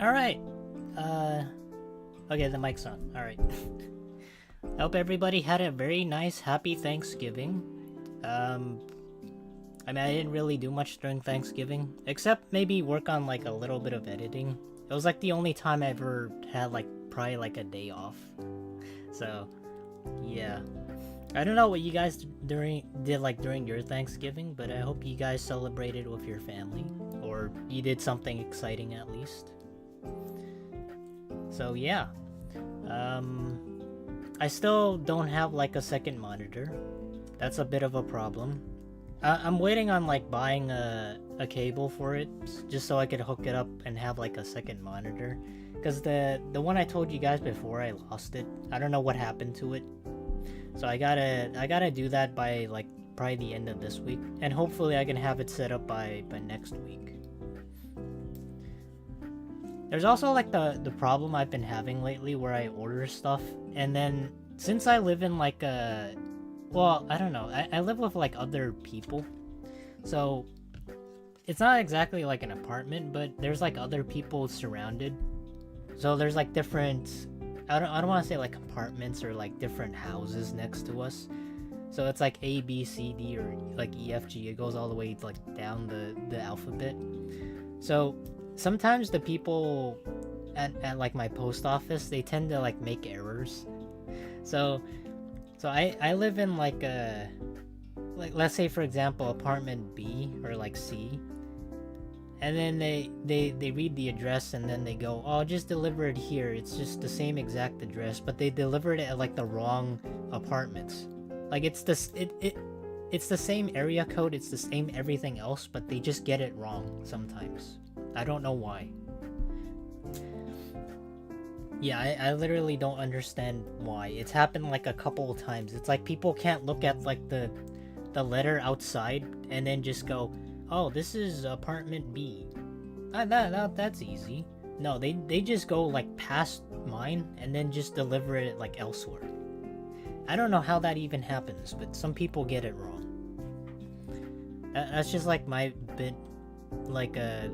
Alright. Okay, the mic's on. Alright. I hope everybody had a very nice, happy Thanksgiving. I mean, I didn't really do much during Thanksgiving, except maybe work on like a little bit of editing. It was like the only time I ever had like probably like a day off. So, yeah. I don't know what you guys did like during your Thanksgiving, but I hope you guys celebrated with your family, or you did something exciting at least. So yeah, I still don't have like a second monitor. That's a bit of a problem. I'm waiting on like buying a cable for it, just so I could hook it up and have like a second monitor. Cause the one I told you guys before, I lost it. I don't know what happened to it. So I gotta do that by like probably the end of this week, and hopefully I can have it set up by next week. There's also like the problem I've been having lately where I order stuff, and then since I live in like a, well, I don't know, I live with like other people, so it's not exactly like an apartment, but there's like other people surrounded. So there's like different, I don't want to say like apartments or like different houses next to us. So it's like A, B, C, D, or like E, F, G. It goes all the way like down the alphabet. So sometimes the people at like my post office, they tend to like make errors. So I live in like a, like let's say for example apartment B or like C. And then they read the address and then they go, oh, just deliver it here. It's just the same exact address, but they delivered it at like the wrong apartments. Like it's the same area code, it's the same everything else, but they just get it wrong sometimes. I don't know why. Yeah, I literally don't understand why. It's happened like a couple of times. It's like people can't look at like the letter outside and then just go, oh, this is apartment B. That's easy. No, they just go like past mine and then just deliver it like elsewhere. I don't know how that even happens, but some people get it wrong. That's just like my bit, like a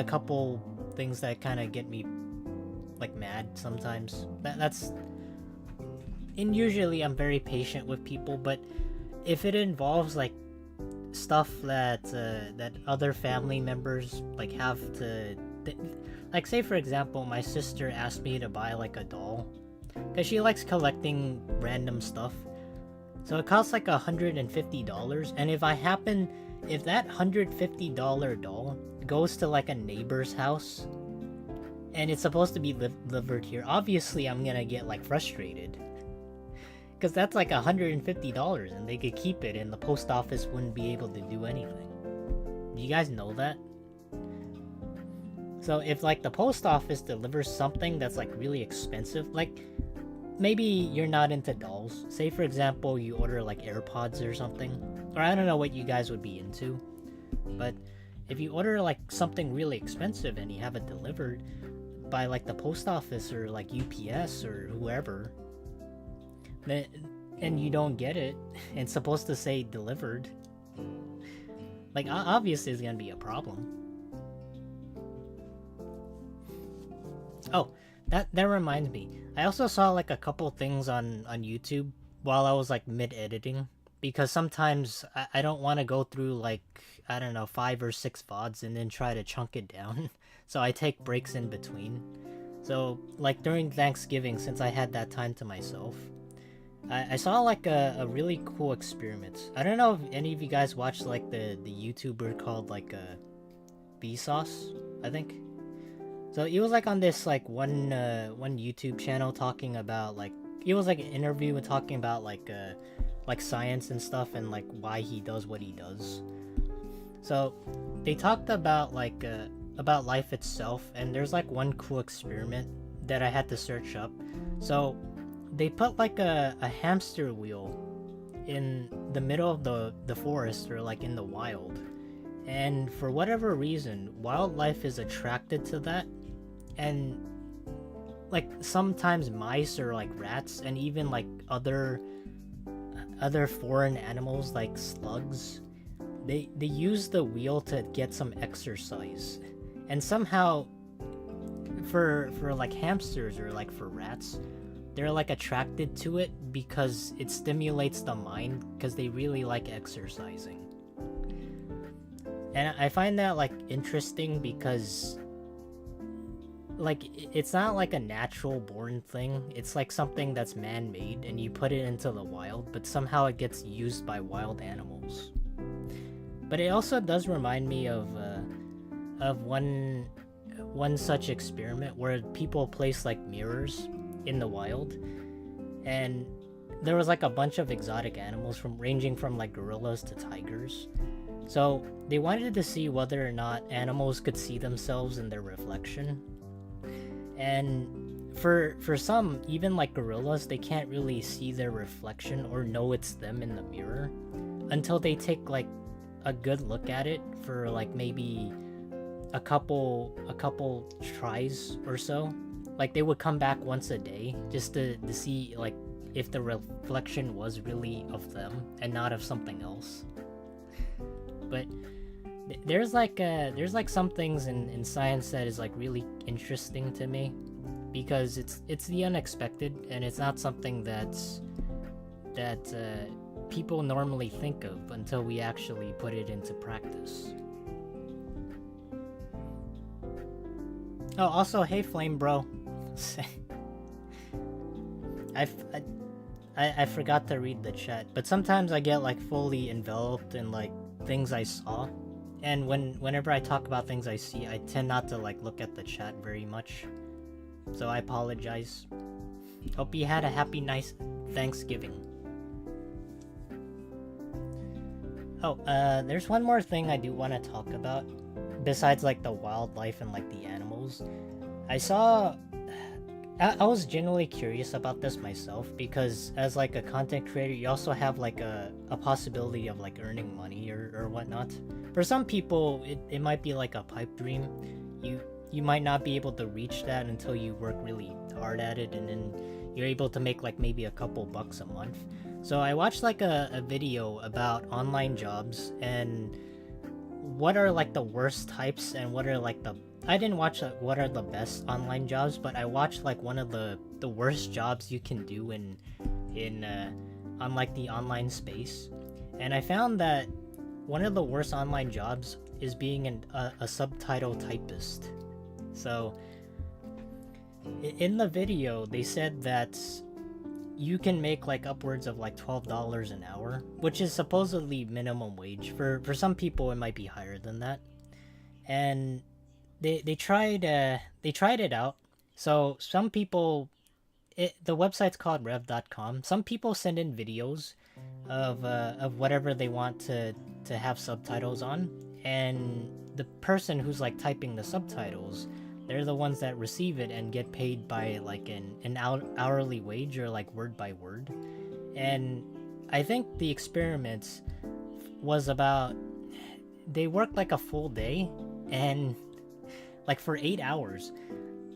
couple things that kind of get me like mad sometimes. That's, and usually I'm very patient with people, but if it involves like stuff that that other family members like have to, like say for example my sister asked me to buy like a doll because she likes collecting random stuff, so it costs like $150, and if that $150 doll goes to like a neighbor's house and it's supposed to be delivered here, obviously I'm gonna get like frustrated. Because that's like $150 and they could keep it and the post office wouldn't be able to do anything. Do you guys know that? So if like the post office delivers something that's like really expensive, like maybe you're not into dolls. Say for example you order like AirPods or something. Or I don't know what you guys would be into. But if you order like something really expensive and you have it delivered by like the post office or like UPS or whoever, and you don't get it, and it's supposed to say delivered, like obviously it's gonna be a problem. Oh, that reminds me, I also saw like a couple things on YouTube while I was like mid-editing, because sometimes I don't want to go through like, I don't know, 5 or 6 VODs and then try to chunk it down. So I take breaks in between. So like during Thanksgiving, since I had that time to myself, I saw like a really cool experiment. I don't know if any of you guys watched like the YouTuber called like Vsauce, I think. So he was like on this like one YouTube channel talking about like, it was like an interview with talking about like science and stuff and like why he does what he does. So they talked about like about life itself, and there's like one cool experiment that I had to search up. So they put like a hamster wheel in the middle of the forest or like in the wild, and for whatever reason wildlife is attracted to that, and like sometimes mice or like rats and even like other foreign animals like slugs, they use the wheel to get some exercise. And somehow for like hamsters or like for rats, they're like attracted to it because it stimulates the mind because they really like exercising. And I find that like interesting because like it's not like a natural born thing. It's like something that's man-made and you put it into the wild, but somehow it gets used by wild animals. But it also does remind me of one such experiment where people place like mirrors in the wild, and there was like a bunch of exotic animals from ranging from like gorillas to tigers. So they wanted to see whether or not animals could see themselves in their reflection. And for some, even like gorillas, they can't really see their reflection or know it's them in the mirror until they take like a good look at it for like maybe a couple tries or so. Like they would come back once a day just to see like if the reflection was really of them and not of something else. But there's like some things in science that is like really interesting to me because it's the unexpected, and it's not something that people normally think of until we actually put it into practice. Oh, also, hey Flame Bro. I forgot to read the chat, but sometimes I get like fully enveloped in like things I saw, and whenever I talk about things I see, I tend not to like look at the chat very much. So I apologize. Hope you had a happy, nice Thanksgiving. Oh, there's one more thing I do want to talk about, besides like the wildlife and like the animals. I was genuinely curious about this myself because as like a content creator, you also have like a possibility of like earning money or whatnot. For some people, it might be like a pipe dream. You might not be able to reach that until you work really hard at it, and then you're able to make like maybe a couple bucks a month. So I watched like a video about online jobs and what are like the worst types and what are like I didn't watch like what are the best online jobs, but I watched like one of the worst jobs you can do on like the online space. And I found that one of the worst online jobs is being a subtitle typist. So in the video they said that you can make like upwards of like $12 an hour, which is supposedly minimum wage. For some people it might be higher than that. And they tried it out. So some people, the website's called rev.com. Some people send in videos of whatever they want to have subtitles on, and the person who's like typing the subtitles, they're the ones that receive it and get paid by like an hourly wage or like word by word. And I think the experiment was about, they worked like a full day, and like for 8 hours.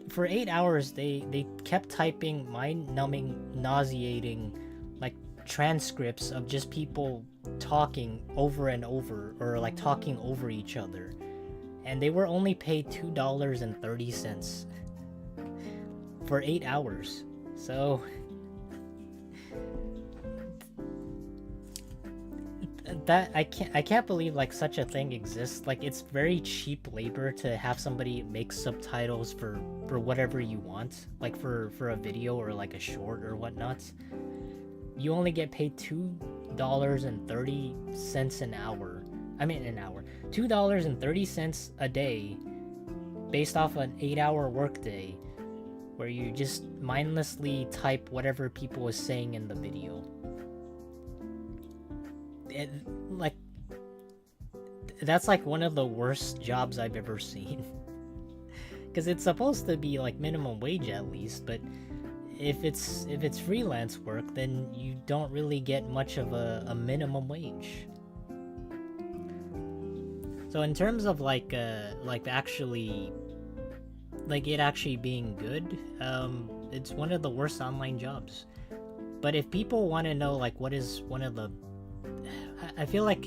For 8 hours, they kept typing mind-numbing, nauseating, like transcripts of just people talking over and over, or like talking over each other. And they were only paid $2.30 for 8 hours. So that I can't believe like such a thing exists. Like it's very cheap labor to have somebody make subtitles for whatever you want, like for a video or like a short or whatnot. You only get paid $2.30 an hour. I mean an hour. $2.30 a day based off an 8-hour workday where you just mindlessly type whatever people is saying in the video. Like that's like one of the worst jobs I've ever seen. Because it's supposed to be like minimum wage at least, but if it's freelance work, then you don't really get much of a minimum wage. So in terms of like actually like it actually being good, it's one of the worst online jobs. But if people want to know like what is one of the, I feel like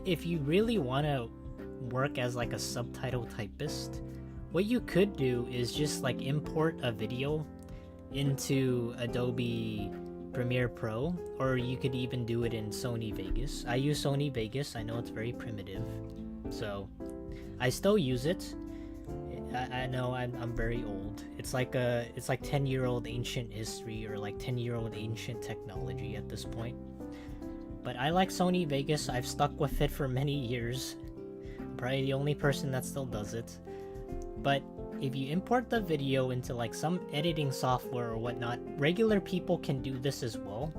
if you really want to work as like a subtitle typist, what you could do is just like import a video into Adobe Premiere Pro, or you could even do it in Sony Vegas. I use Sony Vegas. I know it's very primitive, so I still use it. I know I'm very old. It's like 10-year-old ancient history, or like 10-year-old ancient technology at this point. But I like Sony Vegas. I've stuck with it for many years. I'm probably the only person that still does it. But if you import the video into like some editing software or whatnot, regular people can do this as well.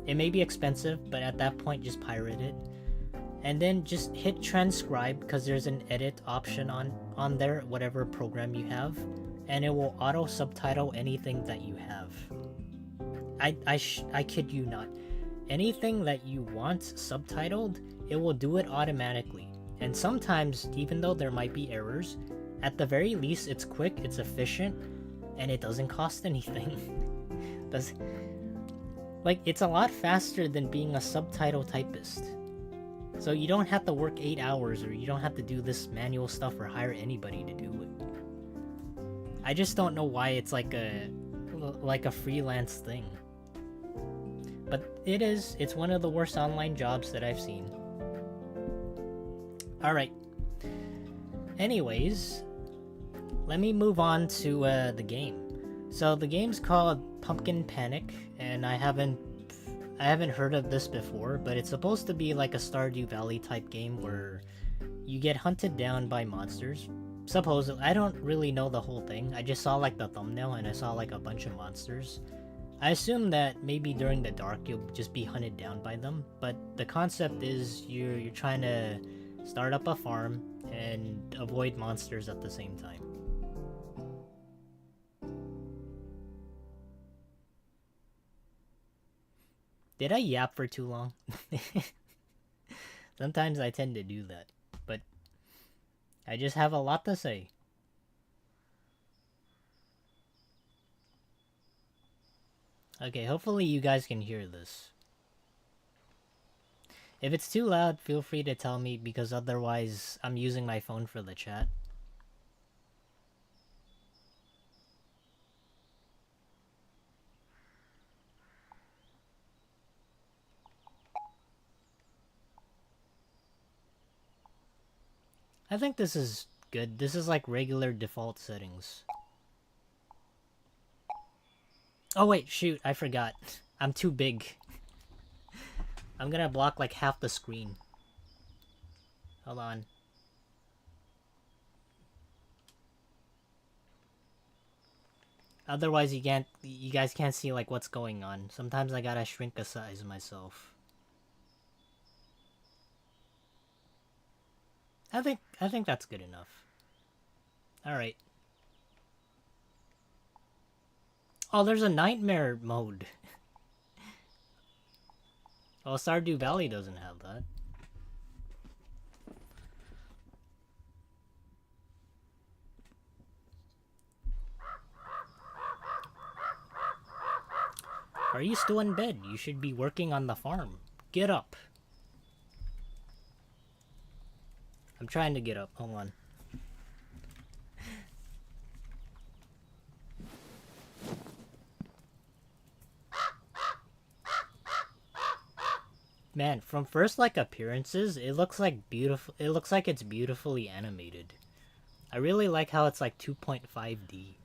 It may be expensive, but at that point just pirate it. And then just hit transcribe, because there's an edit option on there, whatever program you have, and it will auto subtitle anything that you have. I kid you not. Anything that you want subtitled, it will do it automatically. And sometimes, even though there might be errors, at the very least it's quick, it's efficient, and it doesn't cost anything. It's a lot faster than being a subtitle typist. So you don't have to work 8 hours, or you don't have to do this manual stuff or hire anybody to do it. I just don't know why it's like a freelance thing. But it's one of the worst online jobs that I've seen. Alright. Anyways, let me move on to the game. So the game's called Pumpkin Panic, and I haven't heard of this before, but it's supposed to be like a Stardew Valley type game where you get hunted down by monsters. Supposedly, I don't really know the whole thing. I just saw like the thumbnail and I saw like a bunch of monsters. I assume that maybe during the dark you'll just be hunted down by them, but the concept is you're trying to start up a farm and avoid monsters at the same time. Did I yap for too long? Sometimes I tend to do that, but I just have a lot to say. Okay, hopefully you guys can hear this. If it's too loud, feel free to tell me, because otherwise I'm using my phone for the chat. I think this is good. This is like regular default settings. Oh wait, shoot, I forgot. I'm too big. I'm gonna block like half the screen. Hold on. Otherwise you guys can't see like what's going on. Sometimes I gotta shrink a size myself. I think that's good enough. Alright. Oh, there's a nightmare mode. Well, Stardew Valley doesn't have that. Are you still in bed? You should be working on the farm. Get up. I'm trying to get up. Hold on. Man, from first like appearances, it looks like beautiful. It looks like it's beautifully animated. I really like how it's like 2.5D.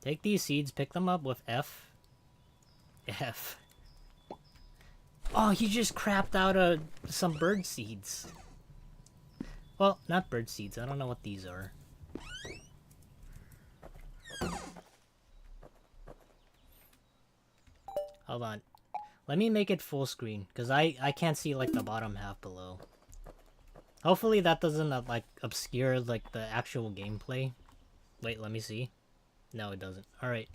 Take these seeds, pick them up with F. F. Oh, he just crapped out some bird seeds. Well, not bird seeds. I don't know what these are. Hold on. Let me make it full screen, because I can't see like the bottom half below. Hopefully that doesn't like obscure like the actual gameplay. Wait, let me see. No, it doesn't. Alright.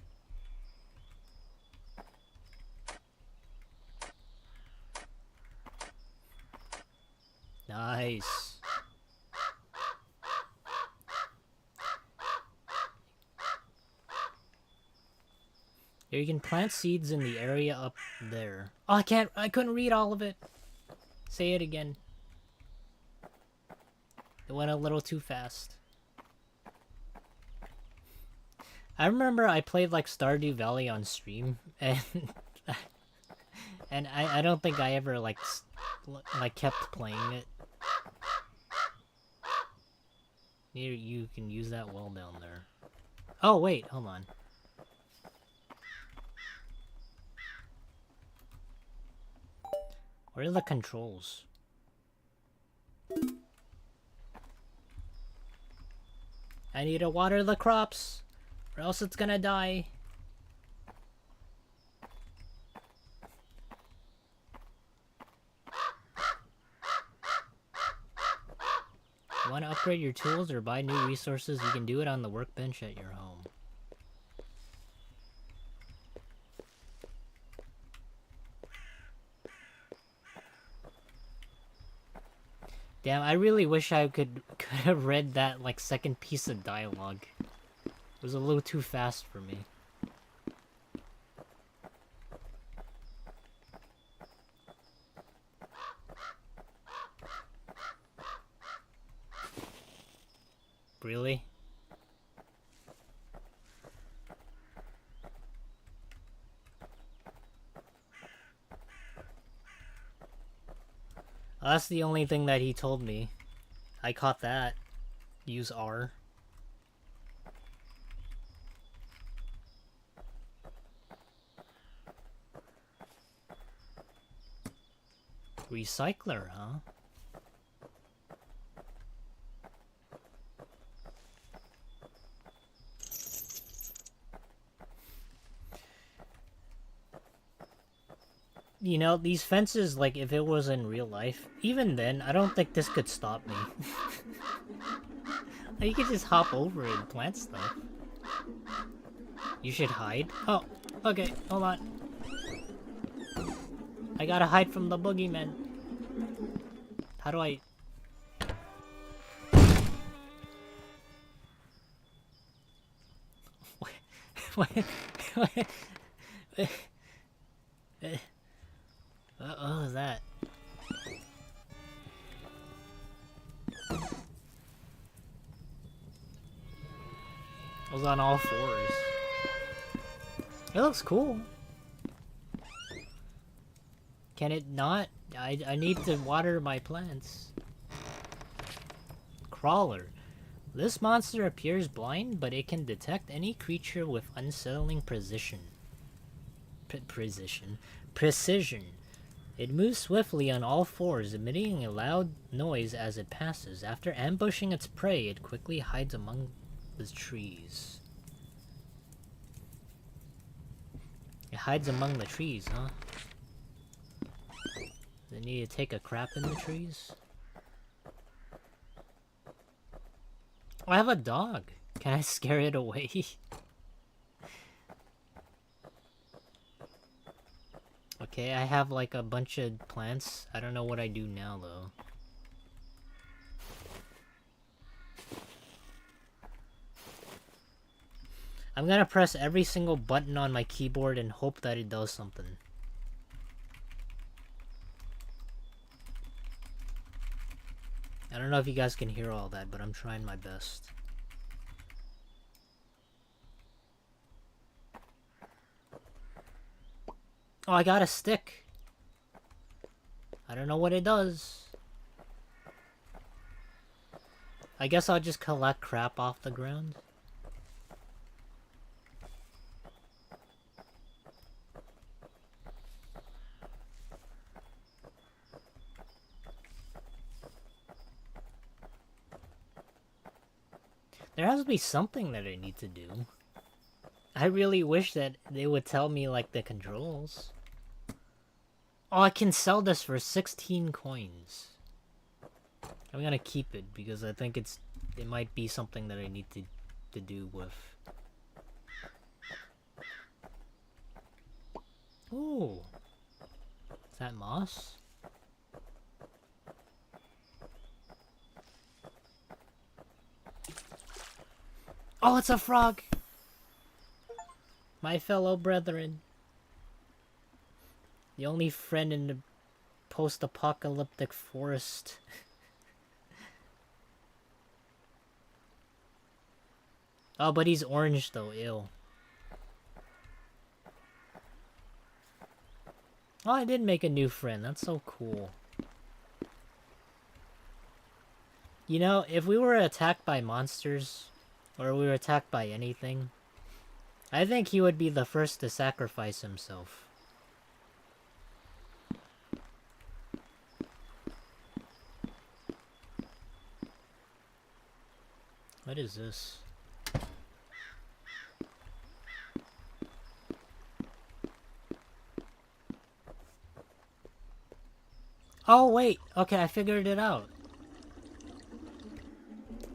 Nice. Here, you can plant seeds in the area up there. Oh, I couldn't read all of it. Say it again. It went a little too fast. I remember I played like Stardew Valley on stream, and and I don't think I ever like kept playing it. You can use that well down there. Oh wait, hold on. Where are the controls? I need to water the crops, or else it's gonna die. You want to upgrade your tools or buy new resources? You can do it on the workbench at your home. Damn, I really wish I could have read that like second piece of dialogue. It was a little too fast for me. Really? That's the only thing that he told me. I caught that. Use R. Recycler, huh? You know, these fences, like, if it was in real life, even then, I don't think this could stop me. Like, you could just hop over it and plant stuff. You should hide? Oh, okay, hold on. I gotta hide from the boogeyman. How do I... What was that? I was on all fours. It looks cool. Can it not? I need to water my plants. Crawler. This monster appears blind, but it can detect any creature with unsettling precision. Precision. It moves swiftly on all fours, emitting a loud noise as it passes. After ambushing its prey, it quickly hides among the trees. It hides among the trees, huh? They need to take a crap in the trees? I have a dog. Can I scare it away? Okay, I have like a bunch of plants. I don't know what I do now though. I'm gonna press every single button on my keyboard and hope that it does something. I don't know if you guys can hear all that, but I'm trying my best. Oh, I got a stick. I don't know what it does. I guess I'll just collect crap off the ground. There has to be something that I need to do. I really wish that they would tell me, like, the controls. Oh, I can sell this for 16 coins. I'm gonna keep it because I think it might be something that I need to do with. Ooh. Is that moss? Oh, it's a frog! My fellow brethren. The only friend in the post-apocalyptic forest. Oh, but he's orange though, ew. Oh, I did make a new friend. That's so cool. You know, if we were attacked by monsters, or we were attacked by anything, I think he would be the first to sacrifice himself. What is this? Oh, wait. Okay, I figured it out.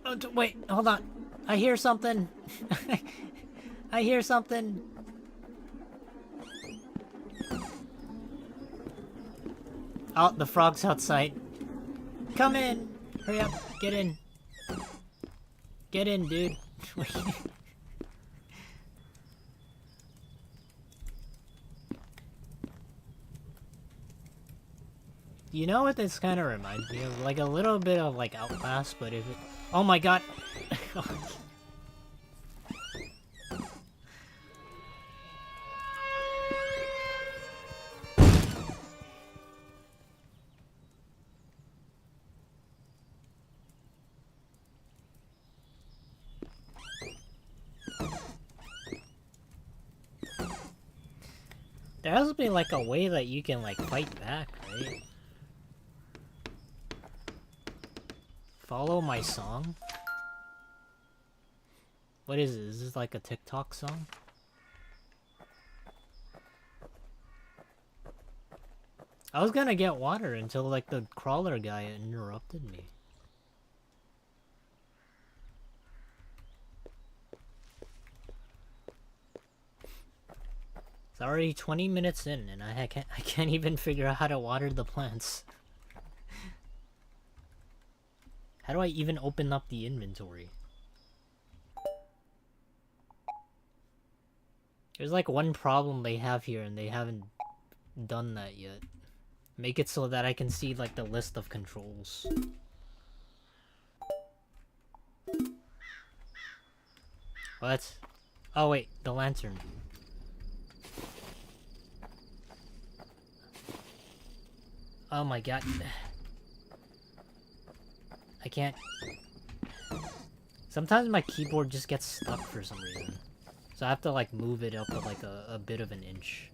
Oh, wait, hold on. I hear something. I hear something. Oh, the frog's outside. Come in. Hurry up. Get in. Get in, dude. You know what this kind of reminds me of? Like a little bit of like Outlast, but if it... Oh my god! There has to be like a way that you can like fight back, right? Follow my song? What is this? Is this like a TikTok song? I was gonna get water until like the crawler guy interrupted me. It's already 20 minutes in and I can't even figure out how to water the plants. How do I even open up the inventory? There's like one problem they have here and they haven't done that yet. Make it so that I can see like the list of controls. What? Oh wait, the lantern. Oh my god. I can't... Sometimes my keyboard just gets stuck for some reason. So I have to like move it up like a bit of an inch.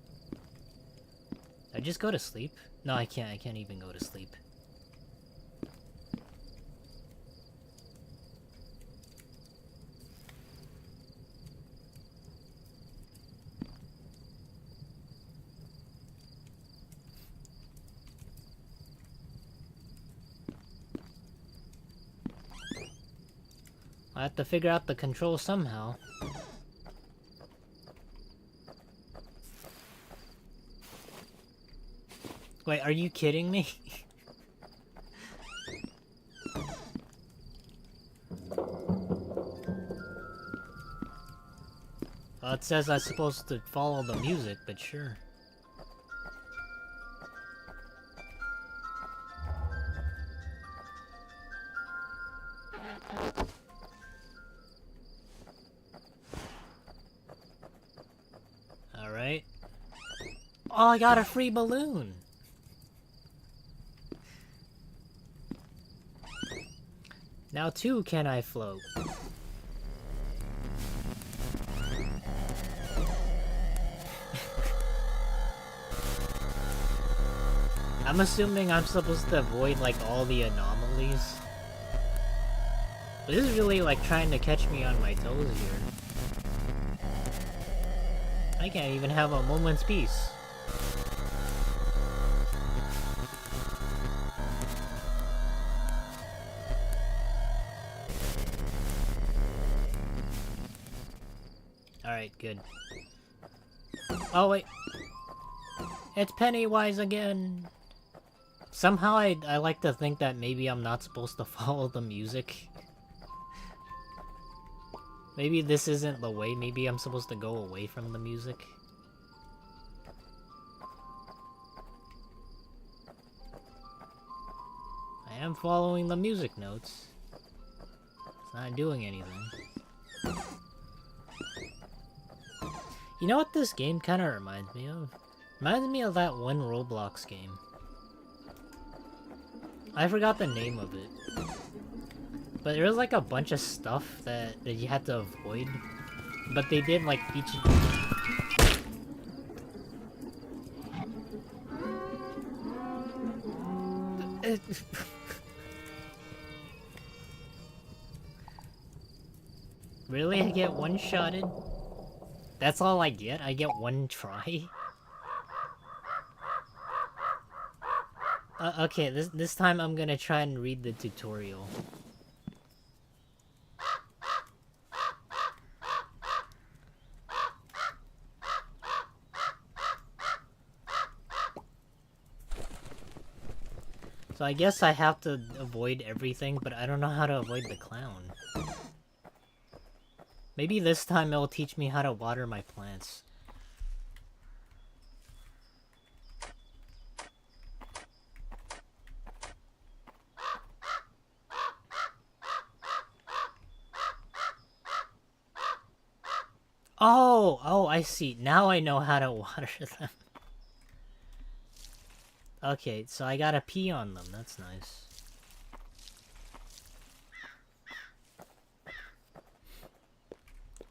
I just go to sleep? No, I can't. I can't even go to sleep. I have to figure out the controls somehow. Wait, are you kidding me? Well, it says I'm supposed to follow the music, but sure. Alright. Oh, I got a free balloon! Now too can I float. I'm assuming I'm supposed to avoid like all the anomalies. This is really like trying to catch me on my toes here. I can't even have a moment's peace. Alright, good. Oh wait. It's Pennywise again! Somehow I like to think that maybe I'm not supposed to follow the music. Maybe this isn't the way, maybe I'm supposed to go away from the music. I am following the music notes. It's not doing anything. You know what this game kind of reminds me of? Reminds me of that one Roblox game. I forgot the name of it. But there was like a bunch of stuff that you had to avoid. But they did like feature... Really? I get one-shotted? That's all I get? I get one try? Okay, this time I'm gonna try and read the tutorial. So I guess I have to avoid everything, but I don't know how to avoid the clown. Maybe this time it'll teach me how to water my plants. Oh, I see. Now I know how to water them. Okay, so I gotta pee on them. That's nice.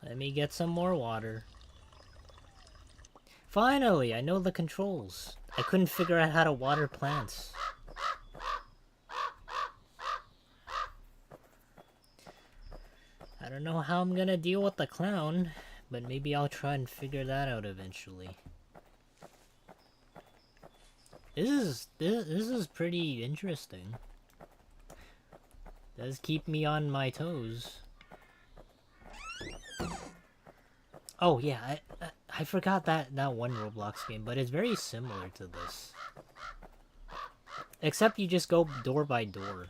Let me get some more water. Finally, I know the controls. I couldn't figure out how to water plants. I don't know how I'm gonna deal with the clown, but maybe I'll try and figure that out eventually. This is pretty interesting. Does keep me on my toes. Oh yeah, I forgot that one Roblox game, but it's very similar to this. Except you just go door by door.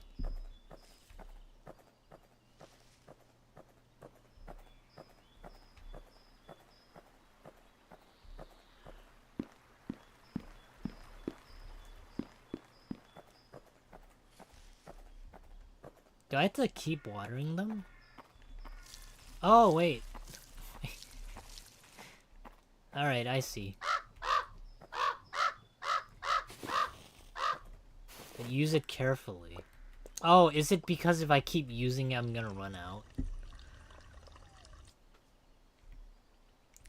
Do I have to keep watering them? Oh, wait. Alright, I see. But use it carefully. Oh, is it because if I keep using it, I'm gonna run out?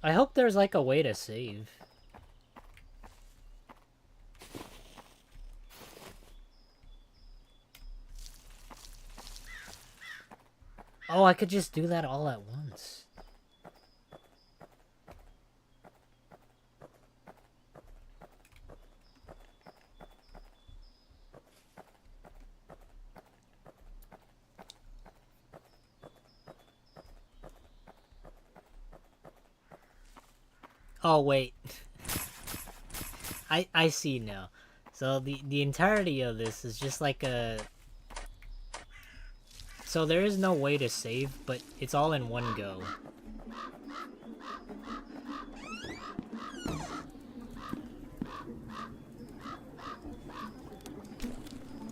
I hope there's like a way to save. Oh, I could just do that all at once. Oh, wait. I see now. So the entirety of this is just like a... So there is no way to save, but it's all in one go.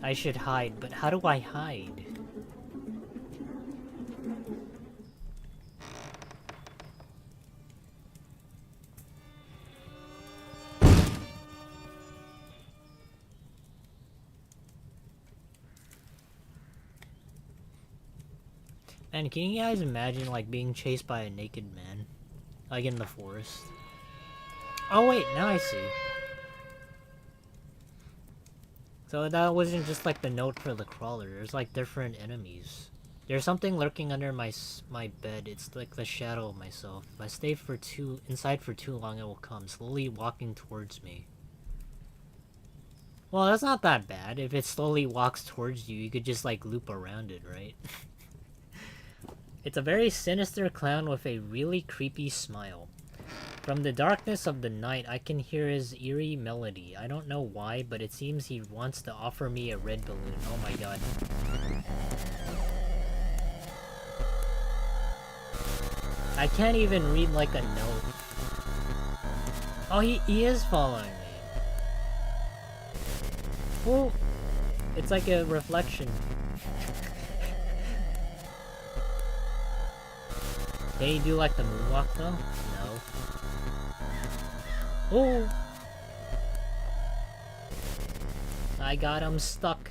I should hide, but how do I hide? And can you guys imagine, like, being chased by a naked man? Like, in the forest? Oh, wait, now I see. So that wasn't just, like, the note for the crawler. There's, like, different enemies. There's something lurking under my bed. It's, like, the shadow of myself. If I stay inside for too long, it will come, slowly walking towards me. Well, that's not that bad. If it slowly walks towards you, you could just, like, loop around it, right? It's a very sinister clown with a really creepy smile. From the darkness of the night, I can hear his eerie melody. I don't know why, but it seems he wants to offer me a red balloon. Oh my god. I can't even read like a note. Oh, he is following me. Well, It's like a reflection. Can you do like the moonwalk though? No. Oh! I got him stuck.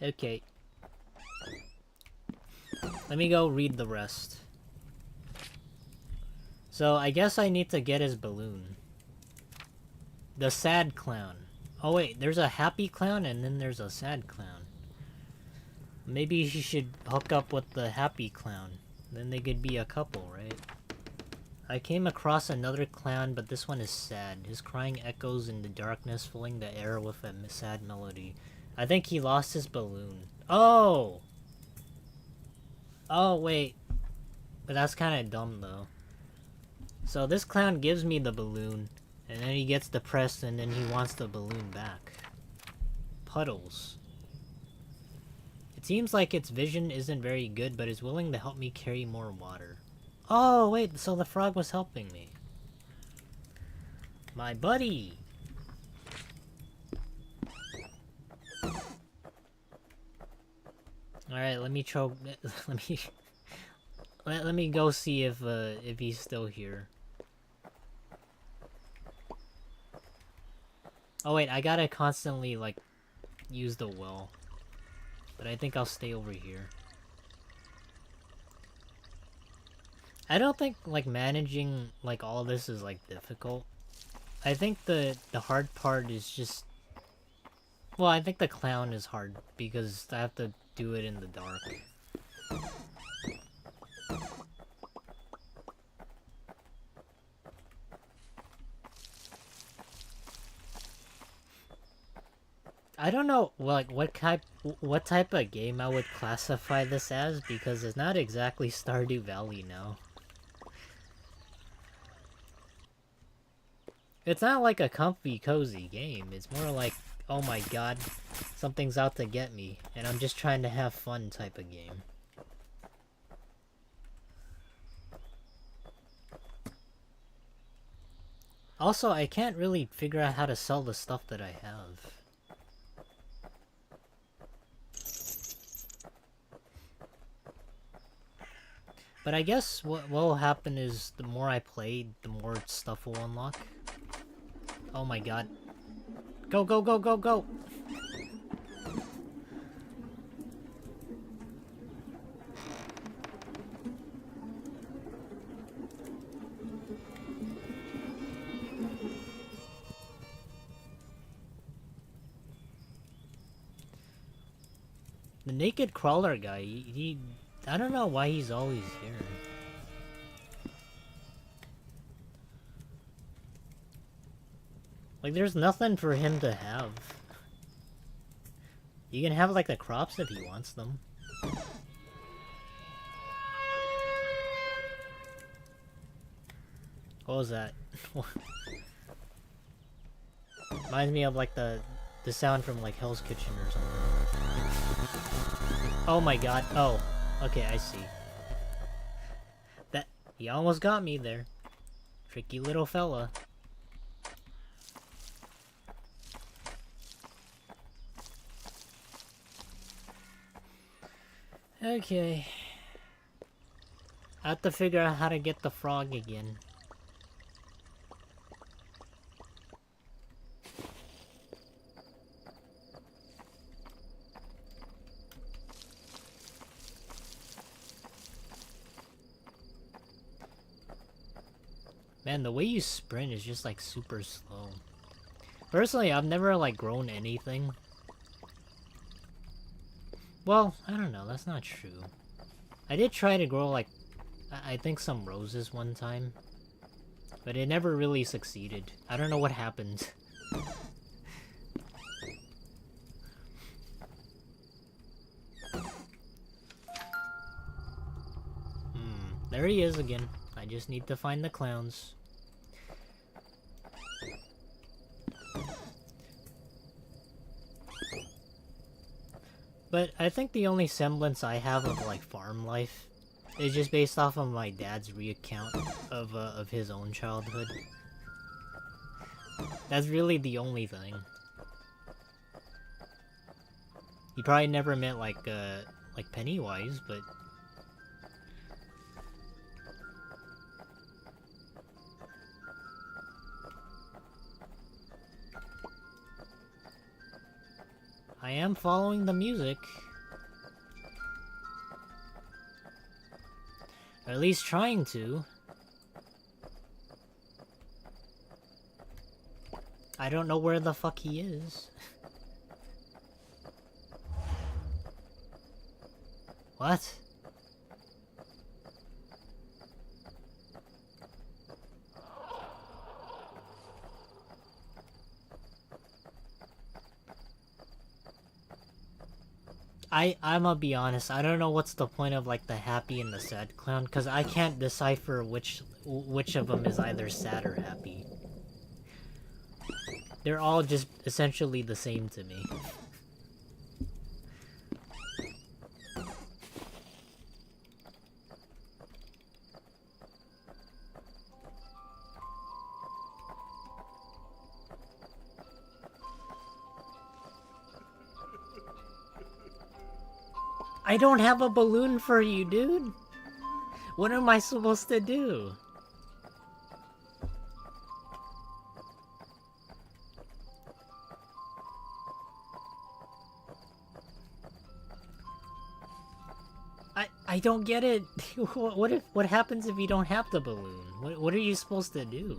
Okay. Let me go read the rest. So I guess I need to get his balloon. The sad clown. Oh wait, there's a happy clown and then there's a sad clown. Maybe he should hook up with the happy clown. Then they could be a couple, right? I came across another clown, but this one is sad. His crying echoes in the darkness, filling the air with a sad melody. I think he lost his balloon. Oh! Oh, wait. But that's kind of dumb, though. So this clown gives me the balloon, and then he gets depressed, and then he wants the balloon back. Puddles. It seems like its vision isn't very good, but is willing to help me carry more water. Oh, wait, so the frog was helping me. My buddy! Alright, let me try... let me go see if he's still here. Oh wait, I gotta constantly, like, use the well. But I think I'll stay over here. I don't think, like, managing, like, all this is, like, difficult. I think the hard part is just... Well, I think the clown is hard, because I have to do it in the dark. I don't know, like, what type of game I would classify this as, because it's not exactly Stardew Valley now. It's not like a comfy, cozy game. It's more like, oh my god, something's out to get me, and I'm just trying to have fun type of game. Also, I can't really figure out how to sell the stuff that I have. But I guess what will happen is the more I play, the more stuff will unlock. Oh my god. Go, go, go, go, go! The naked crawler guy, he I don't know why he's always here. Like, there's nothing for him to have. You can have, like, the crops if he wants them. What was that? Reminds me of, like, the sound from, like, Hell's Kitchen or something. Oh my god. Oh. Okay, I see. That... He almost got me there. Tricky little fella. Okay. I have to figure out how to get the frog again. Man, the way you sprint is just like super slow. Personally, I've never like grown anything. Well, I don't know, that's not true. I did try to grow like, I think some roses one time. But it never really succeeded. I don't know what happened. There he is again. I just need to find the clowns. But I think the only semblance I have of like farm life is just based off of my dad's recount of his own childhood. That's really the only thing. You probably never met like Pennywise, but I am following the music. Or at least trying to. I don't know where the fuck he is. What? I'm gonna be honest, I don't know what's the point of like the happy and the sad clown, because I can't decipher which of them is either sad or happy. They're all just essentially the same to me. I don't have a balloon for you, dude. What am I supposed to do? I don't get it. What happens if you don't have the balloon? What are you supposed to do?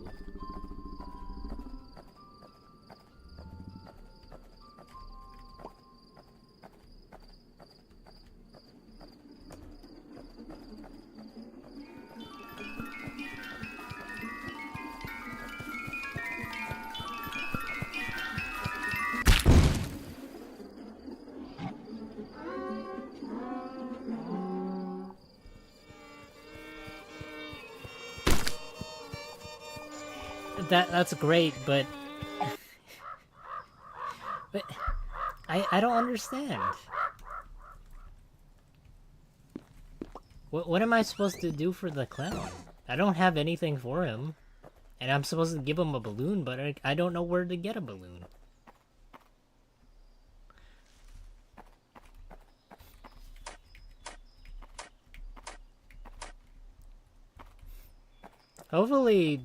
That's great, but I don't understand. What am I supposed to do for the clown? I don't have anything for him, and I'm supposed to give him a balloon, but I don't know where to get a balloon. Hopefully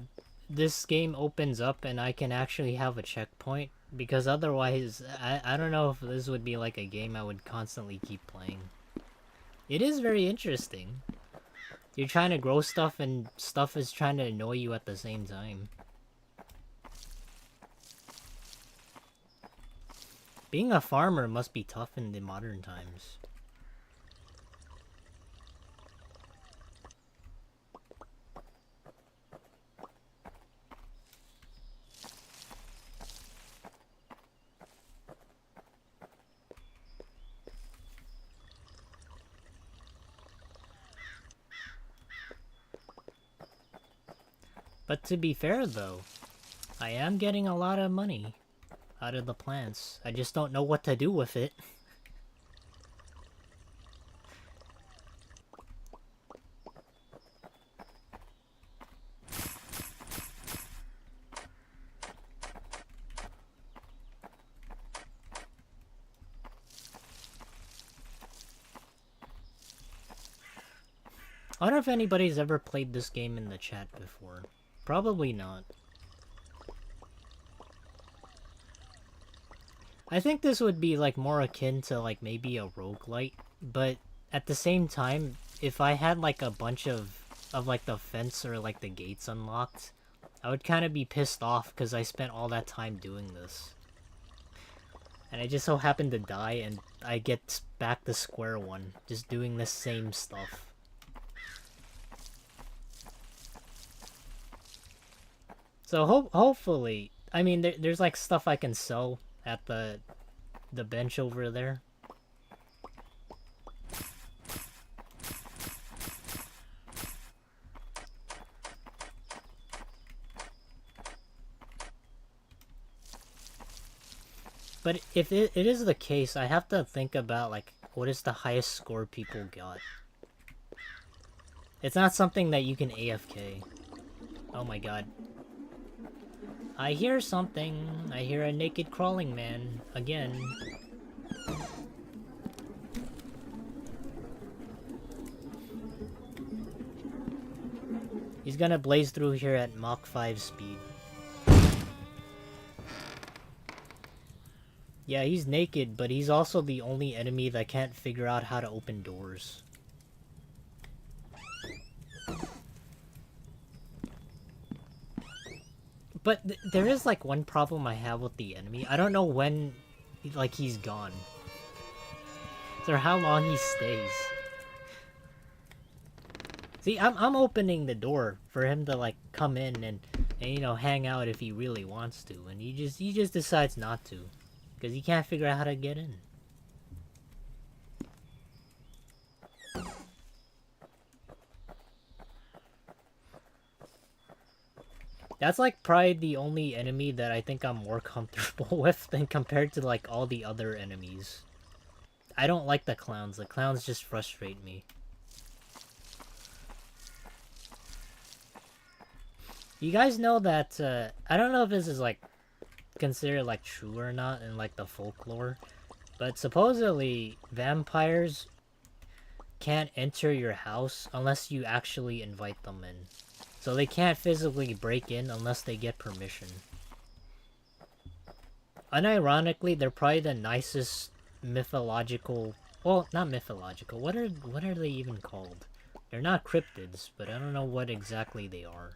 this game opens up and I can actually have a checkpoint, because otherwise I don't know if this would be like a game I would constantly keep playing. It is very interesting. You're trying to grow stuff and stuff is trying to annoy you at the same time. Being a farmer must be tough in the modern times. But to be fair though, I am getting a lot of money out of the plants. I just don't know what to do with it. I wonder if anybody's ever played this game in the chat before. Probably not. I think this would be like more akin to like maybe a roguelite, but at the same time, if I had like a bunch of like the fence or like the gates unlocked, I would kind of be pissed off because I spent all that time doing this. And I just so happened to die and I get back to square one, just doing the same stuff. So hopefully, I mean, there's like stuff I can sell at the bench over there. But if it is the case, I have to think about like what is the highest score people got. It's not something that you can AFK. Oh my god. I hear something. I hear a naked crawling man again. He's gonna blaze through here at Mach 5 speed. Yeah, he's naked, but he's also the only enemy that can't figure out how to open doors. But there is like one problem I have with the enemy. I don't know when like he's gone. Or how long he stays. See, I'm opening the door for him to like come in and you know hang out if he really wants to, and he just decides not to. Because he can't figure out how to get in. That's like probably the only enemy that I think I'm more comfortable with than compared to like all the other enemies. I don't like the clowns. The clowns just frustrate me. You guys know that, I don't know if this is like considered like true or not in like the folklore, but supposedly vampires can't enter your house unless you actually invite them in. So they can't physically break in unless they get permission. Unironically, they're probably the nicest mythological, well, not mythological, what are they even called? They're not cryptids, but I don't know what exactly they are.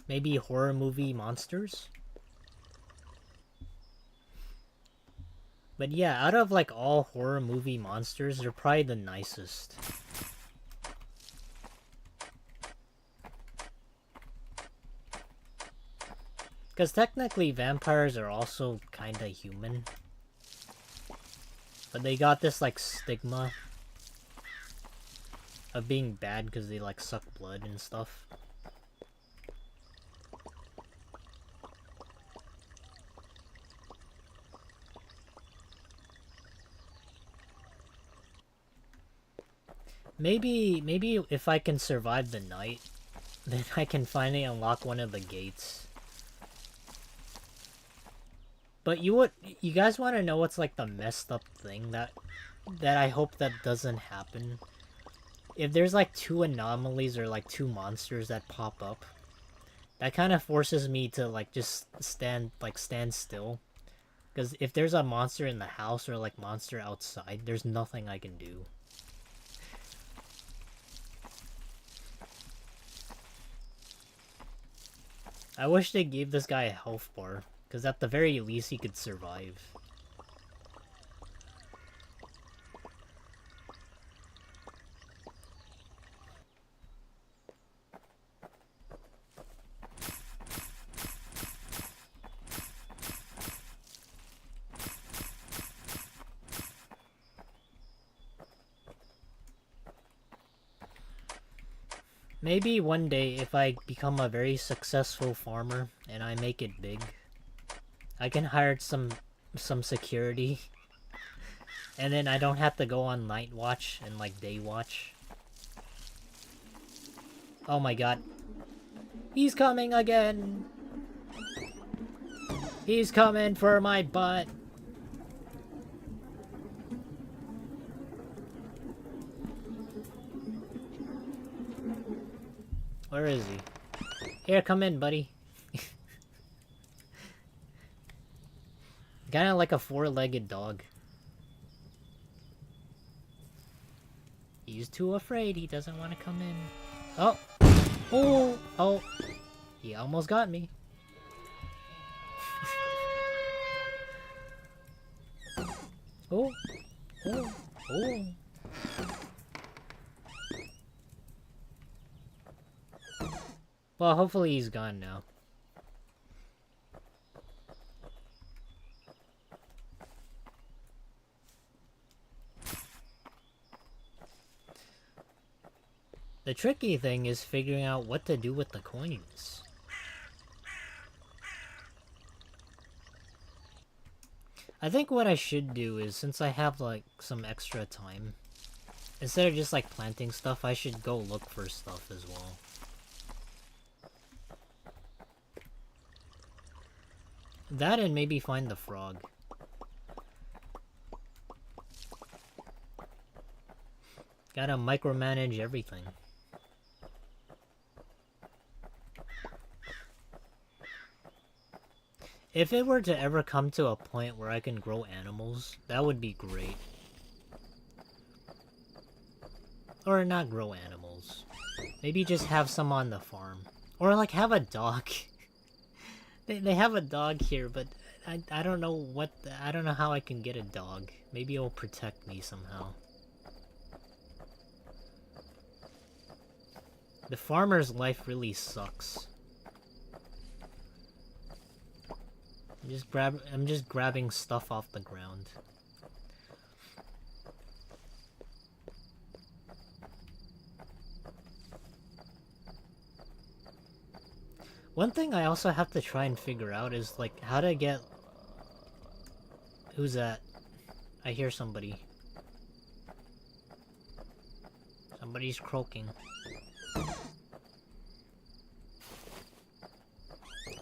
Maybe horror movie monsters? But yeah, out of like all horror movie monsters, they're probably the nicest. Because technically vampires are also kinda human. But they got this like stigma of being bad because they like suck blood and stuff. Maybe if I can survive the night, then I can finally unlock one of the gates. But you guys want to know what's like the messed up thing that I hope that doesn't happen? If there's like two anomalies or like two monsters that pop up, that kind of forces me to like just stand still. Because if there's a monster in the house or like monster outside, there's nothing I can do. I wish they gave this guy a health bar, because at the very least he could survive. Maybe one day, if I become a very successful farmer and I make it big, I can hire some security, and then I don't have to go on night watch and like day watch. Oh my god. He's coming again! He's coming for my butt! Where is he? Here, come in, buddy. Kinda like a four-legged dog. He's too afraid, he doesn't want to come in. Oh! Oh! Oh! He almost got me. Oh! Oh! Oh! Well, hopefully he's gone now. The tricky thing is figuring out what to do with the coins. I think what I should do is, since I have like some extra time, instead of just like planting stuff, I should go look for stuff as well. That and maybe find the frog. Gotta micromanage everything. If it were to ever come to a point where I can grow animals, that would be great. Or not grow animals. Maybe just have some on the farm. Or like have a dog. They have a dog here, but I don't know what... I don't know how I can get a dog. Maybe it'll protect me somehow. The farmer's life really sucks. I'm just grabbing stuff off the ground. One thing I also have to try and figure out is like how to get... Who's that? I hear somebody. Somebody's croaking.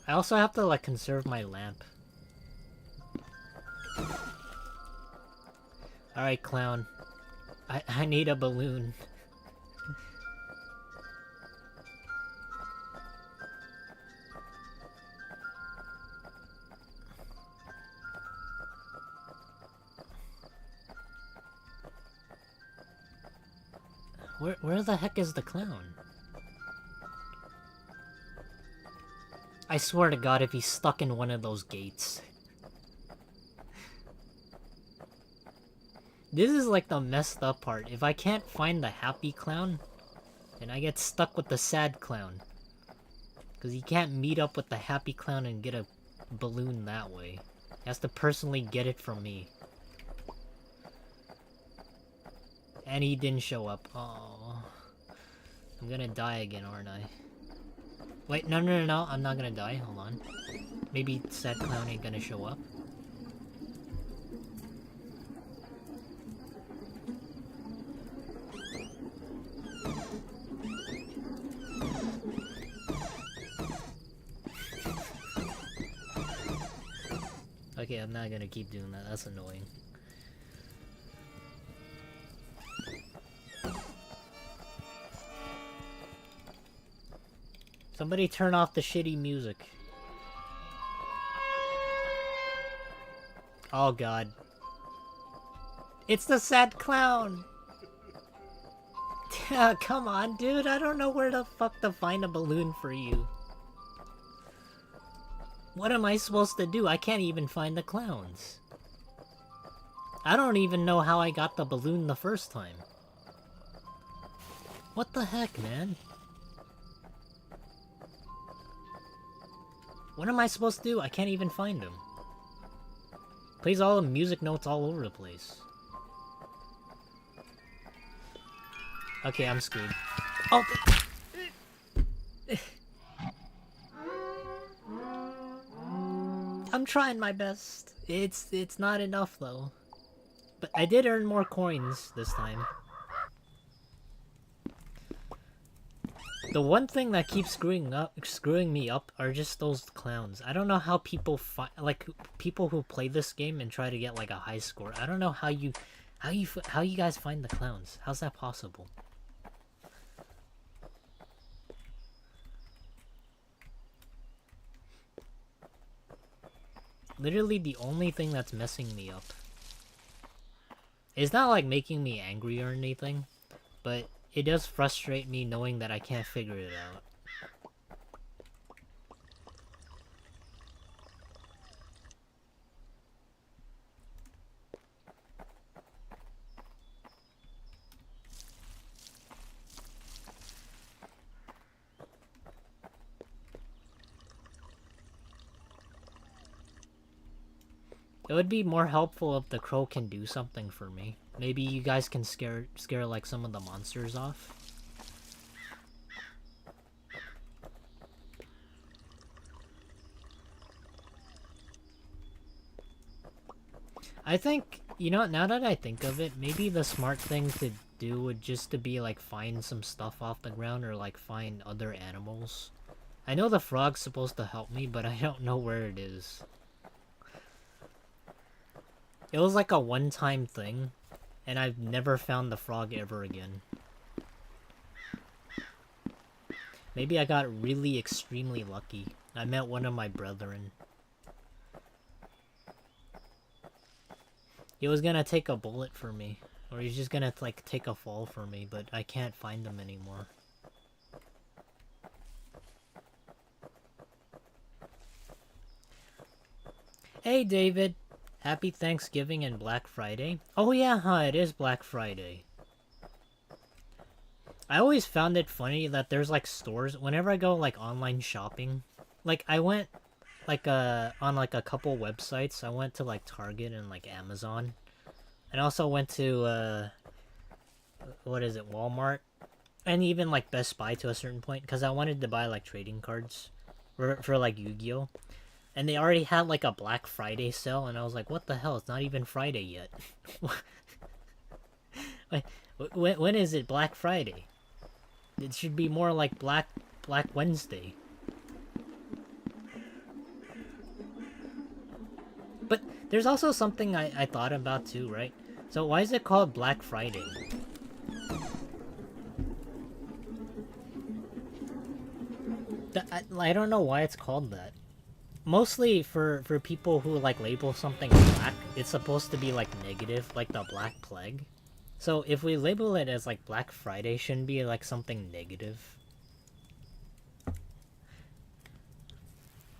I also have to like conserve my lamp. Alright, clown. I need a balloon. Where the heck is the clown? I swear to God, if he's stuck in one of those gates. This is like the messed up part. If I can't find the happy clown, then I get stuck with the sad clown. Because he can't meet up with the happy clown and get a balloon that way. He has to personally get it from me. And he didn't show up. Oh, I'm gonna die again, aren't I? Wait, no, I'm not gonna die. Hold on. Maybe sad clown ain't gonna show up. Okay, I'm not gonna keep doing that. That's annoying. Somebody turn off the shitty music. Oh god. It's the sad clown! Come on, dude. I don't know where the fuck to find a balloon for you. What am I supposed to do? I can't even find the clowns. I don't even know how I got the balloon the first time. What the heck, man? What am I supposed to do? I can't even find him. Plays all the music notes all over the place. Okay, I'm screwed. Oh! I'm trying my best. It's not enough though. But I did earn more coins this time. The one thing that keeps screwing me up are just those clowns. I don't know how people people who play this game and try to get like a high score. I don't know how you guys find the clowns. How's that possible? Literally the only thing that's messing me up. It's not like making me angry or anything, but it does frustrate me knowing that I can't figure it out. It would be more helpful if the crow can do something for me. Maybe you guys can scare like some of the monsters off. I think, you know, now that I think of it, maybe the smart thing to do would just to be like find some stuff off the ground or like find other animals. I know the frog's supposed to help me, but I don't know where it is. It was like a one-time thing, and I've never found the frog ever again. Maybe I got really extremely lucky. I met one of my brethren. He was gonna take a bullet for me. Or he's just gonna, like, take a fall for me, but I can't find him anymore. Hey, David! Happy Thanksgiving and Black Friday. Oh yeah, huh, it is Black Friday. I always found it funny that there's, like, stores. Whenever I go, like, online shopping. Like, I went, like, on, like, a couple websites. I went to, like, Target and, like, Amazon. And I also went to, what is it, Walmart? And even, like, Best Buy to a certain point. Because I wanted to buy, like, trading cards. For like, Yu-Gi-Oh! And they already had, like, a Black Friday sale. And I was like, what the hell? It's not even Friday yet. Wait, when is it Black Friday? It should be more like Black Wednesday. But there's also something I thought about too, right? So why is it called Black Friday? I don't know why it's called that. Mostly for people who like label something black, it's supposed to be like negative, like the Black Plague. So if we label it as like Black Friday, shouldn't be like something negative.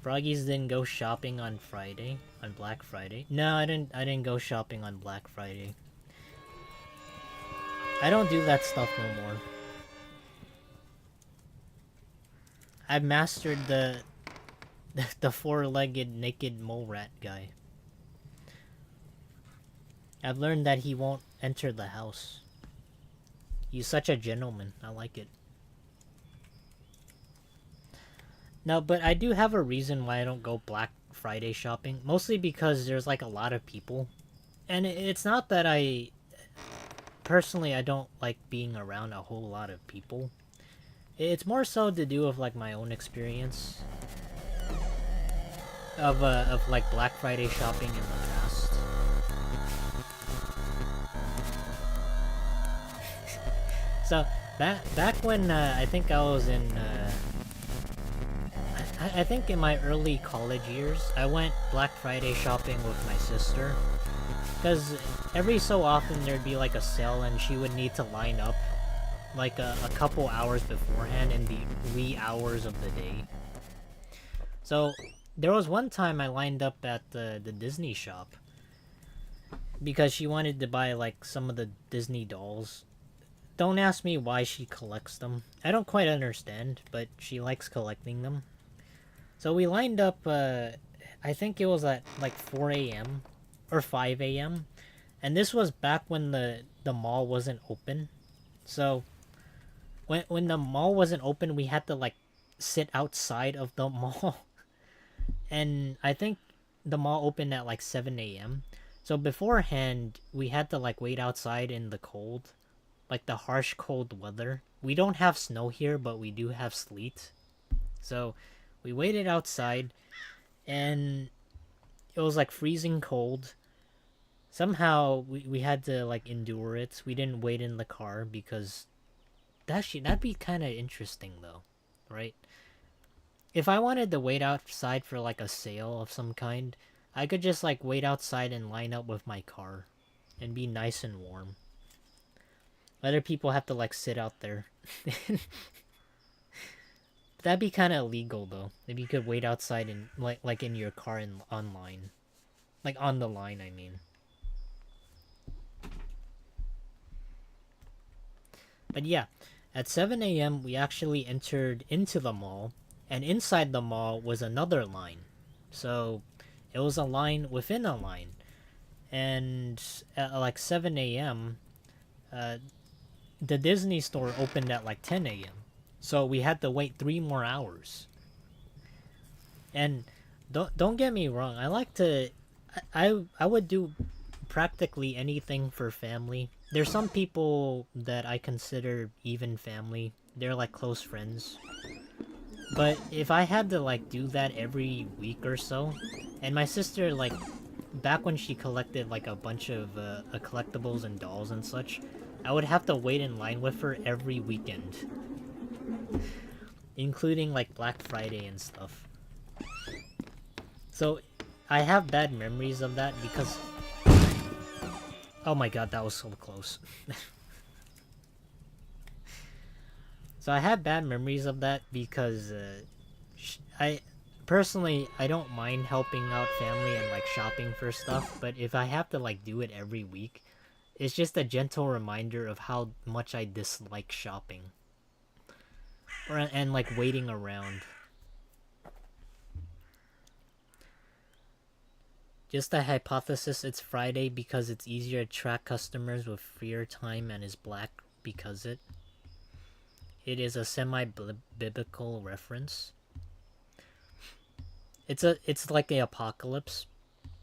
Froggies didn't go shopping on Friday, on Black Friday. No, I didn't go shopping on Black Friday. I don't do that stuff no more. I've mastered the four-legged naked mole rat guy. I've learned that he won't enter the house. He's such a gentleman. I like it. No, but I do have a reason why I don't go Black Friday shopping. Mostly because there's like a lot of people. And it's not that I... Personally, I don't like being around a whole lot of people. It's more so to do with like my own experience. Of like Black Friday shopping in the past. So, back when I think I was in... I think in my early college years, I went Black Friday shopping with my sister. Because every so often there'd be like a sale and she would need to line up like a couple hours beforehand in the wee hours of the day. So there was one time I lined up at the Disney shop because she wanted to buy like some of the Disney dolls. Don't ask me why she collects them. I don't quite understand, but she likes collecting them. So we lined up, I think it was at like 4 a.m. or 5 a.m. And this was back when the mall wasn't open. So when the mall wasn't open, we had to like sit outside of the mall. And I think the mall opened at like 7 a.m. So beforehand, we had to like wait outside in the cold. Like the harsh cold weather. We don't have snow here, but we do have sleet. So we waited outside, and it was like freezing cold. Somehow we had to like endure it. We didn't wait in the car because that'd be kind of interesting though, right? If I wanted to wait outside for like a sale of some kind, I could just like wait outside and line up with my car and be nice and warm. Other people have to like sit out there. That'd be kind of illegal though. If you could wait outside and like in your car and online, like on the line, I mean. But yeah, at 7 a.m. we actually entered into the mall, and inside the mall was another line. So it was a line within a line, and at like 7 a.m. The Disney store opened at like 10 a.m. So we had to wait 3 more hours. And don't get me wrong, I like to I would do practically anything for family. There's some people that I consider even family. They're like close friends. But if I had to like do that every week or so, and my sister like back when she collected like a bunch of collectibles and dolls and such, I would have to wait in line with her every weekend, including like Black Friday and stuff. So I have bad memories of that because... Oh my god, that was so close. So I have bad memories of that because I personally, I don't mind helping out family and like shopping for stuff, but if I have to like do it every week, it's just a gentle reminder of how much I dislike shopping. And like waiting around. Just a hypothesis, it's Friday because it's easier to track customers with freer time and is black because it is a semi-biblical reference. It's like the apocalypse,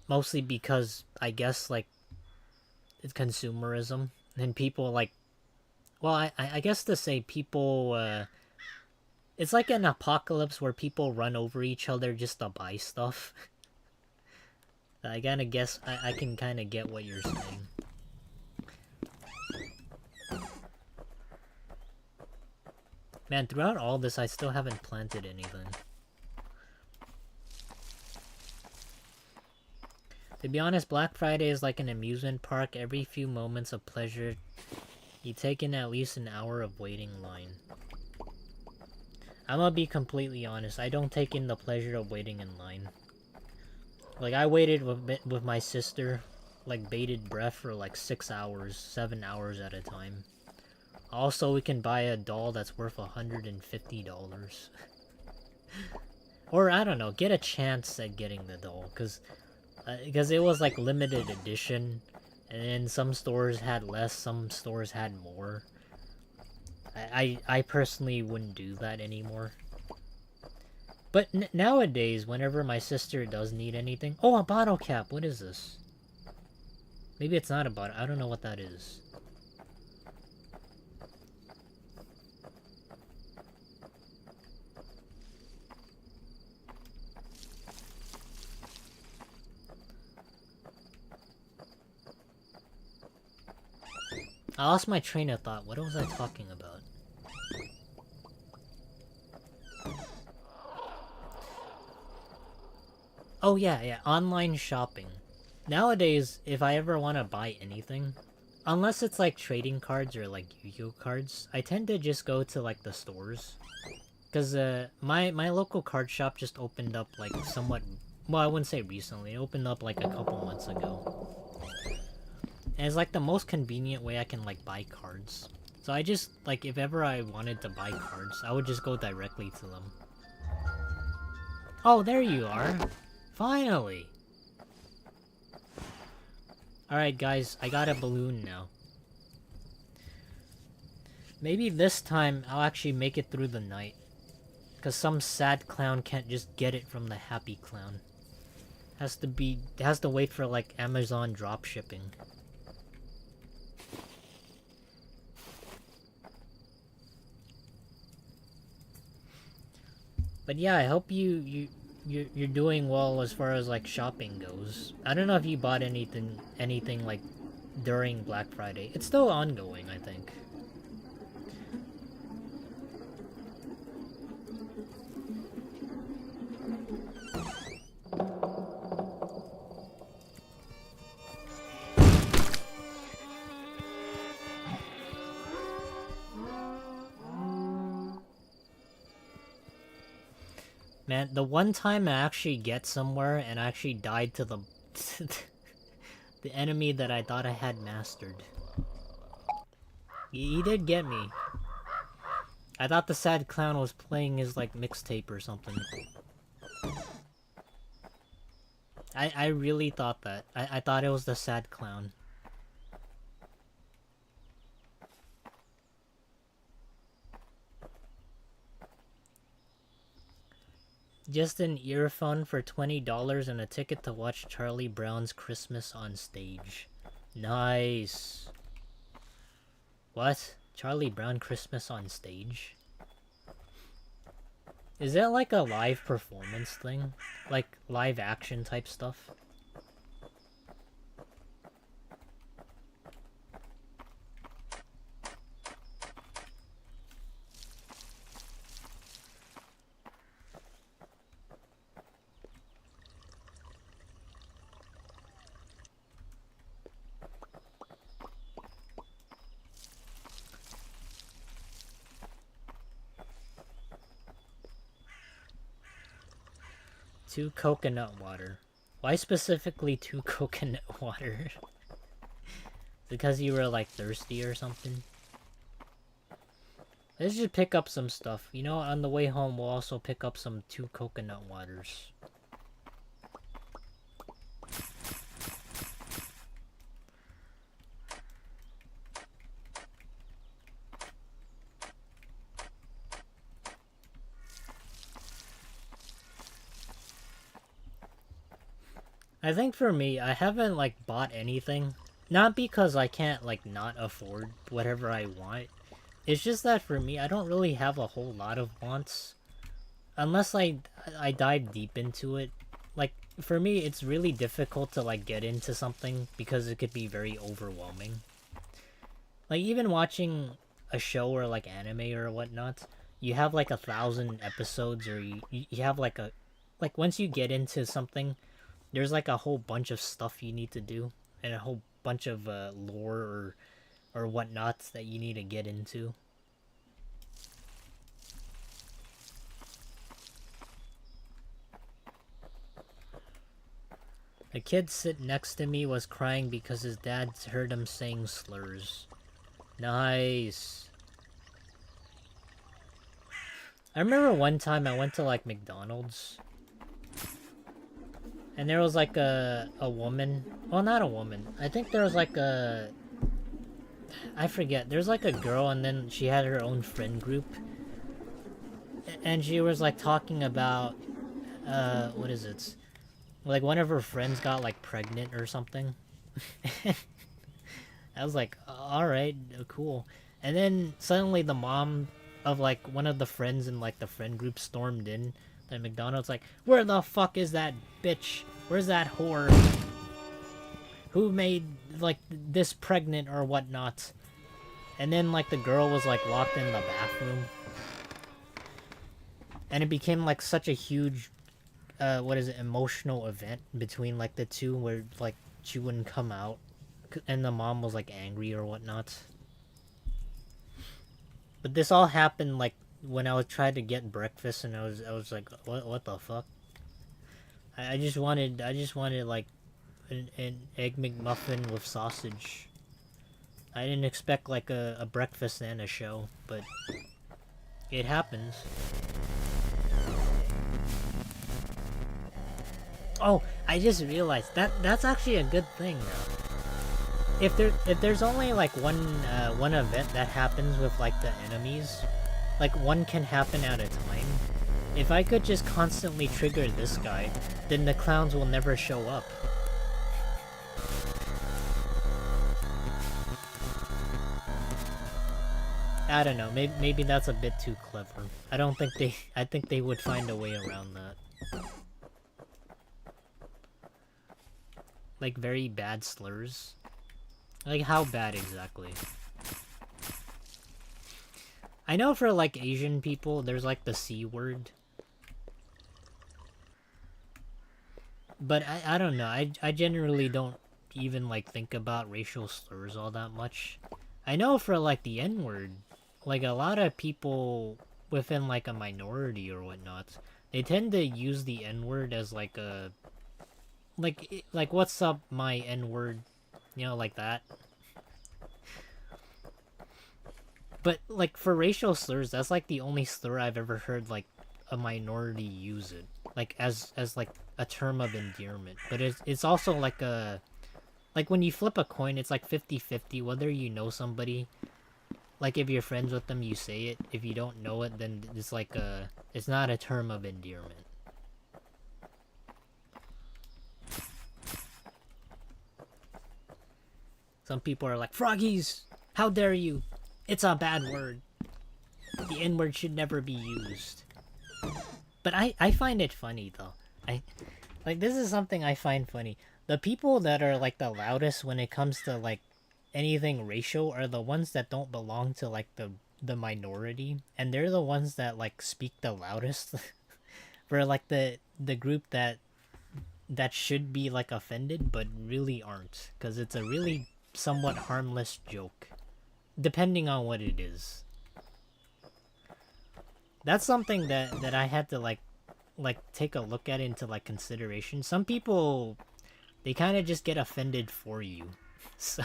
mostly because I guess like it's consumerism and people like, well, I guess to say people it's like an apocalypse where people run over each other just to buy stuff. I kinda guess I can kinda get what you're saying. Man, throughout all this I still haven't planted anything. To be honest, Black Friday is like an amusement park. Every few moments of pleasure, you take in at least an hour of waiting line. I'm gonna be completely honest, I don't take in the pleasure of waiting in line. Like, I waited with my sister, like, bated breath for like 6 hours, 7 hours at a time. Also, we can buy a doll that's worth $150. Or, I don't know, get a chance at getting the doll, because it was like limited edition, and then some stores had less, some stores had more. I personally wouldn't do that anymore. But nowadays, whenever my sister does need anything... Oh, a bottle cap! What is this? Maybe it's not a bottle. I don't know what that is. I lost my train of thought. What was I talking about? Oh yeah, online shopping. Nowadays, if I ever want to buy anything, unless it's like trading cards or like Yu-Gi-Oh cards, I tend to just go to like the stores. Because my local card shop just opened up like somewhat... Well, I wouldn't say recently. It opened up like a couple months ago. And it's like the most convenient way I can like buy cards. So I just, like, if ever I wanted to buy cards, I would just go directly to them. Oh, there you are! Finally! Alright guys, I got a balloon now. Maybe this time I'll actually make it through the night. Cause some sad clown can't just get it from the happy clown. Has to wait for like Amazon drop shipping. But yeah, I hope you're doing well as far as like shopping goes. I don't know if you bought anything like during Black Friday. It's still ongoing, I think. Man, the one time I actually get somewhere and I actually died to the the enemy that I thought I had mastered. He did get me. I thought the sad clown was playing his like mixtape or something. I really thought that. I thought it was the sad clown. Just an earphone for $20 and a ticket to watch Charlie Brown's Christmas on stage. Nice. What? Charlie Brown Christmas on stage? Is that like a live performance thing? Like live action type stuff? 2 coconut water. Why specifically 2 coconut water? Because you were like thirsty or something? Let's just pick up some stuff. You know, on the way home we'll also pick up some 2 coconut waters. I think for me, I haven't like bought anything. Not because I can't like not afford whatever I want. It's just that for me, I don't really have a whole lot of wants. Unless I dive deep into it. Like, for me, it's really difficult to like get into something because it could be very overwhelming. Like, even watching a show or like anime or whatnot, you have like 1,000 episodes, or you have like a... Like, once you get into something, there's like a whole bunch of stuff you need to do, and a whole bunch of lore or whatnots that you need to get into. A kid sitting next to me was crying because his dad heard him saying slurs. Nice. I remember one time I went to like McDonald's, and there was like a woman. Well, not a woman. I think there was like a... I forget. There's like a girl, and then she had her own friend group. And she was like talking about... what is it? Like one of her friends got like pregnant or something. I was like, alright, cool. And then suddenly the mom of like one of the friends in like the friend group stormed in at McDonald's like, where the fuck is that bitch? Where's that whore? Who made like this pregnant or whatnot? And then like the girl was like locked in the bathroom. And it became like such a huge what is it, emotional event between like the two, where like she wouldn't come out and the mom was like angry or whatnot. But this all happened like when I was trying to get breakfast, and I was like, what the fuck? I just wanted like an egg McMuffin with sausage. I didn't expect like a breakfast and a show, but it happens. Oh, I just realized that's actually a good thing now. If there's only like one event that happens with like the enemies, like one can happen at a time. If I could just constantly trigger this guy, then the clowns will never show up. I don't know, maybe that's a bit too clever. I think they would find a way around that. Like very bad slurs. Like how bad exactly? I know for like Asian people, there's like the C word. But I don't know, I generally don't even like think about racial slurs all that much. I know for like the N word, like a lot of people within like a minority or whatnot, they tend to use the N word as like a... Like what's up my N word, you know, like that. But like for racial slurs, that's like the only slur I've ever heard like a minority use it, like as like a term of endearment. But it's also like a... Like when you flip a coin, it's like 50-50 whether you know somebody. Like if you're friends with them, you say it. If you don't know it, then it's like a... It's not a term of endearment. Some people are like, froggies! How dare you! It's a bad word. The N-word should never be used. But I find it funny, though. Like, this is something I find funny. The people that are, like, the loudest when it comes to, like, anything racial are the ones that don't belong to, like, the minority. And they're the ones that, like, speak the loudest. For, like, the group that should be, like, offended, but really aren't. Because it's a really somewhat harmless joke. Depending on what it is. That's something that I had to, like, like take a look at it into like consideration, some people, they kind of just get offended for you. So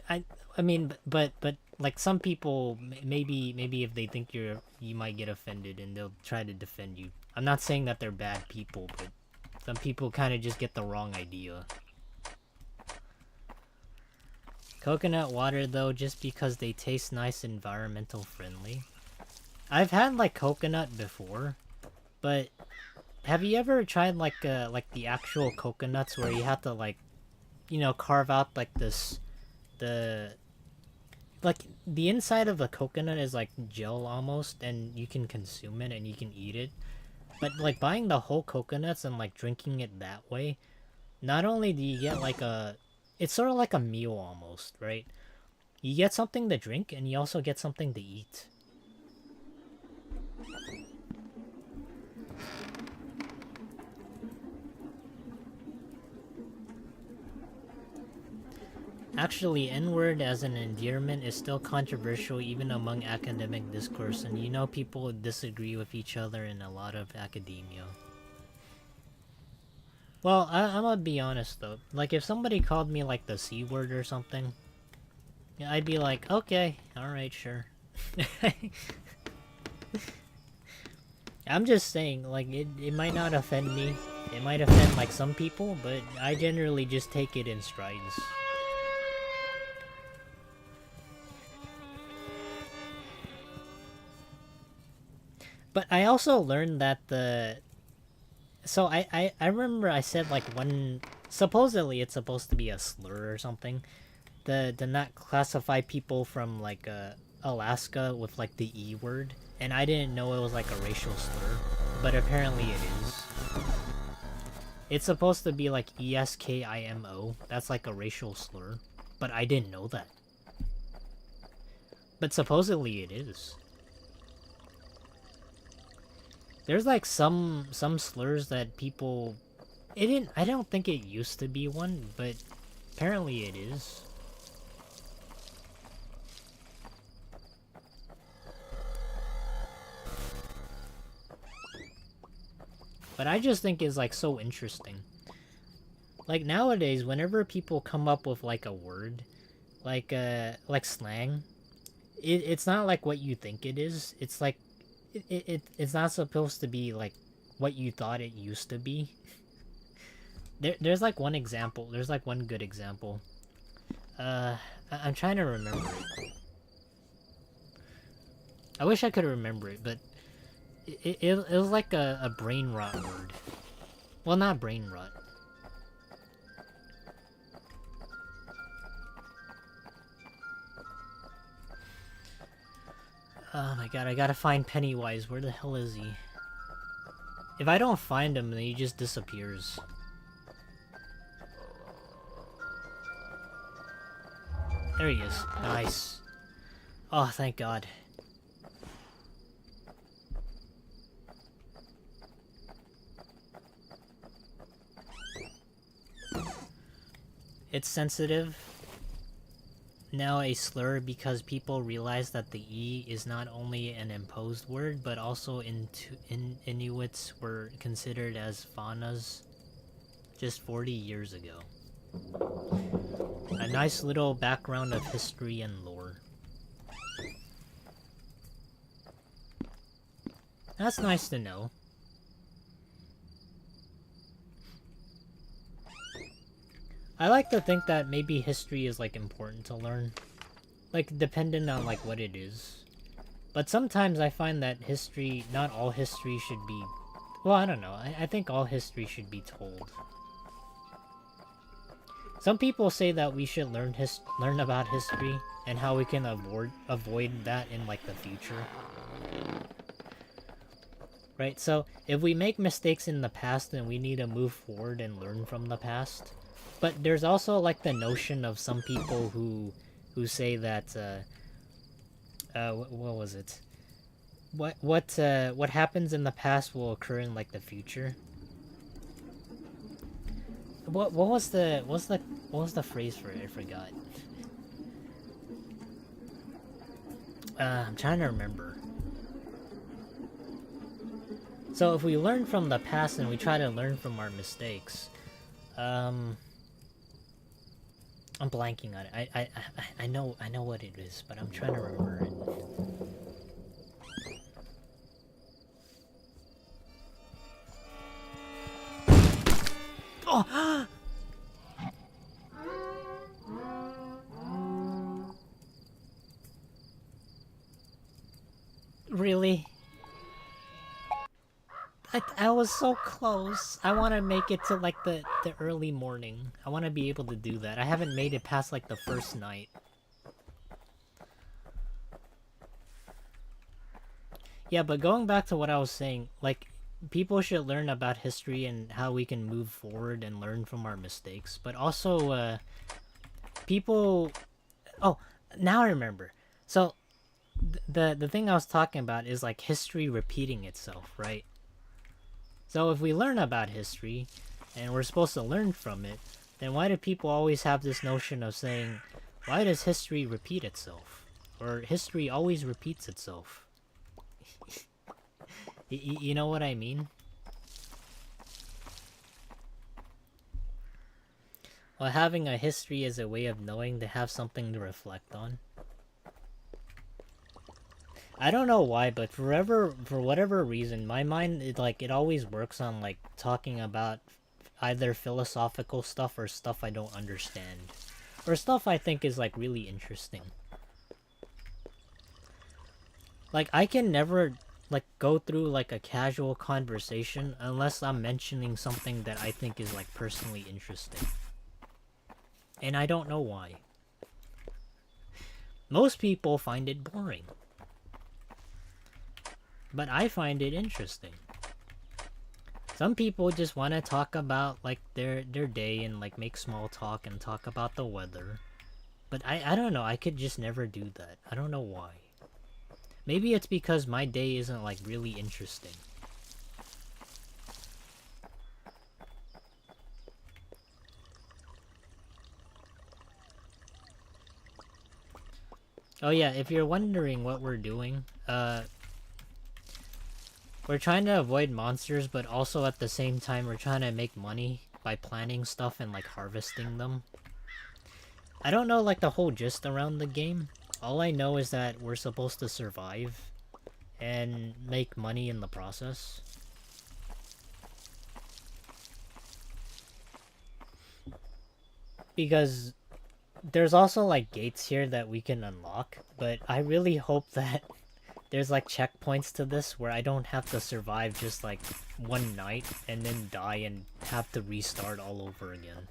I I mean, but like some people, maybe if they think you might get offended and they'll try to defend you. I'm not saying that they're bad people, but some people kind of just get the wrong idea. Coconut water though, just because they taste nice, environmental friendly. I've had like coconut before, but have you ever tried like the actual coconuts where you have to like, you know, carve out like this, the like the inside of the coconut is like gel almost, and you can consume it and you can eat it. But like buying the whole coconuts and like drinking it that way, not only do you get like a, it's sort of like a meal almost, right? You get something to drink and you also get something to eat. Actually, N-word as an endearment is still controversial even among academic discourse, and you know people disagree with each other in a lot of academia. Well, I'm gonna be honest though. Like, if somebody called me like the C word or something, yeah, I'd be like, okay, alright, sure. I'm just saying, like, it might not offend me. It might offend like some people, but I generally just take it in strides. But I also learned that the... So I remember I said like one... Supposedly it's supposed to be a slur or something. The not classify people from like Alaska with like the E word. And I didn't know it was like a racial slur. But apparently it is. It's supposed to be like ESKIMO. That's like a racial slur. But I didn't know that. But supposedly it is. There's like some slurs that people... I don't think it used to be one, but apparently it is. But I just think it's like so interesting. Like nowadays, whenever people come up with like a word, like slang, it's not like what you think it is. It's like it's not supposed to be like what you thought it used to be. There's like one example. There's like one good example. I'm trying to remember it. I wish I could remember it, but it was like a brain rot word. Well, not brain rot. Oh my god, I gotta find Pennywise. Where the hell is he? If I don't find him, then he just disappears. There he is. Nice. Oh, thank god. It's sensitive. Now a slur because people realize that the E is not only an imposed word, but also Inuits were considered as faunas just 40 years ago. A nice little background of history and lore. That's nice to know. I like to think that maybe history is like important to learn. Like dependent on like what it is. But sometimes I find that history, not all history should be... Well, I don't know. I think all history should be told. Some people say that we should learn about history and how we can avoid that in like the future. Right? So if we make mistakes in the past, then we need to move forward and learn from the past. But there's also like the notion of some people who say that what was it? What happens in the past will occur in like the future. What was the phrase for it? I forgot. I'm trying to remember. So if we learn from the past and we try to learn from our mistakes, I'm blanking on it. I know what it is, but I'm trying to remember it. Oh! Really? I was so close. I want to make it to like the early morning. I want to be able to do that. I haven't made it past like the first night. Yeah, but going back to what I was saying, like people should learn about history and how we can move forward and learn from our mistakes. But also, people. Oh, now I remember. So the thing I was talking about is like history repeating itself, right? So if we learn about history, and we're supposed to learn from it, then why do people always have this notion of saying, why does history repeat itself? Or history always repeats itself? You know what I mean? Well, having a history is a way of knowing to have something to reflect on. I don't know why, but for whatever reason, my mind it always works on like talking about either philosophical stuff or stuff I don't understand, or stuff I think is like really interesting. Like I can never like go through like a casual conversation unless I'm mentioning something that I think is like personally interesting. And I don't know why. Most people find it boring. But I find it interesting. Some people just want to talk about like their day and like make small talk and talk about the weather. But I don't know, I could just never do that. I don't know why. Maybe it's because my day isn't like really interesting. Oh yeah, if you're wondering what we're doing, we're trying to avoid monsters, but also at the same time we're trying to make money by planting stuff and like harvesting them. I don't know like the whole gist around the game. All I know is that we're supposed to survive and make money in the process. Because there's also like gates here that we can unlock, but I really hope that there's like checkpoints to this where I don't have to survive just like one night and then die and have to restart all over again.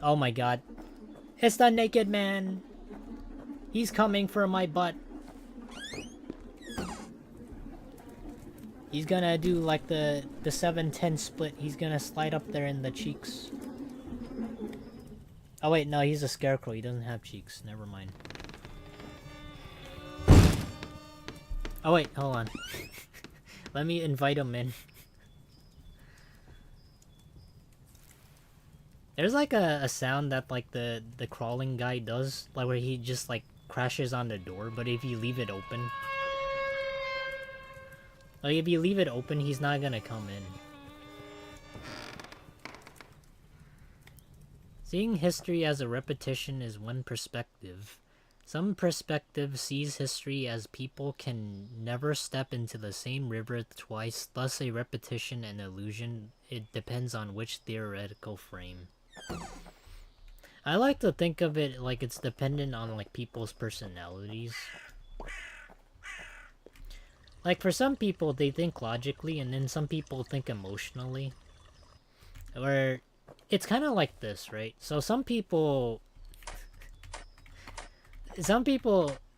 Oh my god. It's the naked man! He's coming for my butt. He's gonna do like the 7-10 split. He's gonna slide up there in the cheeks. Oh wait, no, he's a scarecrow. He doesn't have cheeks. Never mind. Oh wait, hold on. Let me invite him in. There's like a sound that like the crawling guy does, like where he just like crashes on the door, but if you leave it open, like if you leave it open, he's not gonna come in. Seeing history as a repetition is one perspective. Some perspective sees history as people can never step into the same river twice, thus a repetition and illusion. It depends on which theoretical frame. I like to think of it like it's dependent on like people's personalities. Like for some people they think logically and then some people think emotionally. Or it's kind of like this, right? So some people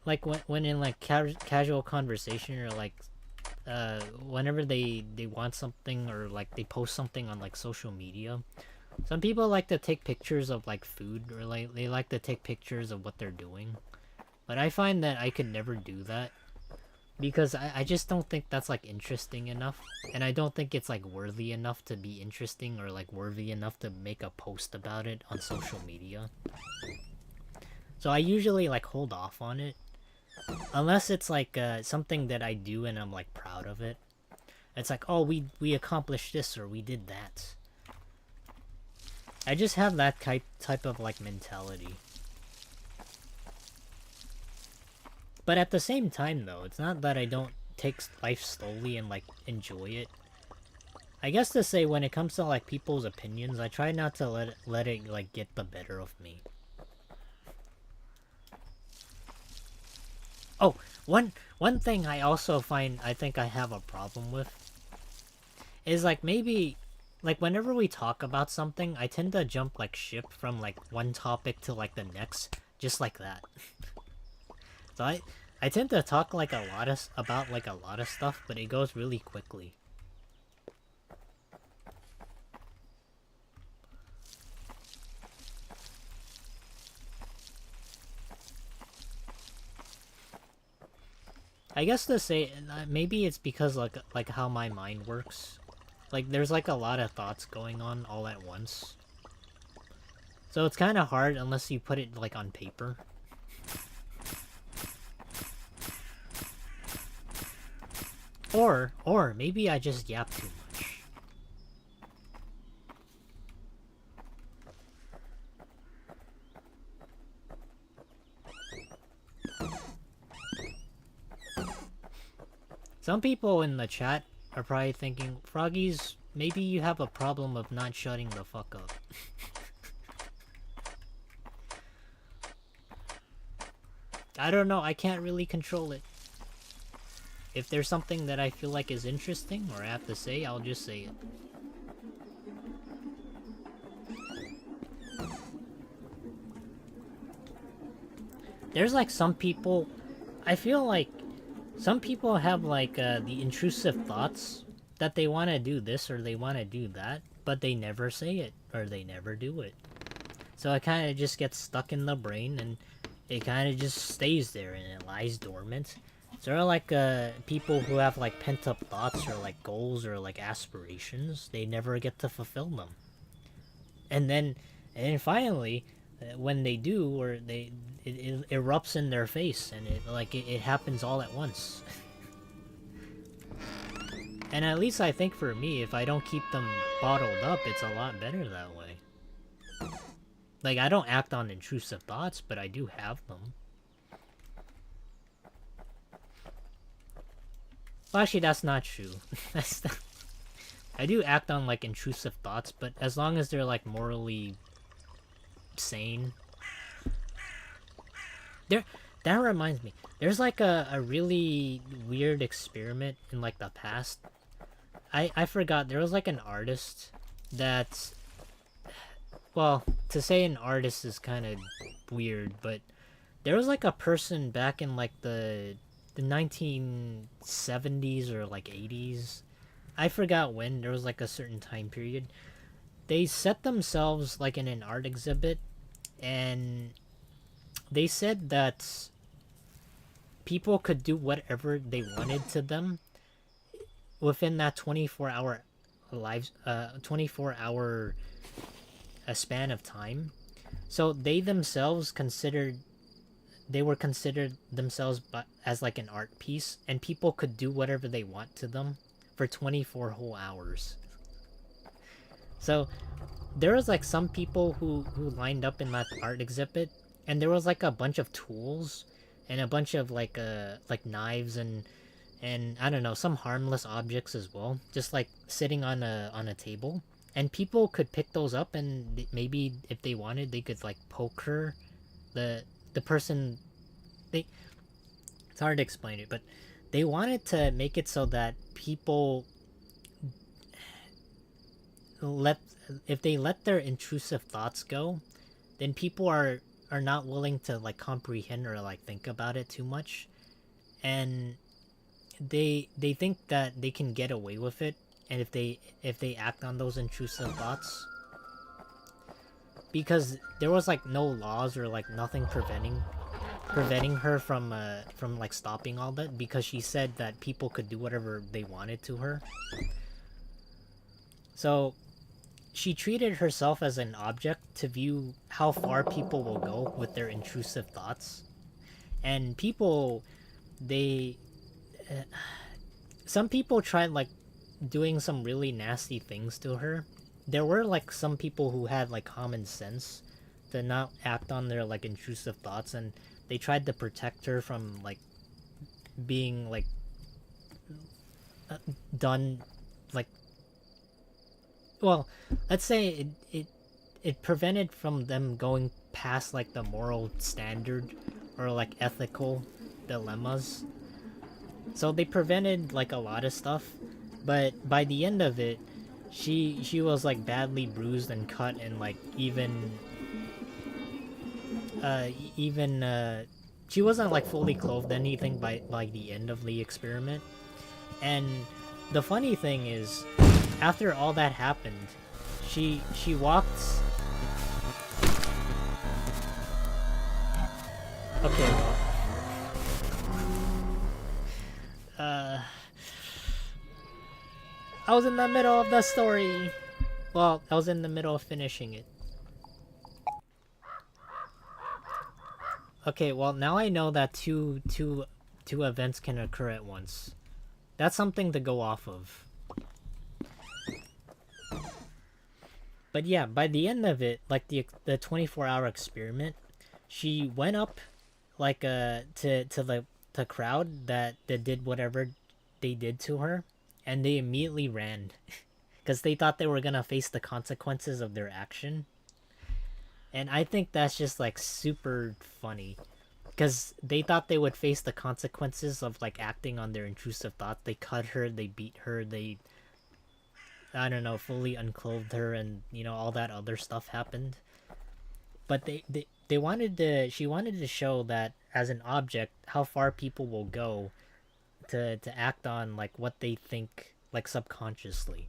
like when in like casual conversation or like whenever they want something or like they post something on like social media, some people like to take pictures of like food or like they like to take pictures of what they're doing, but I find that I could never do that because I just don't think that's like interesting enough, and I don't think it's like worthy enough to be interesting or like worthy enough to make a post about it on social media. So I usually like hold off on it. Unless it's like something that I do and I'm like proud of it. It's like, oh, we accomplished this or we did that. I just have that type of like mentality. But at the same time though, it's not that I don't take life slowly and like enjoy it. I guess to say when it comes to like people's opinions, I try not to let it like get the better of me. Oh, one thing I also find I think I have a problem with is like maybe like whenever we talk about something, I tend to jump like ship from like one topic to like the next just like that. So I tend to talk like a lot of about like a lot of stuff, but it goes really quickly. I guess to say maybe it's because like how my mind works. Like there's like a lot of thoughts going on all at once. So it's kind of hard unless you put it like on paper. Or maybe I just yap too much. Some people in the chat are probably thinking, Froggies, maybe you have a problem of not shutting the fuck up. I don't know, I can't really control it. If there's something that I feel like is interesting or I have to say, I'll just say it. There's like some people, I feel like some people have like the intrusive thoughts that they want to do this or they want to do that, but they never say it or they never do it. So it kind of just gets stuck in the brain and it kind of just stays there and it lies dormant. So there are like people who have like pent up thoughts or like goals or like aspirations. They never get to fulfill them. And then finally, when they do, or it erupts in their face and it happens all at once. And at least I think for me, if I don't keep them bottled up, it's a lot better that way. Like, I don't act on intrusive thoughts, but I do have them. Well, actually, that's not true. I do act on, like, intrusive thoughts, but as long as they're, like, morally sane. That reminds me. There's, like, a really weird experiment in, like, the past. I forgot. There was, like, an artist that... Well, to say an artist is kind of weird, but there was like a person back in like the 1970s or like 80s. I forgot when. There was like a certain time period. They set themselves like in an art exhibit and they said that people could do whatever they wanted to them within that 24-hour 24-hour a span of time. So they themselves were considered themselves as like an art piece, and people could do whatever they want to them for 24 whole hours. So there was like some people who lined up in that art exhibit, and there was like a bunch of tools and a bunch of like knives and I don't know, some harmless objects as well, just like sitting on a table. And people could pick those up and maybe if they wanted they could like poke her, the person. They It's hard to explain it, but they wanted to make it so that people let if they let their intrusive thoughts go, then people are not willing to like comprehend or like think about it too much, and they think that they can get away with it, and if they act on those intrusive thoughts, because there was like no laws or like nothing preventing her from like stopping all that, because she said that people could do whatever they wanted to her. So she treated herself as an object to view how far people will go with their intrusive thoughts. and people, they some people tried like doing some really nasty things to her. There were like some people who had like common sense to not act on their like intrusive thoughts, and they tried to protect her from like being like done like, well, let's say it prevented from them going past like the moral standard or like ethical dilemmas. So they prevented like a lot of stuff, but by the end of it, she was like badly bruised and cut, and like even she wasn't like fully clothed anything by the end of the experiment. And the funny thing is, after all that happened, she walked. Okay, well, I was in the middle of the story. Well, I was in the middle of finishing it. Okay, well now I know that two events can occur at once. That's something to go off of. But yeah, by the end of it, like the 24-hour experiment, she went up like to the crowd that did whatever they did to her, and they immediately ran because they thought they were gonna face the consequences of their action. And I think that's just like super funny because they thought they would face the consequences of like acting on their intrusive thoughts. They cut her, they beat her, they, I don't know, fully unclothed her, and you know all that other stuff happened. But they wanted to, she wanted to show that as an object how far people will go to act on like what they think like subconsciously.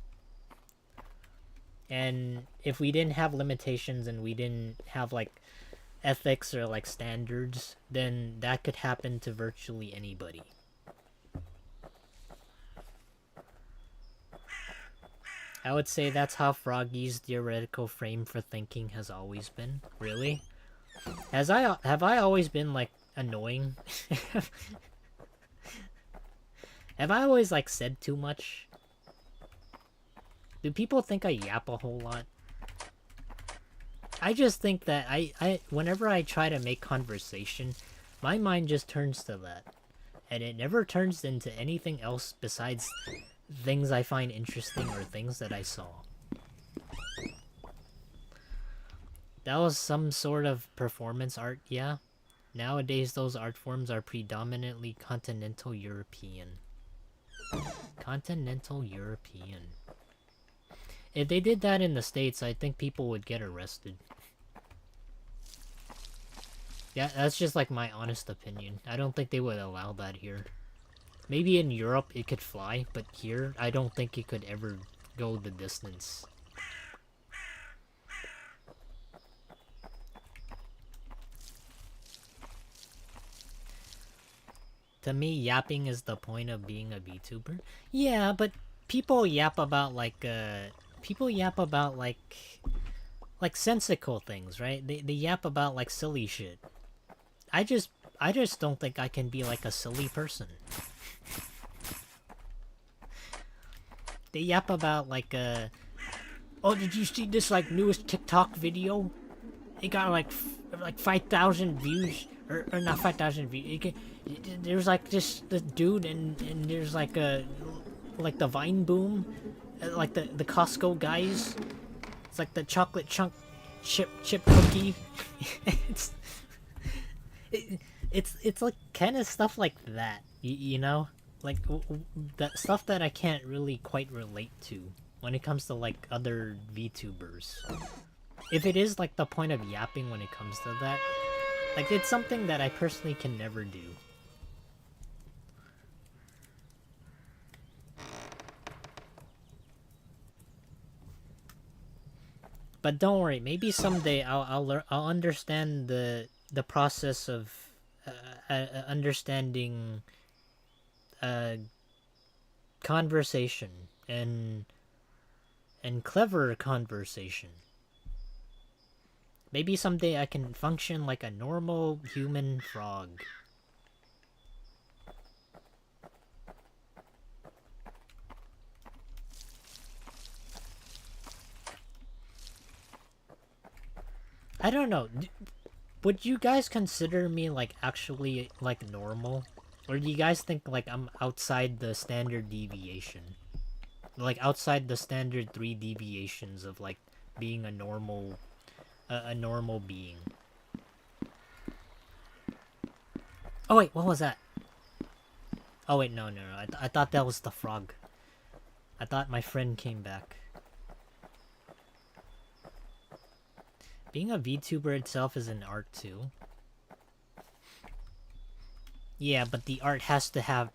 And if we didn't have limitations and we didn't have like ethics or like standards, then that could happen to virtually anybody. I would say that's how Froggy's theoretical frame for thinking has always been. Really? Have I always been like annoying? Have I always like said too much? Do people think I yap a whole lot? I just think that I whenever I try to make conversation, my mind just turns to that. And it never turns into anything else besides things I find interesting or things that I saw. That was some sort of performance art, yeah? Nowadays those art forms are predominantly continental European. Continental European. If they did that in the States, I think people would get arrested. Yeah, that's just like my honest opinion. I don't think they would allow that here. Maybe in Europe it could fly, but here I don't think it could ever go the distance. To me, yapping is the point of being a VTuber. Yeah, but people yap about like people yap about like sensical things, right? They yap about like silly shit. I just don't think I can be like a silly person. They yap about like oh, did you see this like newest TikTok video? It got like 5,000 views, or not 5,000 views. There's like the dude, and there's like like the Vine Boom, like the Costco guys. It's like the chocolate chunk chip cookie. it's it's like kind of stuff like that, you know, like that stuff that I can't really quite relate to when it comes to like other VTubers. If it is like the point of yapping when it comes to that, like it's something that I personally can never do. But don't worry, maybe someday I'll understand the process of understanding conversation and clever conversation. Maybe someday I can function like a normal human frog. I don't know. Would you guys consider me like actually like normal? Or do you guys think like I'm outside the standard deviation? Like outside the standard 3 deviations of like being a normal being. Oh wait, what was that? Oh wait, no. I thought that was the frog. I thought my friend came back. Being a VTuber itself is an art too. Yeah, but the art has to have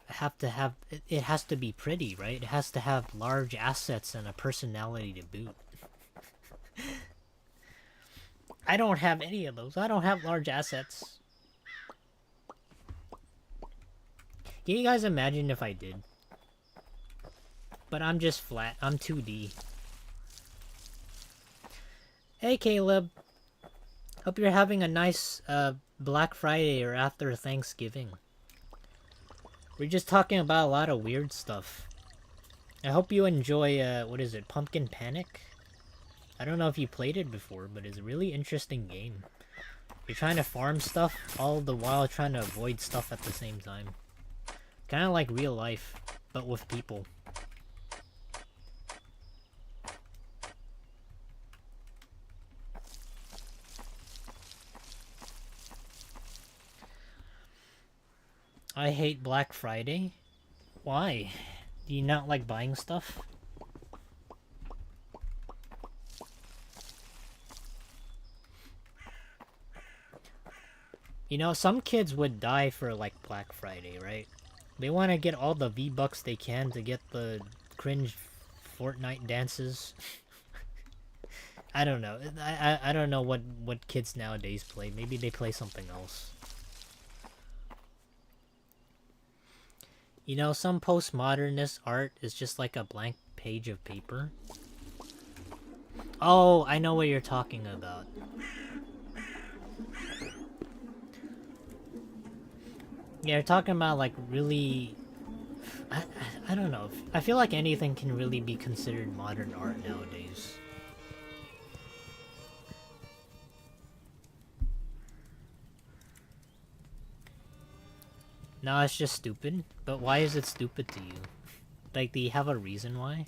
it has to be pretty, right? It has to have large assets and a personality to boot. I don't have any of those. I don't have large assets. Can you guys imagine if I did? But I'm just flat. I'm 2D. Hey, Caleb. Hope you're having a nice Black Friday or after Thanksgiving. We're just talking about a lot of weird stuff. I hope you enjoy, what is it, Pumpkin Panic? I don't know if you played it before, but it's a really interesting game. You're trying to farm stuff, all the while trying to avoid stuff at the same time. Kind of like real life, but with people. I hate Black Friday. Why? Do you not like buying stuff? You know, some kids would die for like Black Friday, right? They want to get all the V-Bucks they can to get the cringe Fortnite dances. I don't know. I don't know what kids nowadays play. Maybe they play something else. You know, some postmodernist art is just like a blank page of paper. Oh, I know what you're talking about. Yeah, you're talking about like really... I don't know. I feel like anything can really be considered modern art nowadays. No, it's just stupid. But why is it stupid to you? Like, do you have a reason why?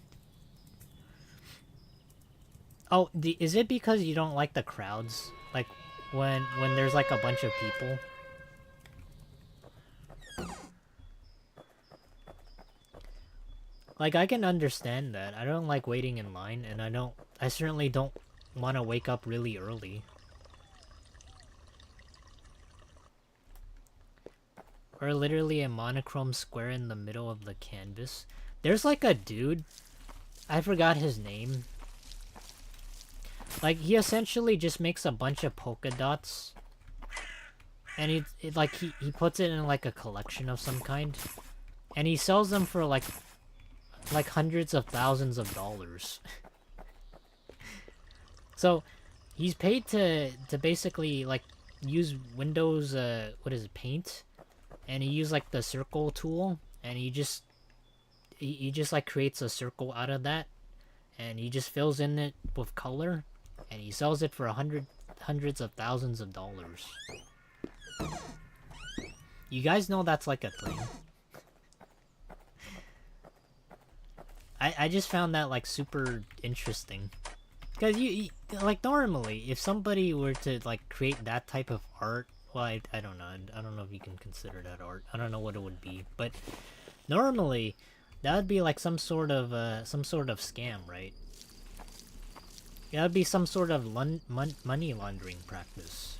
Oh, is it because you don't like the crowds? Like, when there's like a bunch of people? Like, I can understand that. I don't like waiting in line, and I certainly don't want to wake up really early. Or literally a monochrome square in the middle of the canvas. There's like a dude, I forgot his name. Like, he essentially just makes a bunch of polka dots. And he puts it in like a collection of some kind. And he sells them for like hundreds of thousands of dollars. So he's paid to basically like use Windows what is it, Paint, and he used like the circle tool, and he just like creates a circle out of that, and he just fills in it with color, and he sells it for hundreds of thousands of dollars. You guys know that's like a thing. I just found that like super interesting, because you like normally if somebody were to like create that type of art, well, I don't know, I don't know if you can consider that art. I don't know what it would be, but normally that would be like some sort of scam, right? That would be some sort of money laundering practice.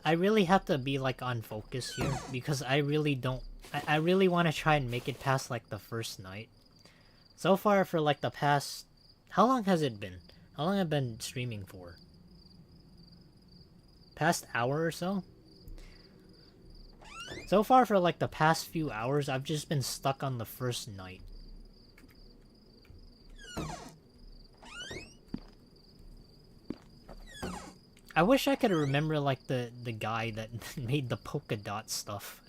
I really have to be like on focus here, because I really don't, I really want to try and make it past like the first night. So far for like the past, how long has it been? How long have I been streaming for? Past hour or so? So far for like the past few hours, I've just been stuck on the first night. I wish I could remember like the guy that made the polka dot stuff.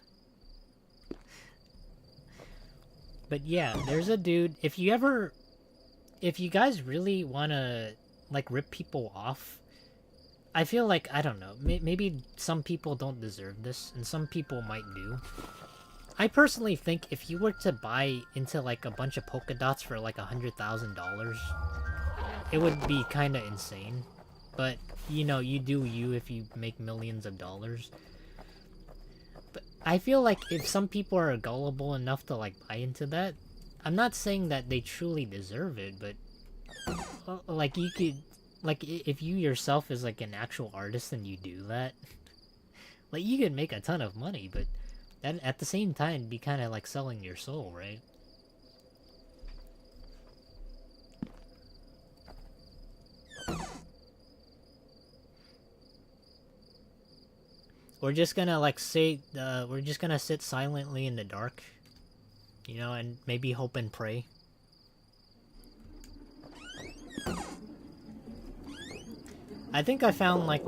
But yeah, there's a dude. If you guys really wanna like rip people off, I feel like I don't know. Maybe some people don't deserve this, and some people might do. I personally think if you were to buy into like a bunch of polka dots for like $100,000, it would be kind of insane. But you know, you do you if you make millions of dollars. But I feel like if some people are gullible enough to like buy into that, I'm not saying that they truly deserve it, but like you could, like if you yourself is like an actual artist and you do that, like you could make a ton of money, but that at the same time be kind of like selling your soul, right? We're just gonna like say, we're just gonna sit silently in the dark, you know, and maybe hope and pray. I think I found like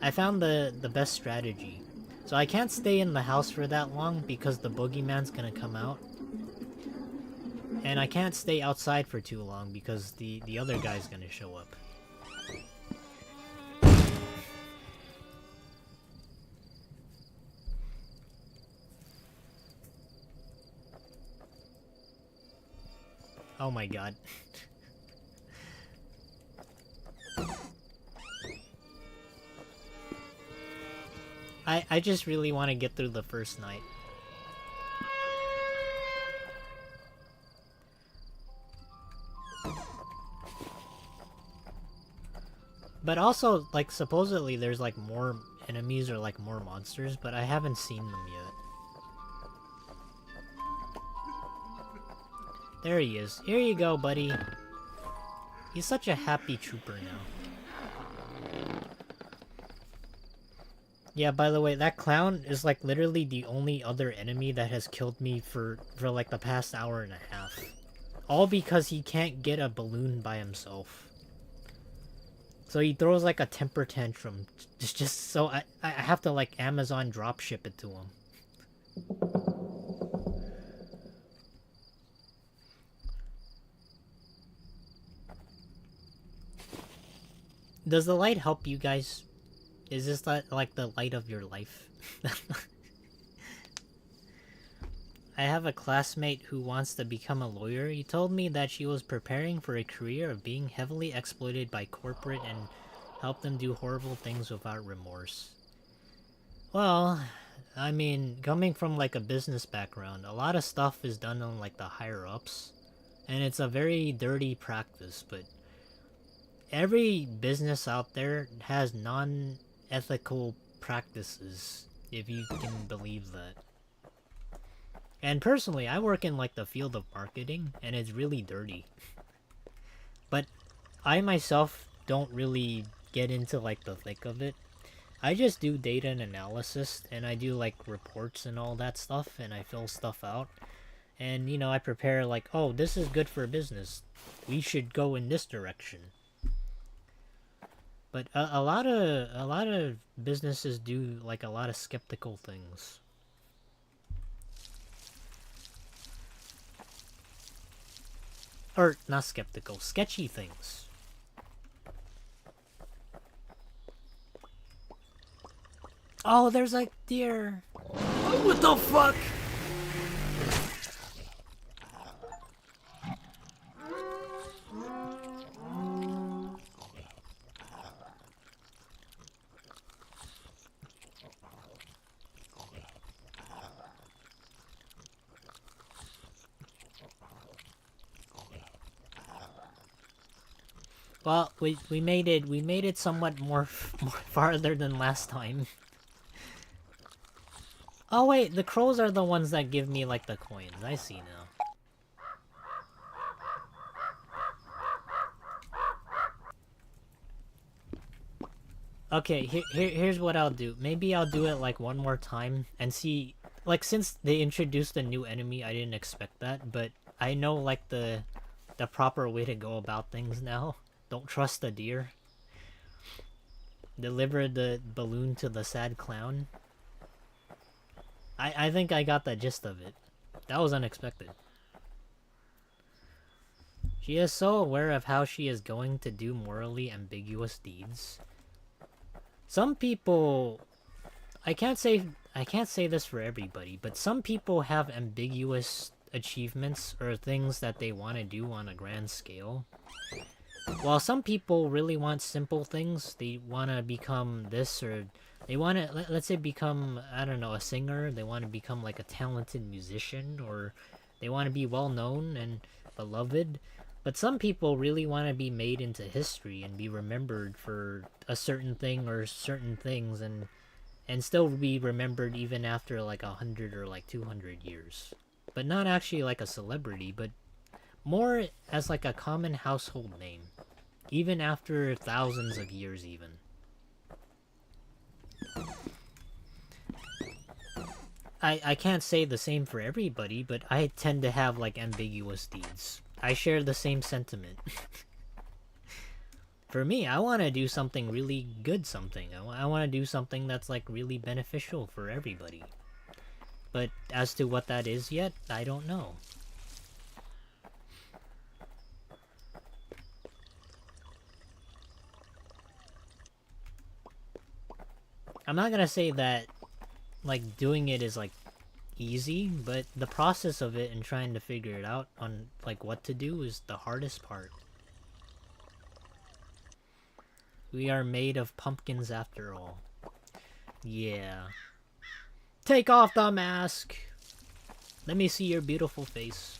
I found the best strategy. So I can't stay in the house for that long because the boogeyman's gonna come out. And I can't stay outside for too long because the other guy's gonna show up. Oh my god. I just really want to get through the first night. But also, like, supposedly there's, like, more enemies or, like, more monsters, but I haven't seen them yet. There he is. Here you go, buddy. He's such a happy trooper now. Yeah, by the way, that clown is, like, literally the only other enemy that has killed me for like, the past hour and a half. All because he can't get a balloon by himself. So he throws like a temper tantrum, just so I have to like Amazon drop ship it to him. Does the light help you guys? Is this like the light of your life? I have a classmate who wants to become a lawyer. He told me that she was preparing for a career of being heavily exploited by corporate and help them do horrible things without remorse. Well, I mean, coming from like a business background, a lot of stuff is done on like the higher ups, and it's a very dirty practice, but every business out there has non-ethical practices, if you can believe that. And personally, I work in like the field of marketing, and it's really dirty. But I myself don't really get into like the thick of it. I just do data and analysis, and I do like reports and all that stuff, and I fill stuff out. And you know, I prepare like, oh, this is good for business. We should go in this direction. But a lot of businesses do like a lot of skeptical things. Or not skeptical, sketchy things. Oh, there's a deer. Oh, what the fuck? Well, we made it somewhat more farther than last time. Oh wait, the crows are the ones that give me like the coins. I see now. Okay, here's what I'll do. Maybe I'll do it like one more time and see, like, since they introduced a new enemy, I didn't expect that, but I know like the proper way to go about things now. Don't trust the deer. deliver the balloon to the sad clown. I think I got the gist of it. That was unexpected. She is so aware of how she is going to do morally ambiguous deeds. Some people, I can't say this for everybody, but some people have ambiguous achievements or things that they want to do on a grand scale. While some people really want simple things, they want to become this, or they want to, let's say, become, I don't know, a singer. They want to become like a talented musician, or they want to be well known and beloved. But some people really want to be made into history and be remembered for a certain thing or certain things, and still be remembered even after like 100 or like 200 years. But not actually like a celebrity, but more as like a common household name, even after thousands of years even. I can't say the same for everybody, but I tend to have like ambiguous deeds. I share the same sentiment. For me, I want to do something really good something. I want to do something that's like really beneficial for everybody. But as to what that is yet, I don't know. I'm not gonna say that like doing it is like easy, but the process of it and trying to figure it out on like what to do is the hardest part. We are made of pumpkins after all. Yeah. Take off the mask! Let me see your beautiful face.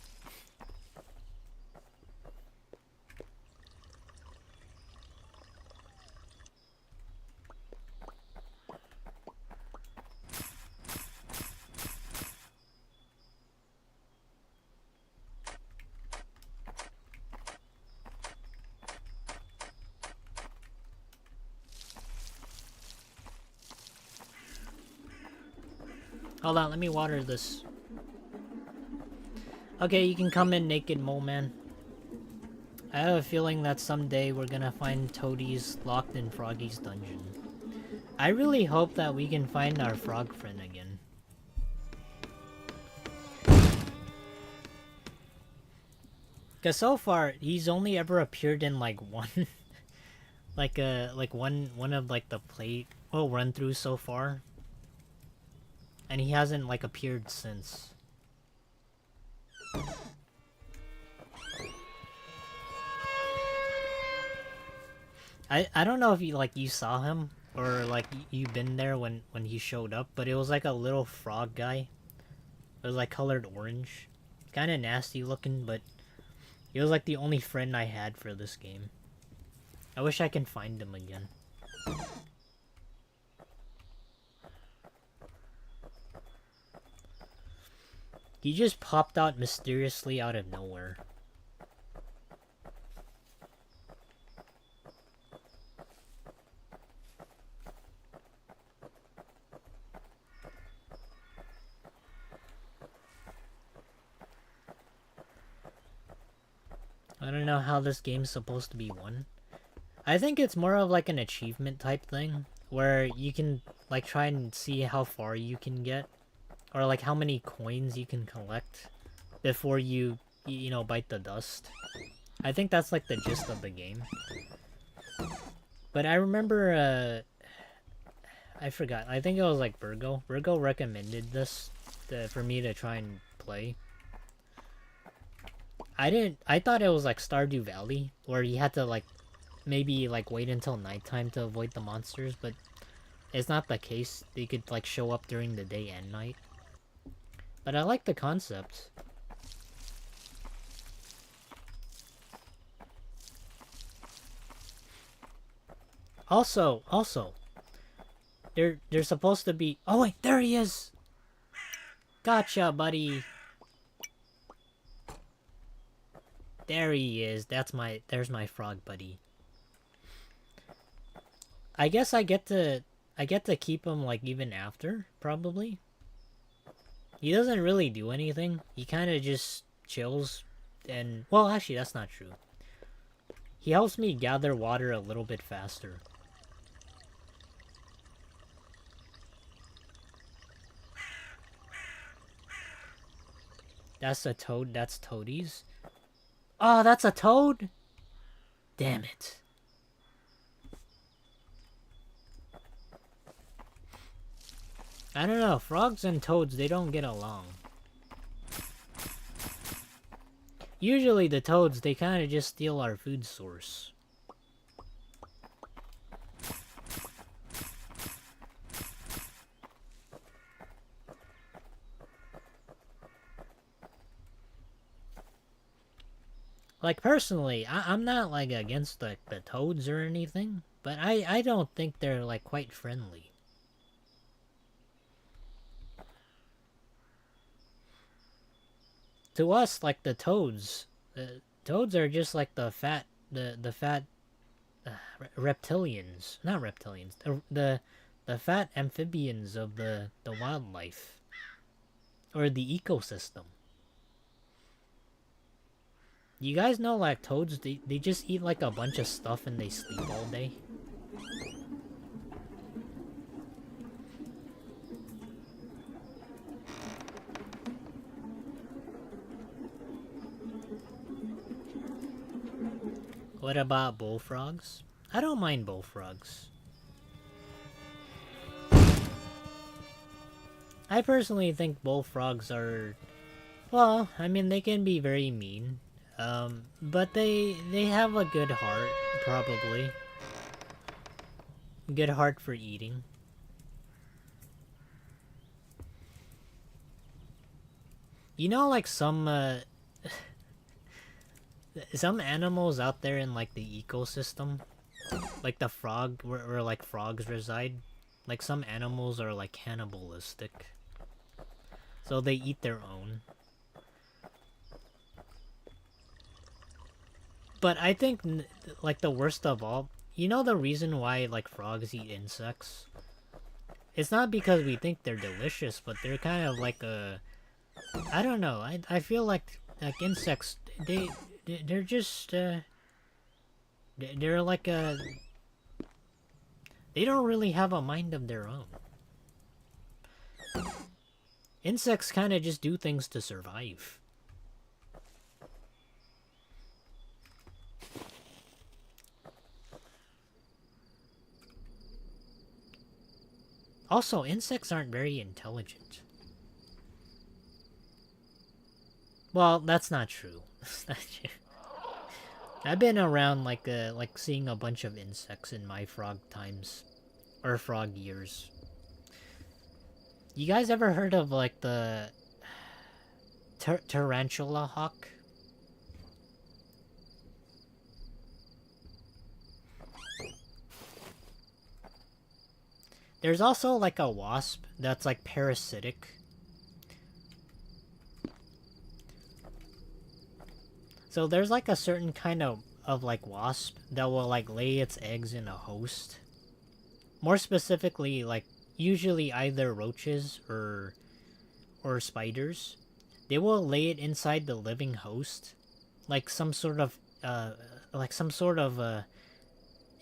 Hold on, let me water this. Okay, you can come in naked, mole man. I have a feeling that someday we're gonna find Toadies locked in Froggy's dungeon. I really hope that we can find our frog friend again. Cause so far, he's only ever appeared in like one... like one of like the run throughs so far. And he hasn't like appeared since. I don't know if you saw him or like you been there when he showed up, but it was like a little frog guy. It was like colored orange, kind of nasty looking, but he was like the only friend I had for this game. I wish I can find him again. He just popped out mysteriously out of nowhere. I don't know how this game's supposed to be won. I think it's more of like an achievement type thing, where you can like try and see how far you can get, or like how many coins you can collect before you know, bite the dust. I think that's like the gist of the game. But I remember, I forgot. I think it was like Virgo. Virgo recommended this for me to try and play. I thought it was like Stardew Valley, where you had to like maybe like wait until nighttime to avoid the monsters, but it's not the case. They could like show up during the day and night. But I like the concept. Also, they're supposed to be. Oh wait, there he is. Gotcha, buddy. There he is. There's my frog buddy. I guess I get to keep him like even after, probably. He doesn't really do anything. He kind of just chills and, well, actually that's not true. He helps me gather water a little bit faster. That's a toad. That's toadies. Oh, that's a toad? Damn it. I don't know. Frogs and toads, they don't get along. Usually the toads, they kind of just steal our food source. Like, personally, I'm not, like, against the toads or anything, but I don't think they're, like, quite friendly. To us, like, the toads are just like the fat reptilians, not reptilians, the fat amphibians of the wildlife or the ecosystem. You guys know, like, toads, they just eat like a bunch of stuff and they sleep all day. What about bullfrogs? I don't mind bullfrogs. I personally think bullfrogs are, well, I mean, they can be very mean. But they have a good heart, probably. Good heart for eating. You know, like, some animals out there in, like, the ecosystem, like the frog, where like frogs reside, like, some animals are, like, cannibalistic, so they eat their own. But I think, like, the worst of all, you know the reason why, like, frogs eat insects? It's not because we think they're delicious, but they're kind of like a, I don't know, I feel like insects, they're just, they're like a, they don't really have a mind of their own. Insects kind of just do things to survive. Also, insects aren't very intelligent. Well, that's not true. That's not true. I've been around, like seeing a bunch of insects in my frog times. Or frog years. You guys ever heard of, like, the tarantula hawk? There's also, like, a wasp that's, like, parasitic. So there's, like, a certain kind of like, wasp that will, like, lay its eggs in a host. More specifically, like, usually either roaches or spiders. They will lay it inside the living host, like some sort of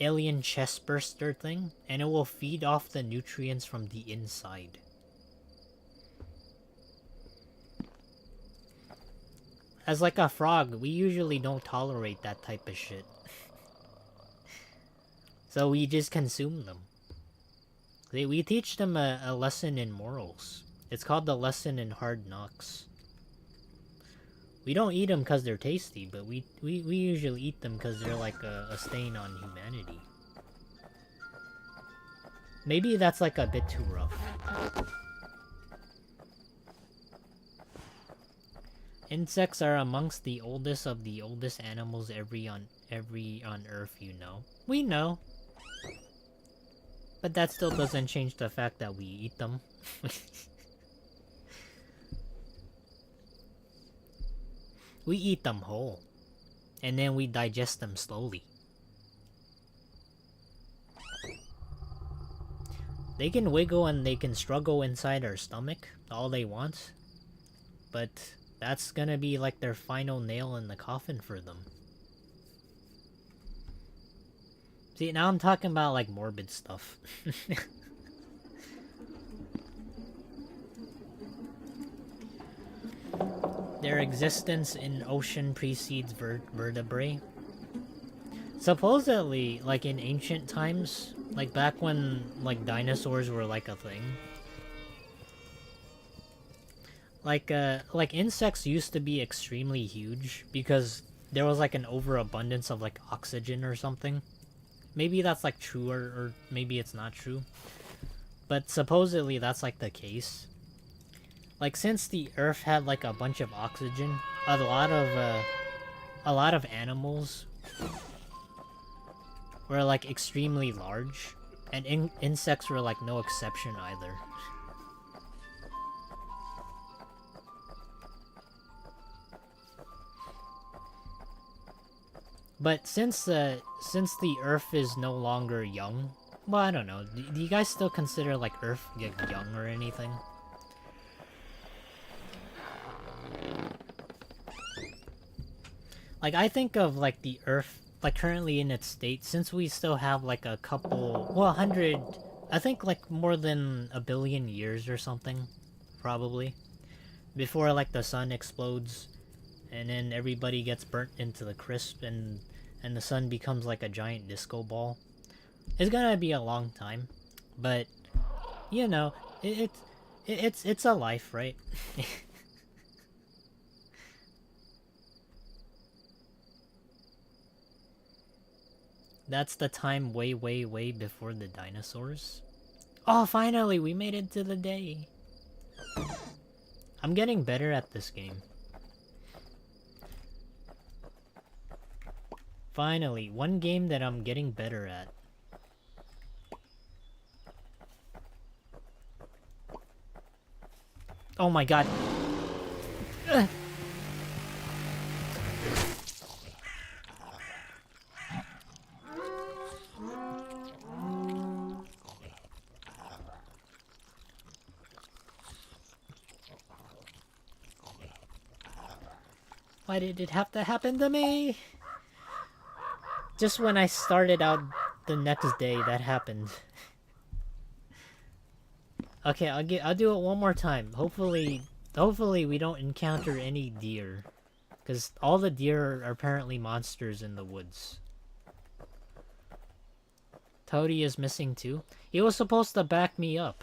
alien chest burster thing, and it will feed off the nutrients from the inside. As, like, a frog, we usually don't tolerate that type of shit. So we just consume them. We teach them a lesson in morals. It's called the lesson in hard knocks. We don't eat them because they're tasty, but we usually eat them because they're like a stain on humanity. Maybe that's, like, a bit too rough. Insects are amongst the oldest of the oldest animals on Earth, you know. We know. But that still doesn't change the fact that we eat them. We eat them whole. And then we digest them slowly. They can wiggle and they can struggle inside our stomach all they want. But that's gonna be, like, their final nail in the coffin for them. See, now I'm talking about, like, morbid stuff. Their existence in ocean precedes vertebrae. Supposedly, like in ancient times, like back when like dinosaurs were like a thing, like insects used to be extremely huge because there was like an overabundance of like oxygen or something. Maybe that's like true, or maybe it's not true. But supposedly that's like the case. Like since the Earth had like a bunch of oxygen, a lot of animals were like extremely large, and insects were like no exception either. But since the Earth is no longer young, well, I don't know. Do you guys still consider like Earth like, young or anything? Like I think of like the Earth like currently in its state, since we still have like a couple, well, 100, I think like more than a billion years or something, probably, before like the sun explodes, and then everybody gets burnt into the crisp, and the sun becomes like a giant disco ball. It's gonna be a long time, but you know, it's a life, right? That's the time way, way, way before the dinosaurs. Oh, finally, we made it to the day. I'm getting better at this game. Finally, one game that I'm getting better at. Oh my god. Ugh. Why did it have to happen to me? Just when I started out the next day, that happened. Okay, I'll do it one more time. Hopefully we don't encounter any deer, because all the deer are apparently monsters in the woods. Toady is missing too. He was supposed to back me up.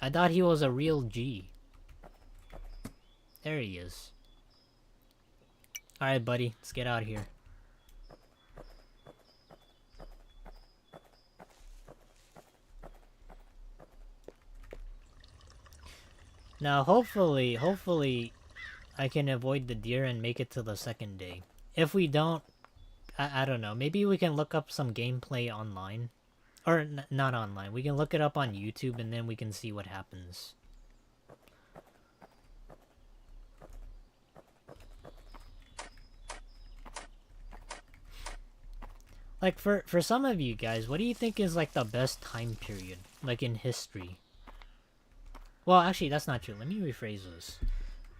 I thought he was a real G. There he is. Alright, buddy, let's get out of here. Now, hopefully, I can avoid the deer and make it to the second day. If we don't, I don't know. Maybe we can look up some gameplay online. Or, not online. We can look it up on YouTube and then we can see what happens. Like, for some of you guys, what do you think is, like, the best time period? Like, in history? Well, actually, that's not true. Let me rephrase this.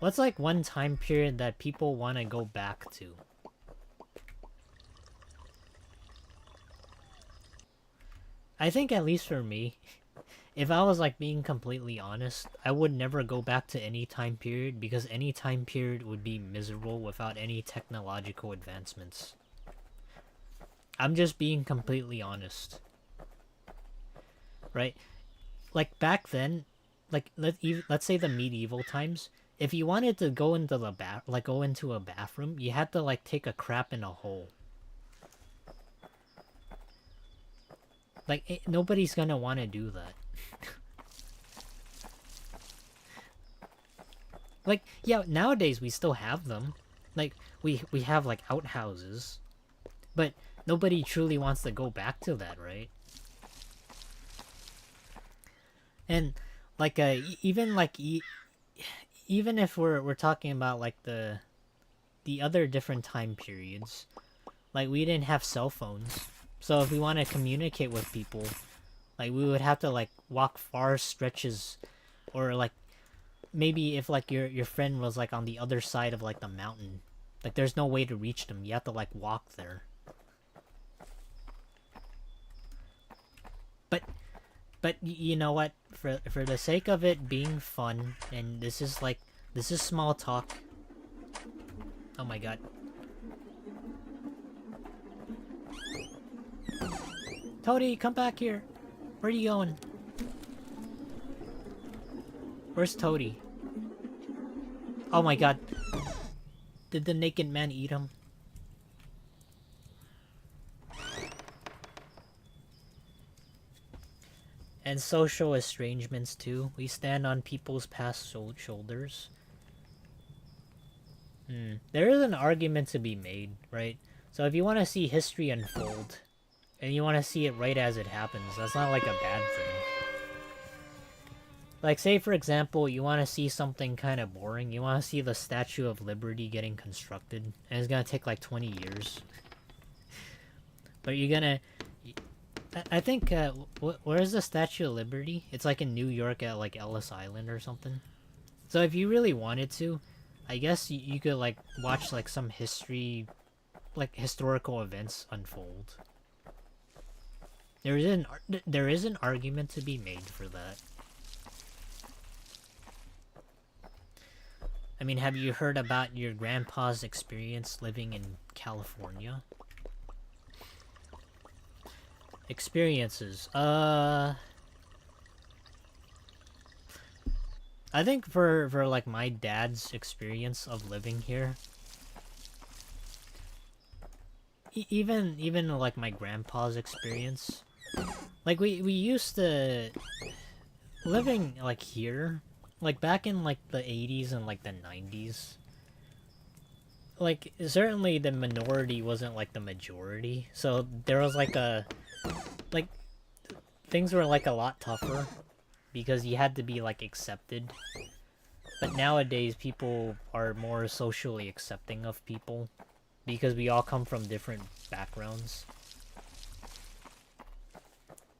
What's, like, one time period that people want to go back to? I think, at least for me, if I was, like, being completely honest, I would never go back to any time period, because any time period would be miserable without any technological advancements. I'm just being completely honest. Right? Like, back then, like, let's say the medieval times, if you wanted to go into the go into a bathroom, you had to, like, take a crap in a hole. Like, nobody's gonna want to do that. Like, yeah, nowadays we still have them. Like, we have, like, outhouses. But nobody truly wants to go back to that, right? And like even like even if we're talking about like the other different time periods, like we didn't have cell phones. So if we want to communicate with people, like we would have to like walk far stretches, or like maybe if like your friend was like on the other side of like the mountain, like there's no way to reach them. You have to like walk there. But you know what? For the sake of it being fun, and this is small talk, Oh my god. Toady, come back here. Where are you going? Where's Toady? Oh my god. Did the naked man eat him? And social estrangements too. We stand on people's past shoulders. There is an argument to be made, right? So if you want to see history unfold, and you want to see it right as it happens, that's not like a bad thing. Like, say for example, you want to see something kind of boring. You want to see the Statue of Liberty getting constructed, and it's gonna take like 20 years. But you're gonna... I think, where's the Statue of Liberty? It's like in New York at like Ellis Island or something. So if you really wanted to, I guess you could like watch like some history, like historical events unfold. There is an argument to be made for that. I mean, have you heard about your grandpa's experience living in California? Experiences. I think for like my dad's experience of living here, even like my grandpa's experience, like we used to living like here, like back in like the 80s and like the 90s. Like certainly the minority wasn't like the majority, so there was like like things were like a lot tougher because you had to be like accepted. But nowadays people are more socially accepting of people because we all come from different backgrounds.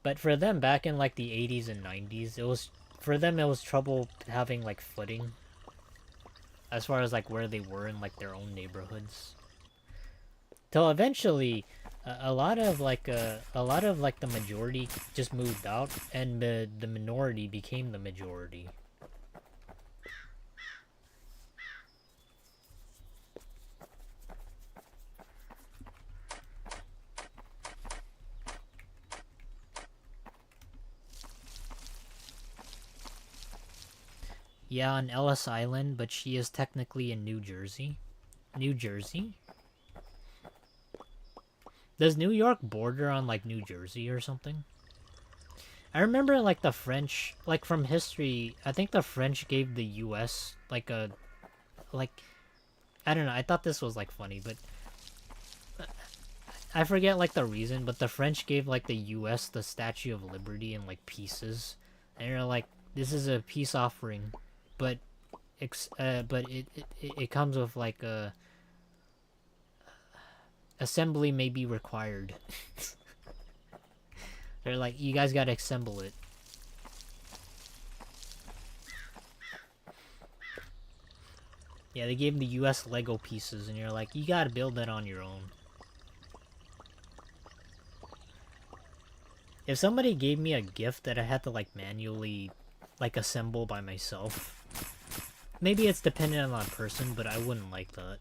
But for them back in like the 80s and 90s, it was trouble having like footing as far as like where they were in like their own neighborhoods. Till eventually a lot of like the majority just moved out and the minority became the majority. Yeah, on Ellis Island, but she is technically in New Jersey. New Jersey? Does New York border on like New Jersey or something? I remember like the French, like from history, I think the French gave the US like a, like, I don't know, I thought this was like funny, but I forget like the reason, but the French gave like the US the Statue of Liberty in like pieces. And you're like, this is a peace offering, but it comes with like a assembly may be required. They're like, you guys gotta assemble it. Yeah, they gave the US Lego pieces, and you're like, you gotta build that on your own. If somebody gave me a gift that I had to like manually like assemble by myself, maybe it's dependent on the person, but I wouldn't like that.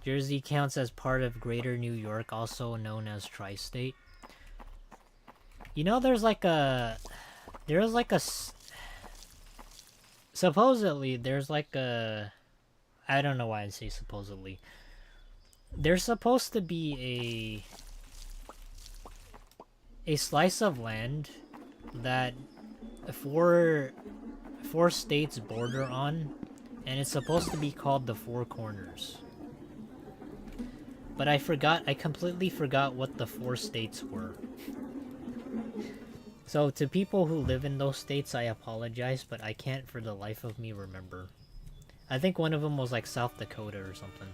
Jersey counts as part of Greater New York, also known as Tri-State. You know, there's like a... Supposedly, there's like a... I don't know why I say supposedly. There's supposed to be a slice of land that four states border on, and it's supposed to be called the Four Corners. But I completely forgot what the 4 states were. So to people who live in those states, I apologize, but I can't for the life of me remember. I think one of them was like South Dakota or something.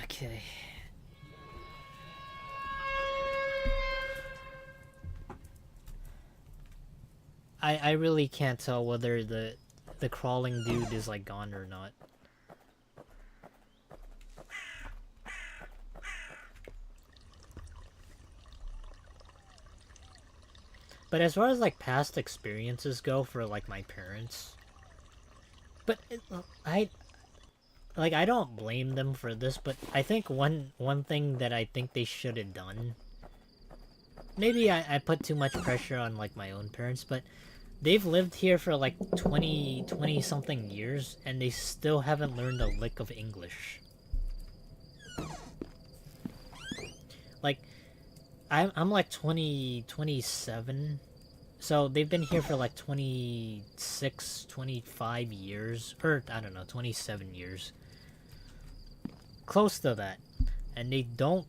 Okay. I really can't tell whether the crawling dude is like gone or not. But as far as like past experiences go for like my parents, but I like I don't blame them for this, but I think one thing that I think they should have done. Maybe I put too much pressure on like my own parents, but they've lived here for like 20 something years and they still haven't learned a lick of English. Like I'm like 27. So they've been here for like 26, 25 years, or I don't know, 27 years. Close to that. And they don't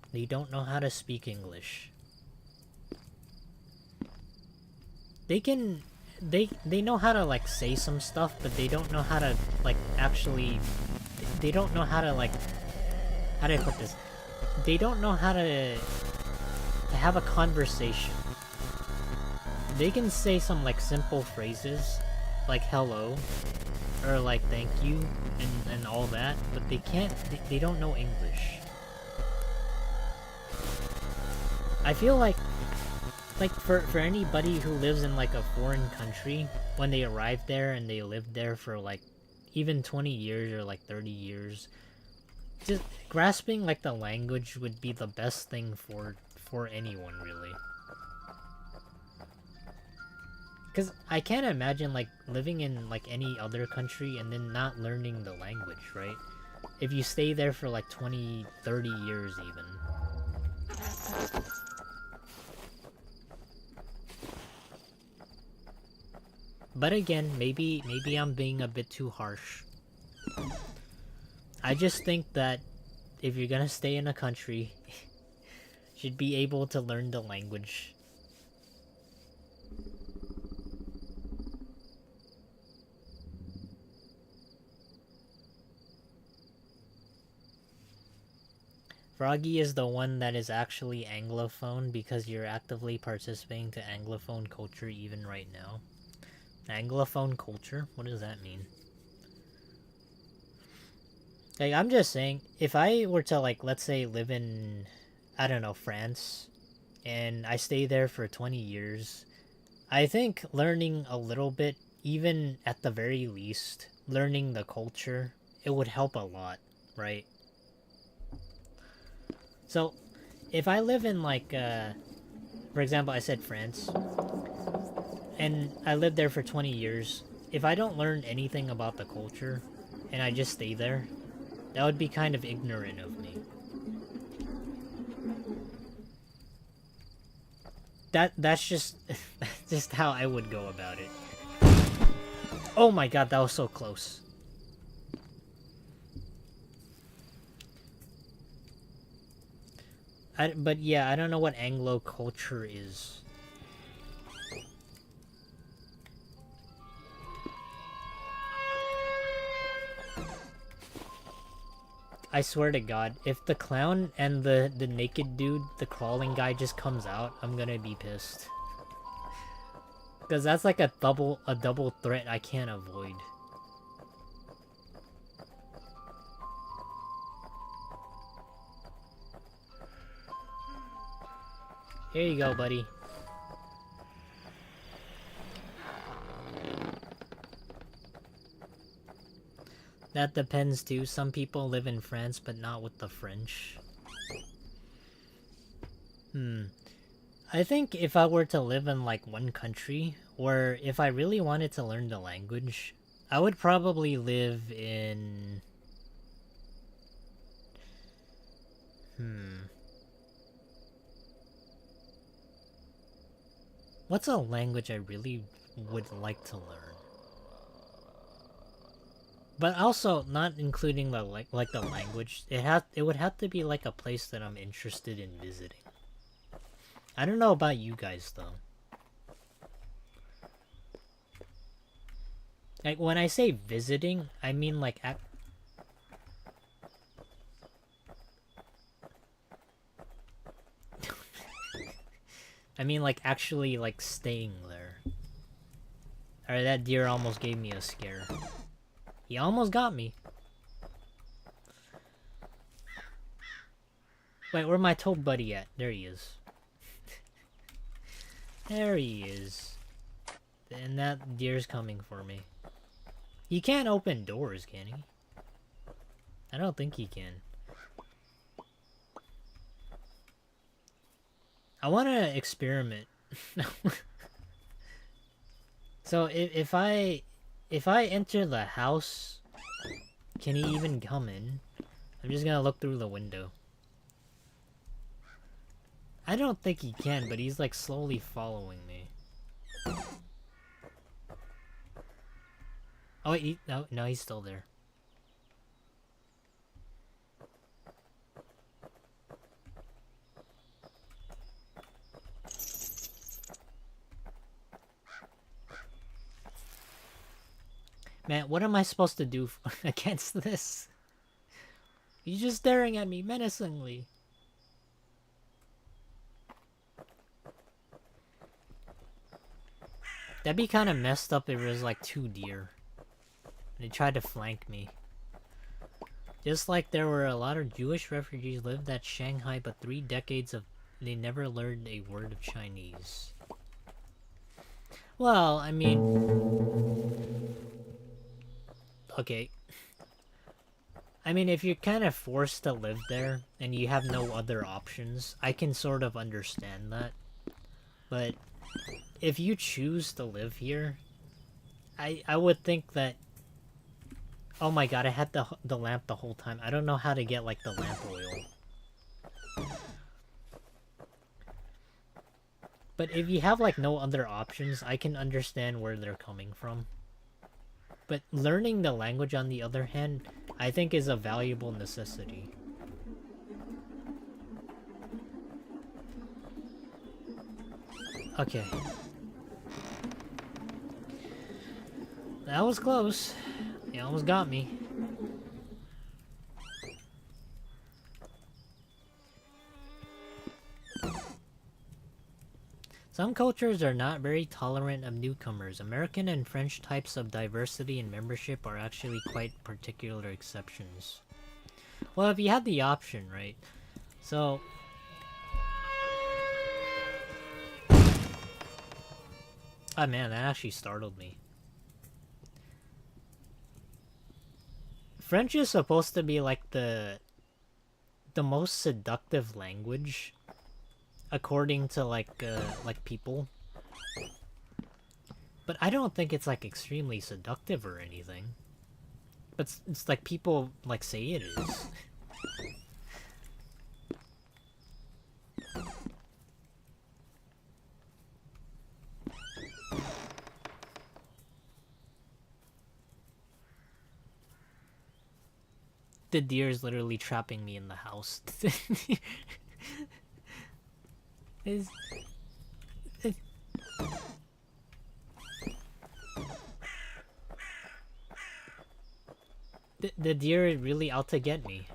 know how to speak English. They know how to like say some stuff, but they don't know how to like actually they don't know how to like how do I put this? They don't know how to have a conversation. They can say some like simple phrases like hello or like thank you and all that, but they don't know English. I feel like for anybody who lives in like a foreign country, when they arrive there and they live there for like even 20 years or like 30 years, just grasping like the language would be the best thing for anyone really. Because I can't imagine like living in like any other country and then not learning the language, right? If you stay there for like 20, 30 years even. But again, maybe I'm being a bit too harsh. I just think that if you're gonna stay in a country, you should be able to learn the language. Froggy is the one that is actually Anglophone because you're actively participating to Anglophone culture even right now. Anglophone culture? What does that mean? Like, I'm just saying, if I were to, like, let's say live in, I don't know, France, and I stay there for 20 years, I think learning a little bit, even at the very least, learning the culture, it would help a lot, right? So, if I live in, like, for example, I said France, and I lived there for 20 years, if I don't learn anything about the culture, and I just stay there, that would be kind of ignorant of me. That's just just how I would go about it. Oh my god, that was so close. But yeah, I don't know what Anglo culture is. I swear to God, if the clown and the naked dude, the crawling guy, just comes out, I'm gonna be pissed. Because that's like a double threat I can't avoid. Here you go, buddy. That depends too. Some people live in France, but not with the French. I think if I were to live in like one country, or if I really wanted to learn the language, I would probably live in... What's a language I really would like to learn? But also not including the like the language. It would have to be like a place that I'm interested in visiting. I don't know about you guys though. Like when I say visiting, I mean like I mean like actually like staying there. Alright, that deer almost gave me a scare. He almost got me. Wait, where's my toad buddy at? There he is. There he is. And that deer's coming for me. He can't open doors, can he? I don't think he can. I want to experiment. So if I enter the house, can he even come in? I'm just gonna look through the window. I don't think he can, but he's like slowly following me. Oh wait, no, he's still there. Man, what am I supposed to do against this? He's just staring at me menacingly. That'd be kind of messed up if it was like 2 deer. They tried to flank me. Just like there were a lot of Jewish refugees lived at Shanghai, but 3 decades of they never learned a word of Chinese. Well, I mean... Okay. I mean, if you're kind of forced to live there, and you have no other options, I can sort of understand that. But, if you choose to live here, I would think that... Oh my god, I had the lamp the whole time. I don't know how to get, like, the lamp oil. But if you have, like, no other options, I can understand where they're coming from. But learning the language, on the other hand, I think is a valuable necessity. Okay. That was close. He almost got me. Some cultures are not very tolerant of newcomers. American and French types of diversity and membership are actually quite particular exceptions. Well, if you had the option, right? So... Oh man, that actually startled me. French is supposed to be like the most seductive language, according to like people. But I don't think it's like extremely seductive or anything. But it's like people like say it is. The deer is literally trapping me in the house. The deer is really out to get me.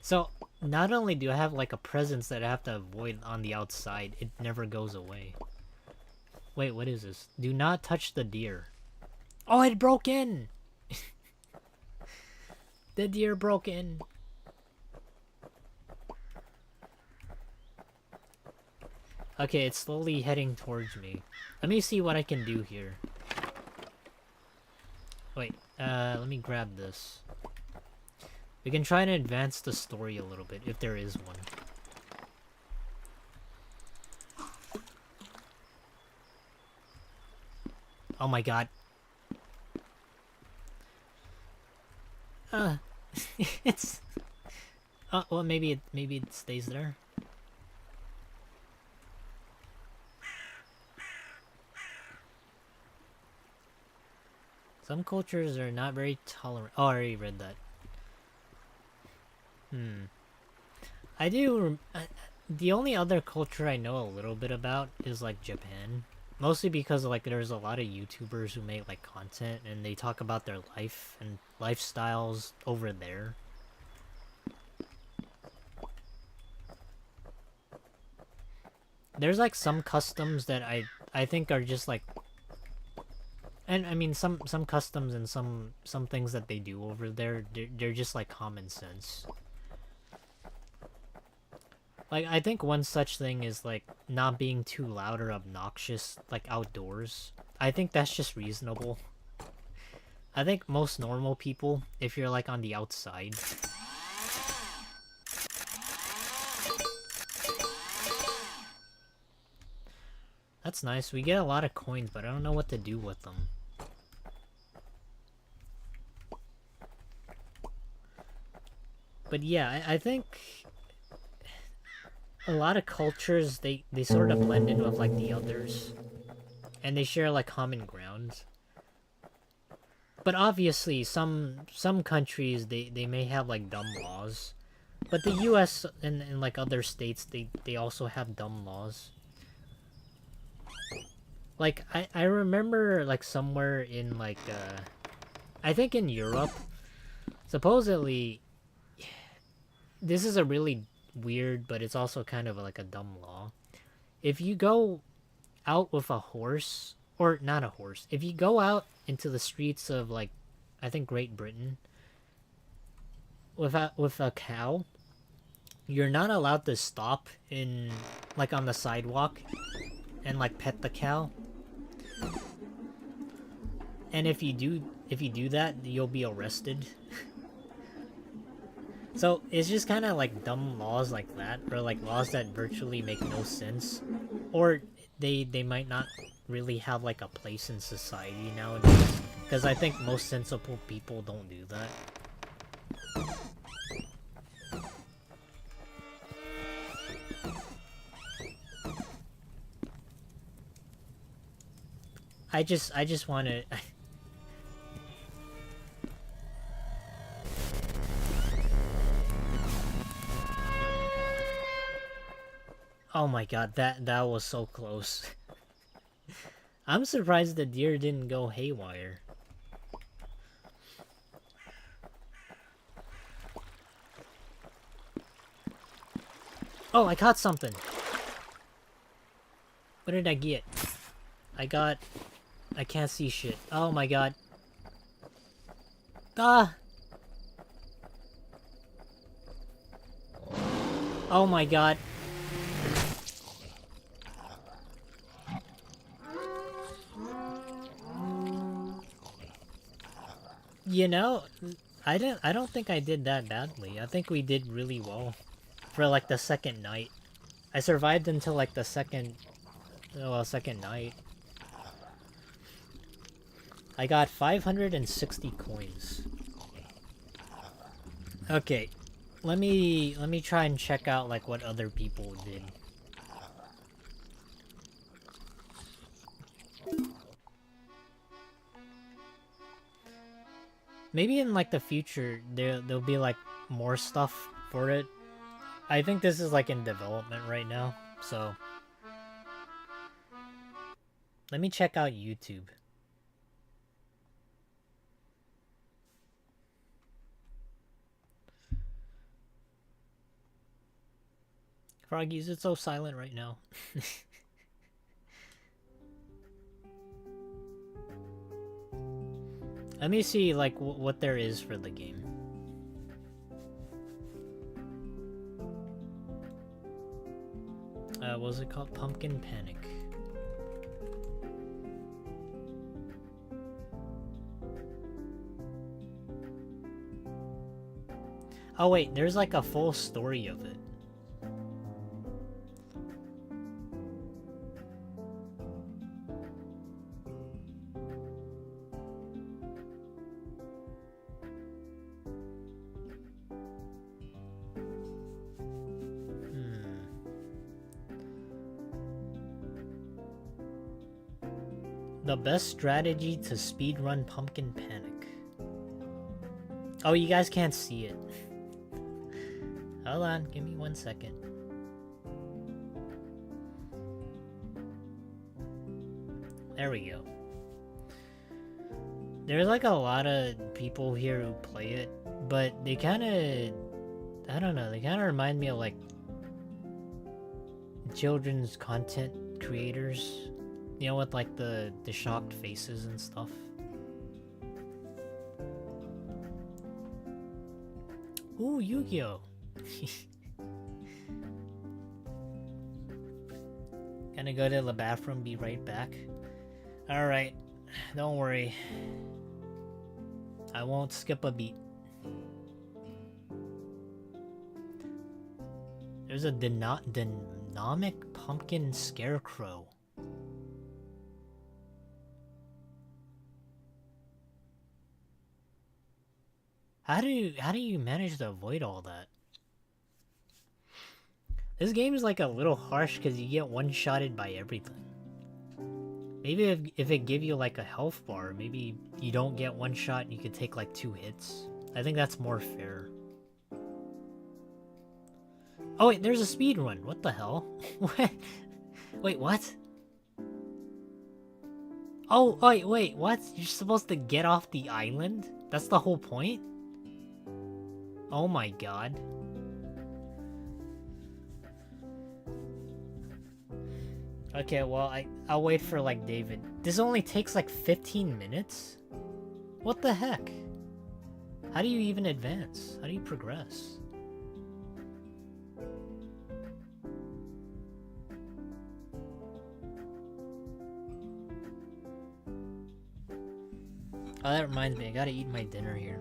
So, not only do I have like a presence that I have to avoid on the outside, it never goes away. Wait, what is this? Do not touch the deer. Oh, it broke in! The deer broke in. Okay, it's slowly heading towards me. Let me see what I can do here. Wait, let me grab this. We can try and advance the story a little bit, if there is one. Oh my god. It's... well, maybe it stays there. Some cultures are not very tolerant. Oh, I already read that. I do... the only other culture I know a little bit about is, like, Japan. Mostly because, like, there's a lot of YouTubers who make, like, content, and they talk about their life and lifestyles over there. there's like some customs that I think are just like, and I mean some customs and some things that they do over there, they're just like common sense. Like I think one such thing is like not being too loud or obnoxious like outdoors. I think that's just reasonable. I think most normal people, if you're like on the outside, that's nice. We get a lot of coins, but I don't know what to do with them. But yeah, I think a lot of cultures, they sort of blend in with like the others. And they share like common grounds. But obviously some countries they may have like dumb laws. But the US and like other states they also have dumb laws. Like I remember like somewhere in like I think in Europe, supposedly this is a really weird, but it's also kind of like a dumb law. If you go out with a horse, or not a horse, if you go out into the streets of like I think Great Britain with a cow, you're not allowed to stop in like on the sidewalk and like pet the cow. And if you do that, you'll be arrested. So it's just kind of like dumb laws like that, or like laws that virtually make no sense, or they might not really have like a place in society nowadays. Because I think most sensible people don't do that. I just want to. Oh my god, that was so close. I'm surprised the deer didn't go haywire. Oh, I caught something. What did I get? I can't see shit. Oh my god. Ah! Oh my god. You know, I don't think I did that badly. I think we did really well for like the second night. I survived until like the second night. I got 560 coins. Okay, let me try and check out like what other people did. Maybe in like the future there'll be like more stuff for it. I think this is like in development right now, so let me check out YouTube. Froggies, it's so silent right now. Let me see like what there is for the game. What was it called? Pumpkin Panic. Oh wait, there's like a full story of it. The best strategy to speedrun Pumpkin Panic. Oh, you guys can't see it. Hold on, give me 1 second. There we go. There's like a lot of people here who play it, but they kind of, I don't know, they kind of remind me of like children's content creators, you know, with like the shocked faces and stuff. Ooh, Yu-Gi-Oh! Gonna go to the bathroom, be right back. Alright, don't worry. I won't skip a beat. There's a dynamic pumpkin scarecrow. How do you manage to avoid all that? This game is like a little harsh because you get one-shotted by everything. Maybe if it give you like a health bar, maybe you don't get one shot and you could take like 2 hits. I think that's more fair. Oh wait, there's a speed run. What the hell? What? Wait, what? Oh, wait, what? You're supposed to get off the island? That's the whole point? Oh my god. Okay, well, I'll wait for, like, David. This only takes, like, 15 minutes? What the heck? How do you even advance? How do you progress? Oh, that reminds me, I gotta eat my dinner here.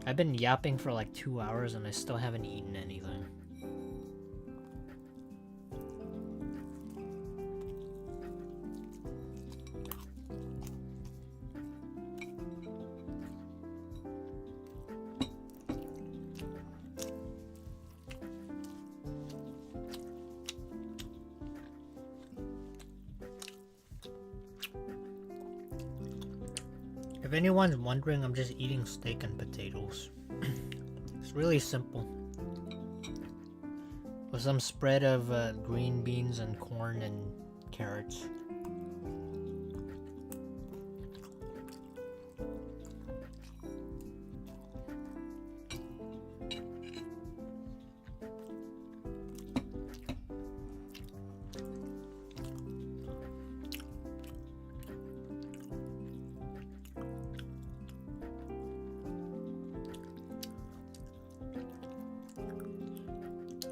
I've been yapping for, like, 2 hours and I still haven't eaten anything. If anyone's wondering, I'm just eating steak and potatoes. It's really simple. With some spread of green beans and corn and carrots.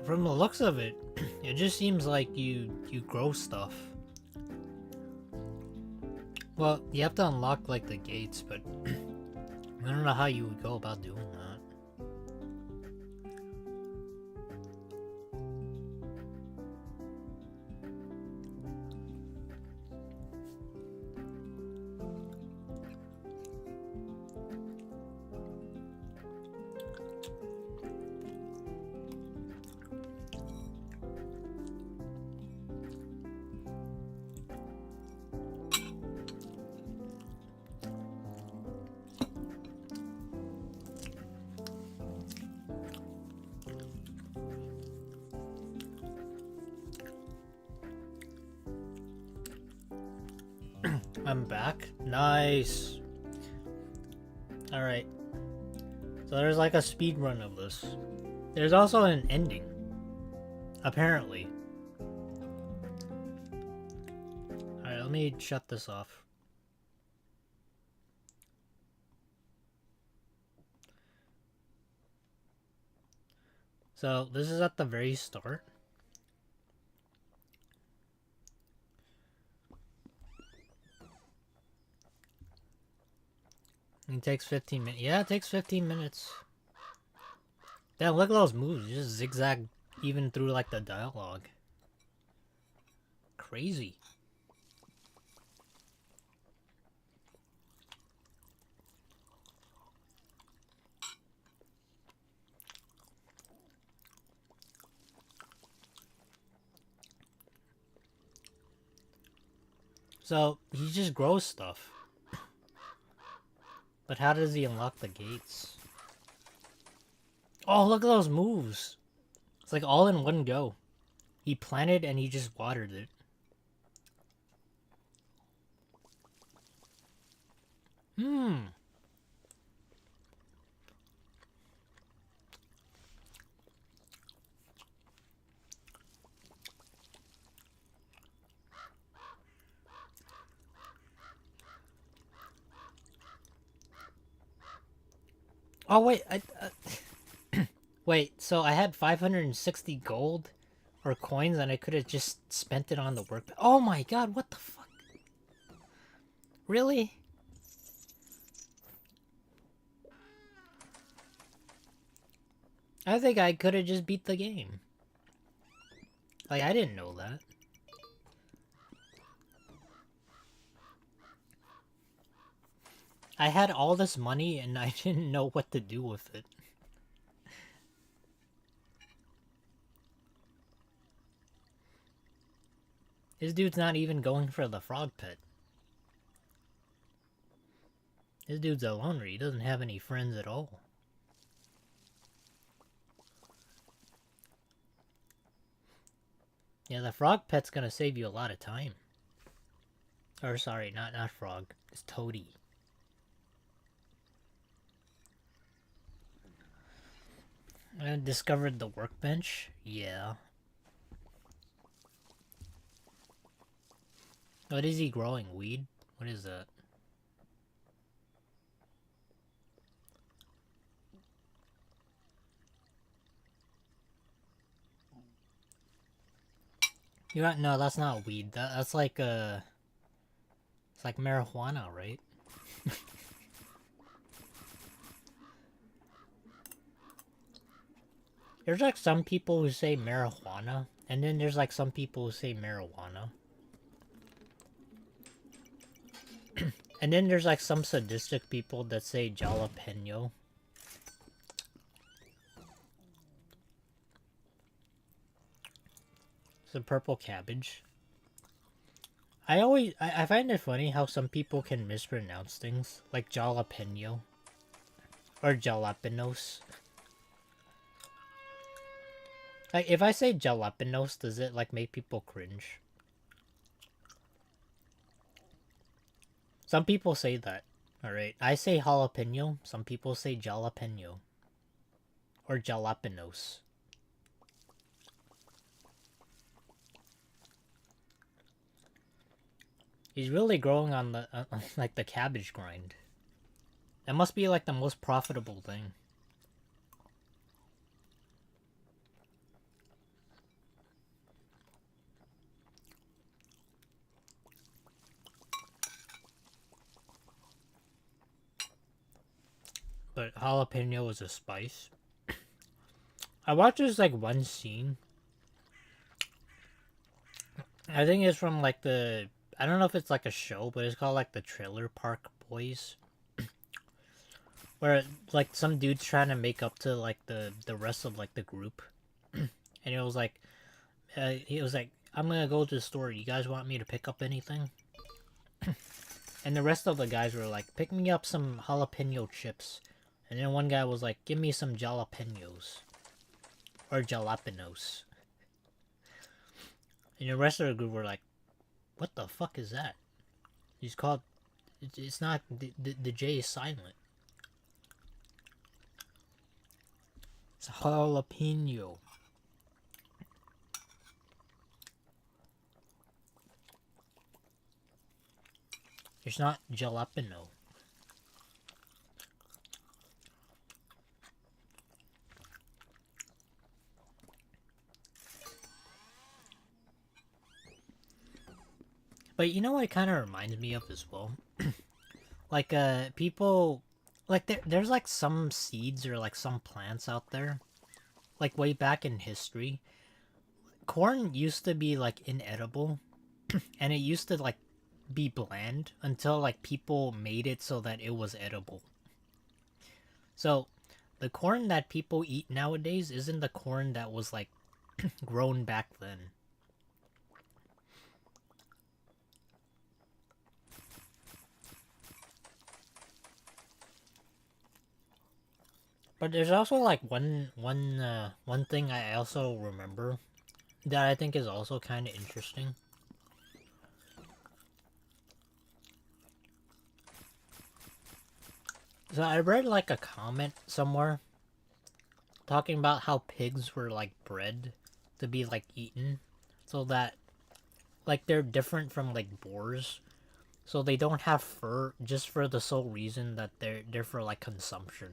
From the looks of it, it just seems like you grow stuff. Well, you have to unlock like the gates, but I don't know how you would go about doing that. I'm back. Nice. Alright. So there's like a speed run of this. There's also an ending. Apparently. Alright, let me shut this off. So this is at the very start. It takes 15 minutes. Yeah, it takes 15 minutes. Damn, look at those moves. You just zigzag even through like the dialogue. Crazy. So, he just grows stuff. But how does he unlock the gates? Oh, look at those moves. It's like all in one go. He planted and he just watered it. Oh wait, wait. So I had 560 gold or coins, and I could have just spent it on the work. Oh my god! What the fuck? Really? I think I could have just beat the game. Like, I didn't know that. I had all this money and I didn't know what to do with it. This dude's not even going for the frog pet. This dude's a loner. He doesn't have any friends at all. Yeah, the frog pet's gonna save you a lot of time. Or sorry, not frog. It's toady. I discovered the workbench. Yeah. What is he growing? Weed? What is that? You got no, that's not weed. That's like it's like marijuana, right? There's like some people who say marijuana, and then there's like some people who say marijuana. And then there's like some sadistic people that say jalapeno. It's a purple cabbage. I find it funny how some people can mispronounce things, like jalapeno. Or jalapenos. Like, if I say jalapenos, does it like make people cringe? Some people say that. Alright, I say jalapeno, some people say jalapeno. Or jalapenos. He's really growing on the like the cabbage grind. That must be like the most profitable thing. But jalapeno is a spice. I watched this like one scene. I think it's from like the, I don't know if it's like a show, but it's called like the Trailer Park Boys. Where like some dude's trying to make up to like the rest of like the group. And it was like he was like, I'm gonna go to the store, you guys want me to pick up anything? And the rest of the guys were like, pick me up some jalapeno chips. And then one guy was like, give me some jalapenos. Or jalapenos. And the rest of the group were like, what the fuck is that? He's called, it's not, the J is silent. It's jalapeno. It's not jalapeno. But you know what it kind of reminds me of as well? Like, people, like, there's like some seeds or like some plants out there, like way back in history. Corn used to be like inedible, and it used to like be bland until like people made it so that it was edible. So, the corn that people eat nowadays isn't the corn that was like grown back then. But there's also like one thing I also remember that I think is also kind of interesting. So I read like a comment somewhere talking about how pigs were like bred to be like eaten, so that like they're different from like boars, so they don't have fur just for the sole reason that they're for like consumption.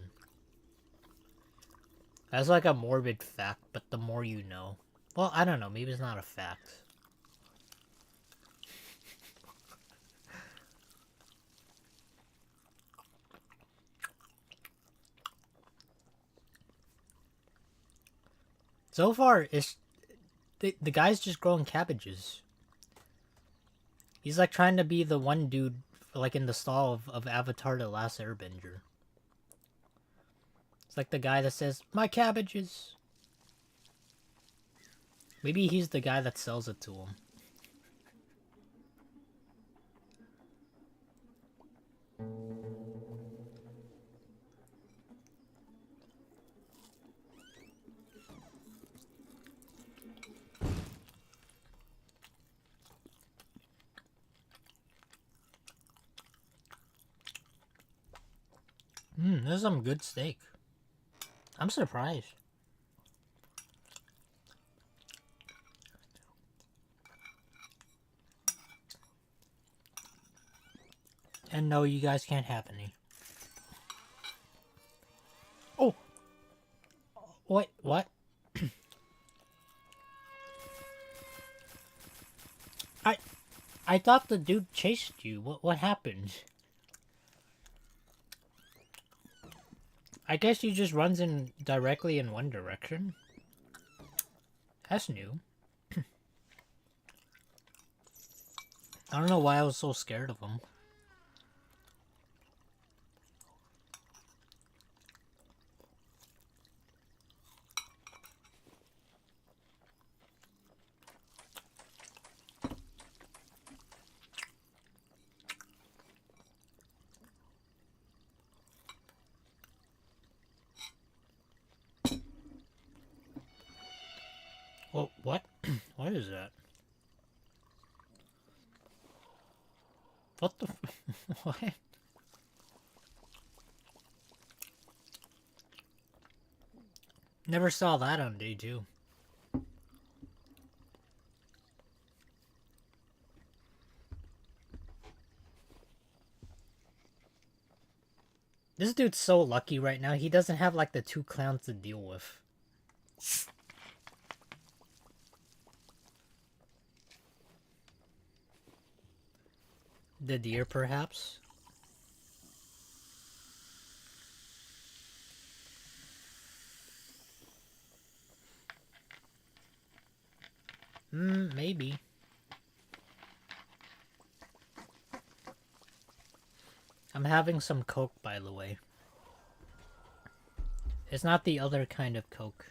That's like a morbid fact, but the more you know. Well, I don't know. Maybe it's not a fact. So far, it's the guy's just growing cabbages. He's like trying to be the one dude, like in the stall of Avatar: The Last Airbender. It's like the guy that says, "My cabbages." Maybe he's the guy that sells it to him. This is some good steak. I'm surprised. And no, you guys can't have any. Oh! What? I thought the dude chased you. What happened? I guess he just runs in directly in one direction. That's new. I don't know why I was so scared of him. Well, what? What is that? What the? What? Never saw that on day 2. This dude's so lucky right now. He doesn't have like the 2 clowns to deal with. The deer, perhaps? Maybe. I'm having some Coke, by the way. It's not the other kind of Coke.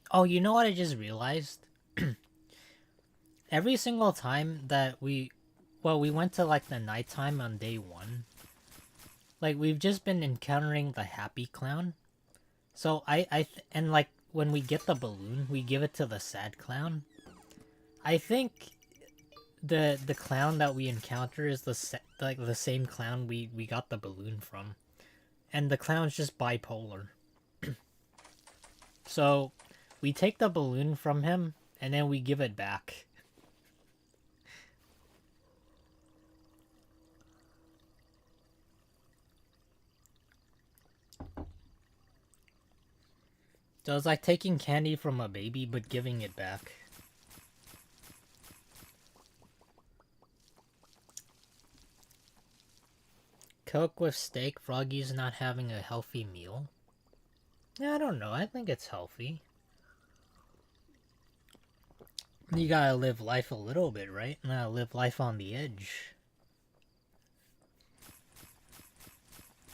Oh, you know what I just realized? Every single time that we went to like the nighttime on day 1. Like we've just been encountering the happy clown. So and like when we get the balloon, we give it to the sad clown. I think the clown that we encounter is the same clown we got the balloon from. And the clown's just bipolar. So we take the balloon from him and then we give it back. So it's like taking candy from a baby but giving it back. Coke with steak, Froggy's not having a healthy meal? Yeah, I don't know. I think it's healthy. You gotta live life a little bit, right? You gotta live life on the edge.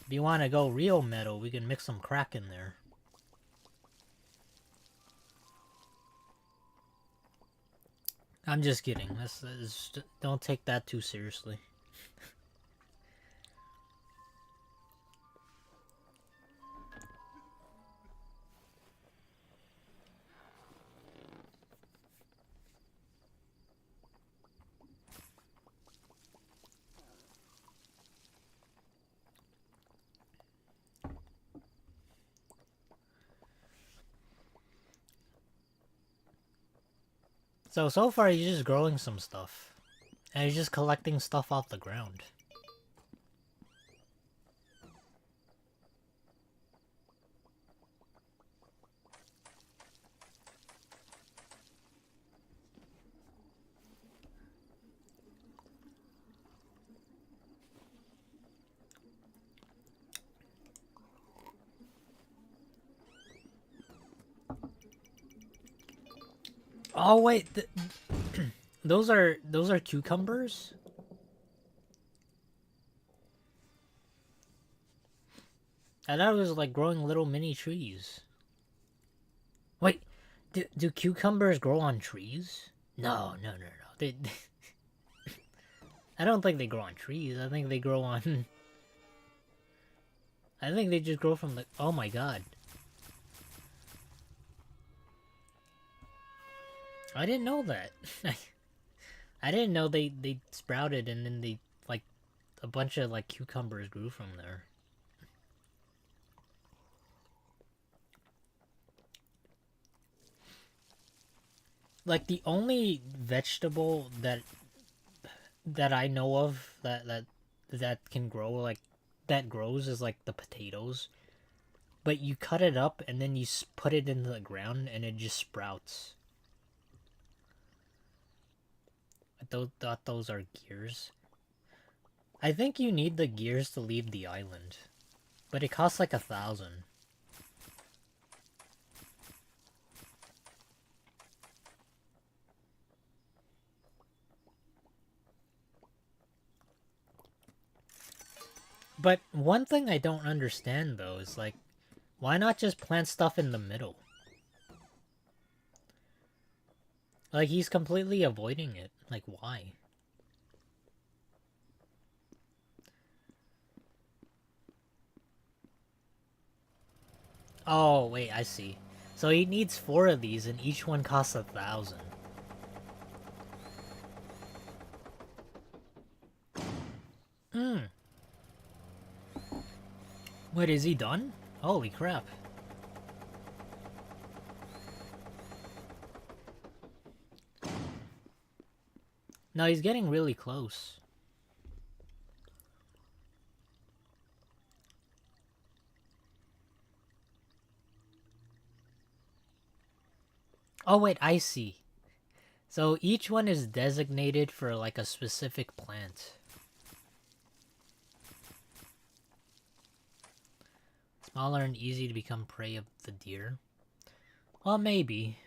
If you want to go real metal, we can mix some crack in there. I'm just kidding. Don't take that too seriously. So far he's just growing some stuff. And he's just collecting stuff off the ground. Oh wait, those are cucumbers? I thought it was like growing little mini trees. Wait, do cucumbers grow on trees? No. They I don't think they grow on trees. I think they grow on... I think they just grow from the... Oh my god. I didn't know that. I didn't know they sprouted and then they, like, a bunch of, like, cucumbers grew from there. Like, the only vegetable that I know of that can grow, like, that grows is, like, the potatoes. But you cut it up and then you put it into the ground and it just sprouts. I thought those are gears. I think you need the gears to leave the island. But it costs like 1,000. But one thing I don't understand though is like, why not just plant stuff in the middle? Like he's completely avoiding it. Like why? Oh wait, I see. So he needs 4 of these and each one costs 1,000. Hmm. Wait, is he done? Holy crap. No, he's getting really close. Oh wait, I see. So each one is designated for like a specific plant. Smaller and easy to become prey of the deer. Well, maybe.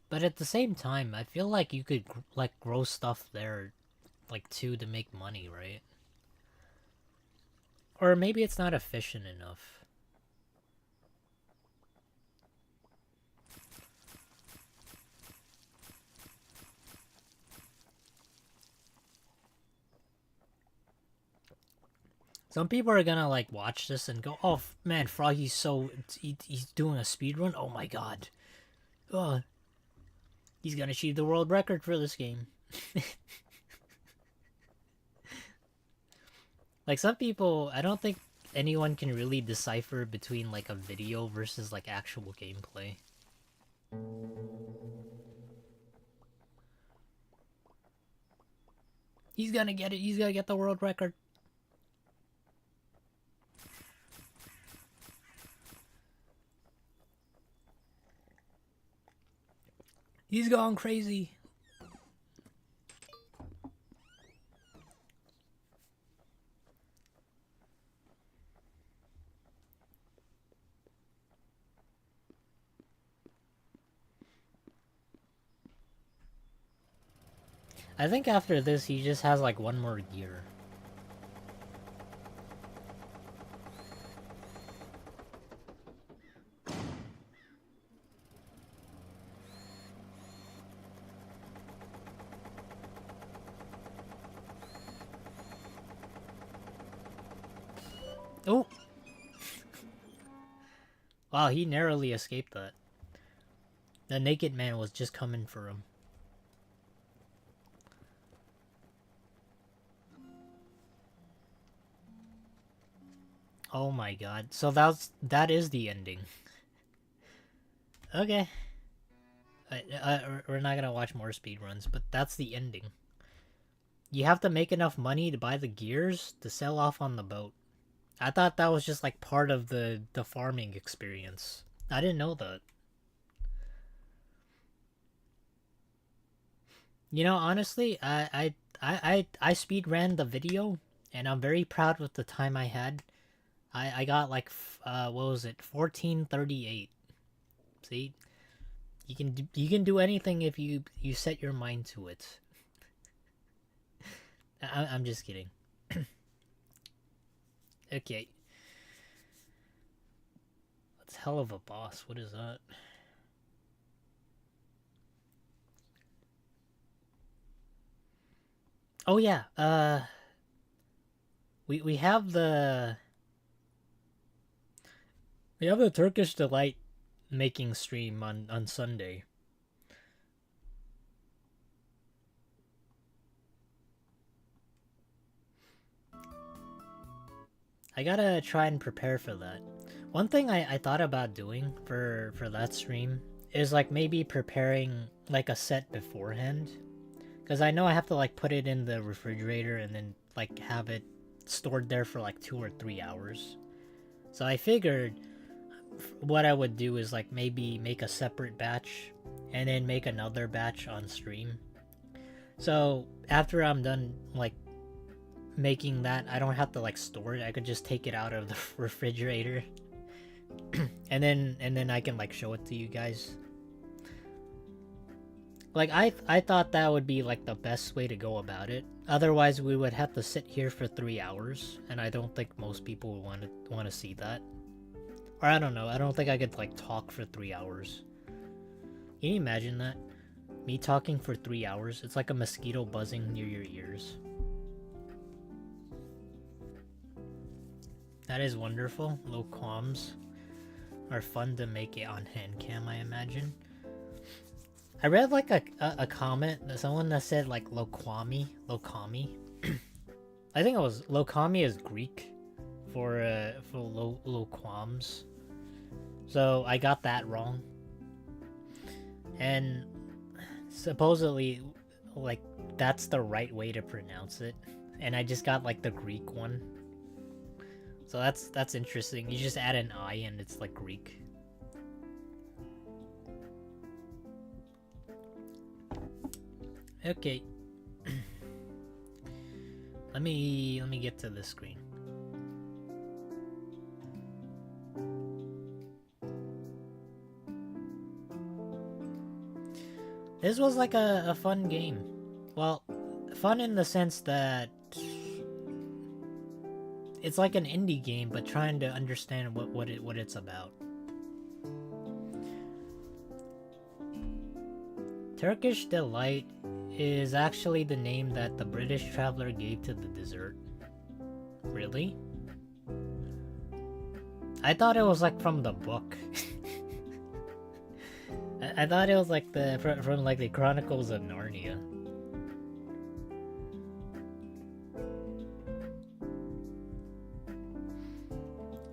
But at the same time, I feel like you could like grow stuff there like too to make money, right? Or maybe it's not efficient enough. Some people are gonna like watch this and go, "Oh man, Froggy's he's doing a speed run. Oh my god, oh, he's gonna achieve the world record for this game." Like some people, I don't think anyone can really decipher between like a video versus like actual gameplay. He's gonna get it. He's gonna get the world record. He's going crazy. I think after this, he just has like one more gear. Oh! Wow, he narrowly escaped that. The naked man was just coming for him. Oh my god. So that is the ending. Okay. We're not gonna watch more speedruns, but that's the ending. You have to make enough money to buy the gears to sell off on the boat. I thought that was just like part of the farming experience. I didn't know that. You know, honestly, I speed ran the video, and I'm very proud with the time I had. I got like what was it, 14:38. See, you can do anything if you set your mind to it. I'm just kidding. Okay, that's hell of a boss. What is that? Oh yeah, we have the Turkish delight making stream on Sunday. I gotta try and prepare for that. One thing I thought about doing for that stream is like maybe preparing like a set beforehand, because I know I have to like put it in the refrigerator and then like have it stored there for like 2 or 3 hours. So I figured what I would do is like maybe make a separate batch and then make another batch on stream. So after I'm done like making that, I don't have to like store it. I could just take it out of the refrigerator and then I can like show it to you guys. Like I thought that would be like the best way to go about it. Otherwise we would have to sit here for 3 hours, and I don't think most people would want to see that. Or I don't know. I don't think I could like talk for 3 hours. Can you imagine that? Me talking for 3 hours? It's like a mosquito buzzing near your ears. That is wonderful. Low qualms are fun to make it on hand cam, I imagine. I read like a comment that someone that said like Lokwami. I think it was Lokami is Greek for low qualms. So I got that wrong. And supposedly like that's the right way to pronounce it. And I just got like the Greek one. So that's interesting. You just add an I and it's like Greek. Okay. let me get to this screen. This was like a fun game. Well, fun in the sense that it's like an indie game, but trying to understand what it's about. Turkish Delight is actually the name that the British traveler gave to the dessert. Really? I thought it was like from the book. I thought it was like from like the Chronicles of Narnia.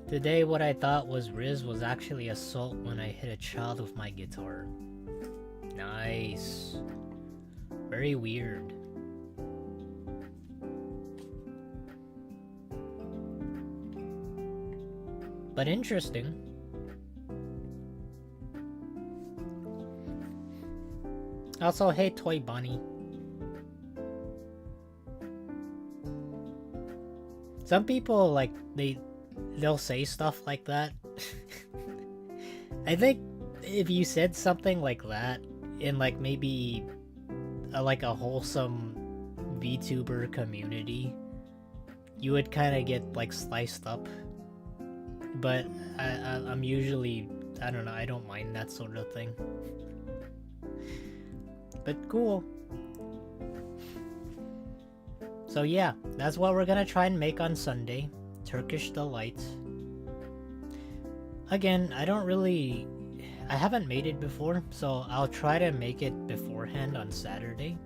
Today what I thought was Riz was actually assault when I hit a child with my guitar. Nice. Very weird. But interesting. Also, hey Toy Bunny. Some people like they'll say stuff like that. I think if you said something like that in like maybe like a wholesome VTuber community, you would kind of get like sliced up. But I'm usually, I don't know, I don't mind that sort of thing. But cool. So yeah, that's what we're gonna try and make on Sunday. Turkish Delight. Again, I haven't made it before, so I'll try to make it beforehand on Saturday.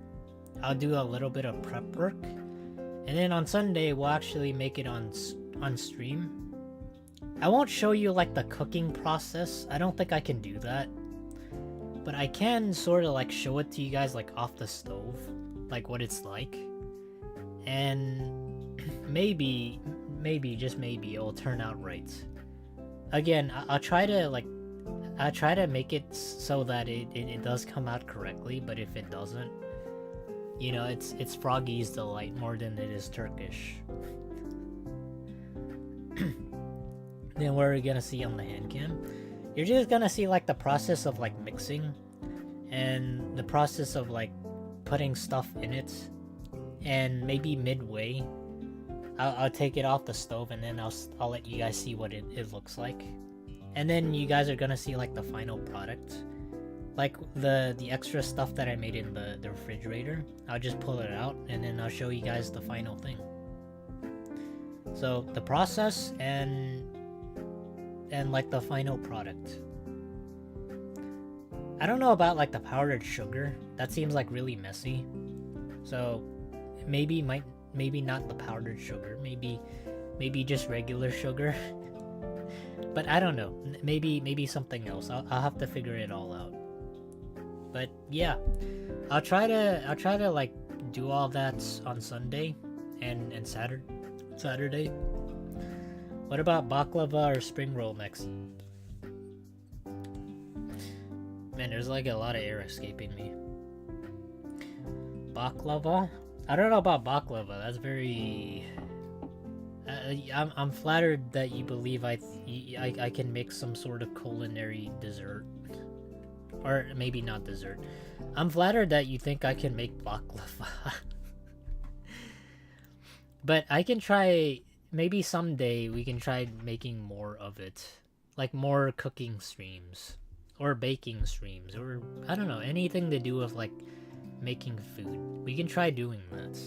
I'll do a little bit of prep work, and then on Sunday we'll actually make it on stream. I won't show you like the cooking process. I don't think I can do that. but I can sort of like show it to you guys like off the stove, like what it's like, and maybe just maybe it'll turn out right. Again, I'll try to make it so that it does come out correctly, but if it doesn't, you know, it's Froggy's delight more than it is Turkish. Then what are we gonna see on the hand cam? You're just gonna see like the process of like mixing and the process of like putting stuff in it, and maybe midway I'll take it off the stove and then I'll let you guys see what it looks like, and then you guys are gonna see like the final product, like the extra stuff that I made in the refrigerator. I'll just pull it out and then I'll show you guys the final thing. So the process and like the final product. I don't know about like the powdered sugar. That seems like really messy. So maybe not the powdered sugar. Maybe just regular sugar. But I don't know. Maybe something else. I'll have to figure it all out. But yeah, I'll try to like do all that on Sunday and Saturday. What about baklava or spring roll next? Man, there's like a lot of air escaping me. Baklava? I don't know about baklava. That's very... I'm flattered that you believe I can make some sort of culinary dessert. Or maybe not dessert. I'm flattered that you think I can make baklava. But I can try... Maybe someday we can try making more of it. Like more cooking streams. Or baking streams. Or, I don't know, anything to do with like making food. We can try doing that.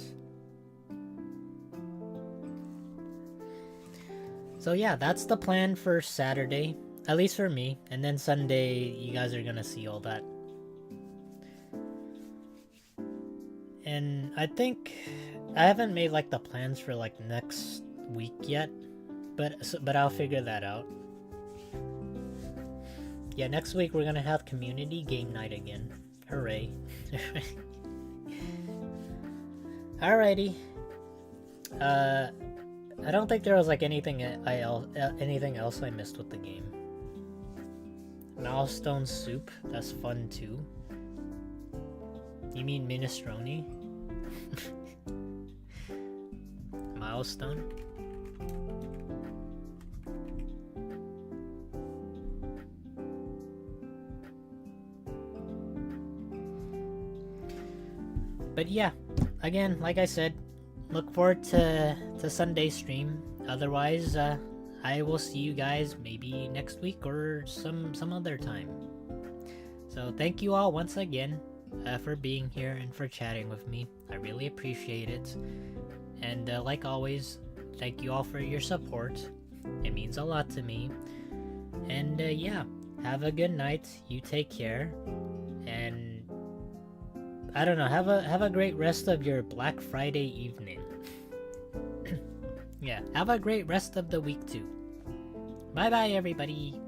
So yeah, that's the plan for Saturday. At least for me. And then Sunday, you guys are gonna see all that. And I think... I haven't made like the plans for like next week yet, but I'll figure that out. Yeah, next week we're gonna have community game night again. Hooray. Alrighty. I don't think there was like anything else I missed with the game. Milestone soup, that's fun too. You mean minestrone? Milestone? But yeah, again, like I said, look forward to Sunday's stream. Otherwise, I will see you guys maybe next week or some other time. So thank you all once again for being here and for chatting with me. I really appreciate it. And like always, thank you all for your support. It means a lot to me. And yeah, have a good night. You take care. And I don't know, have a great rest of your Black Friday evening. Yeah, have a great rest of the week too. Bye bye everybody.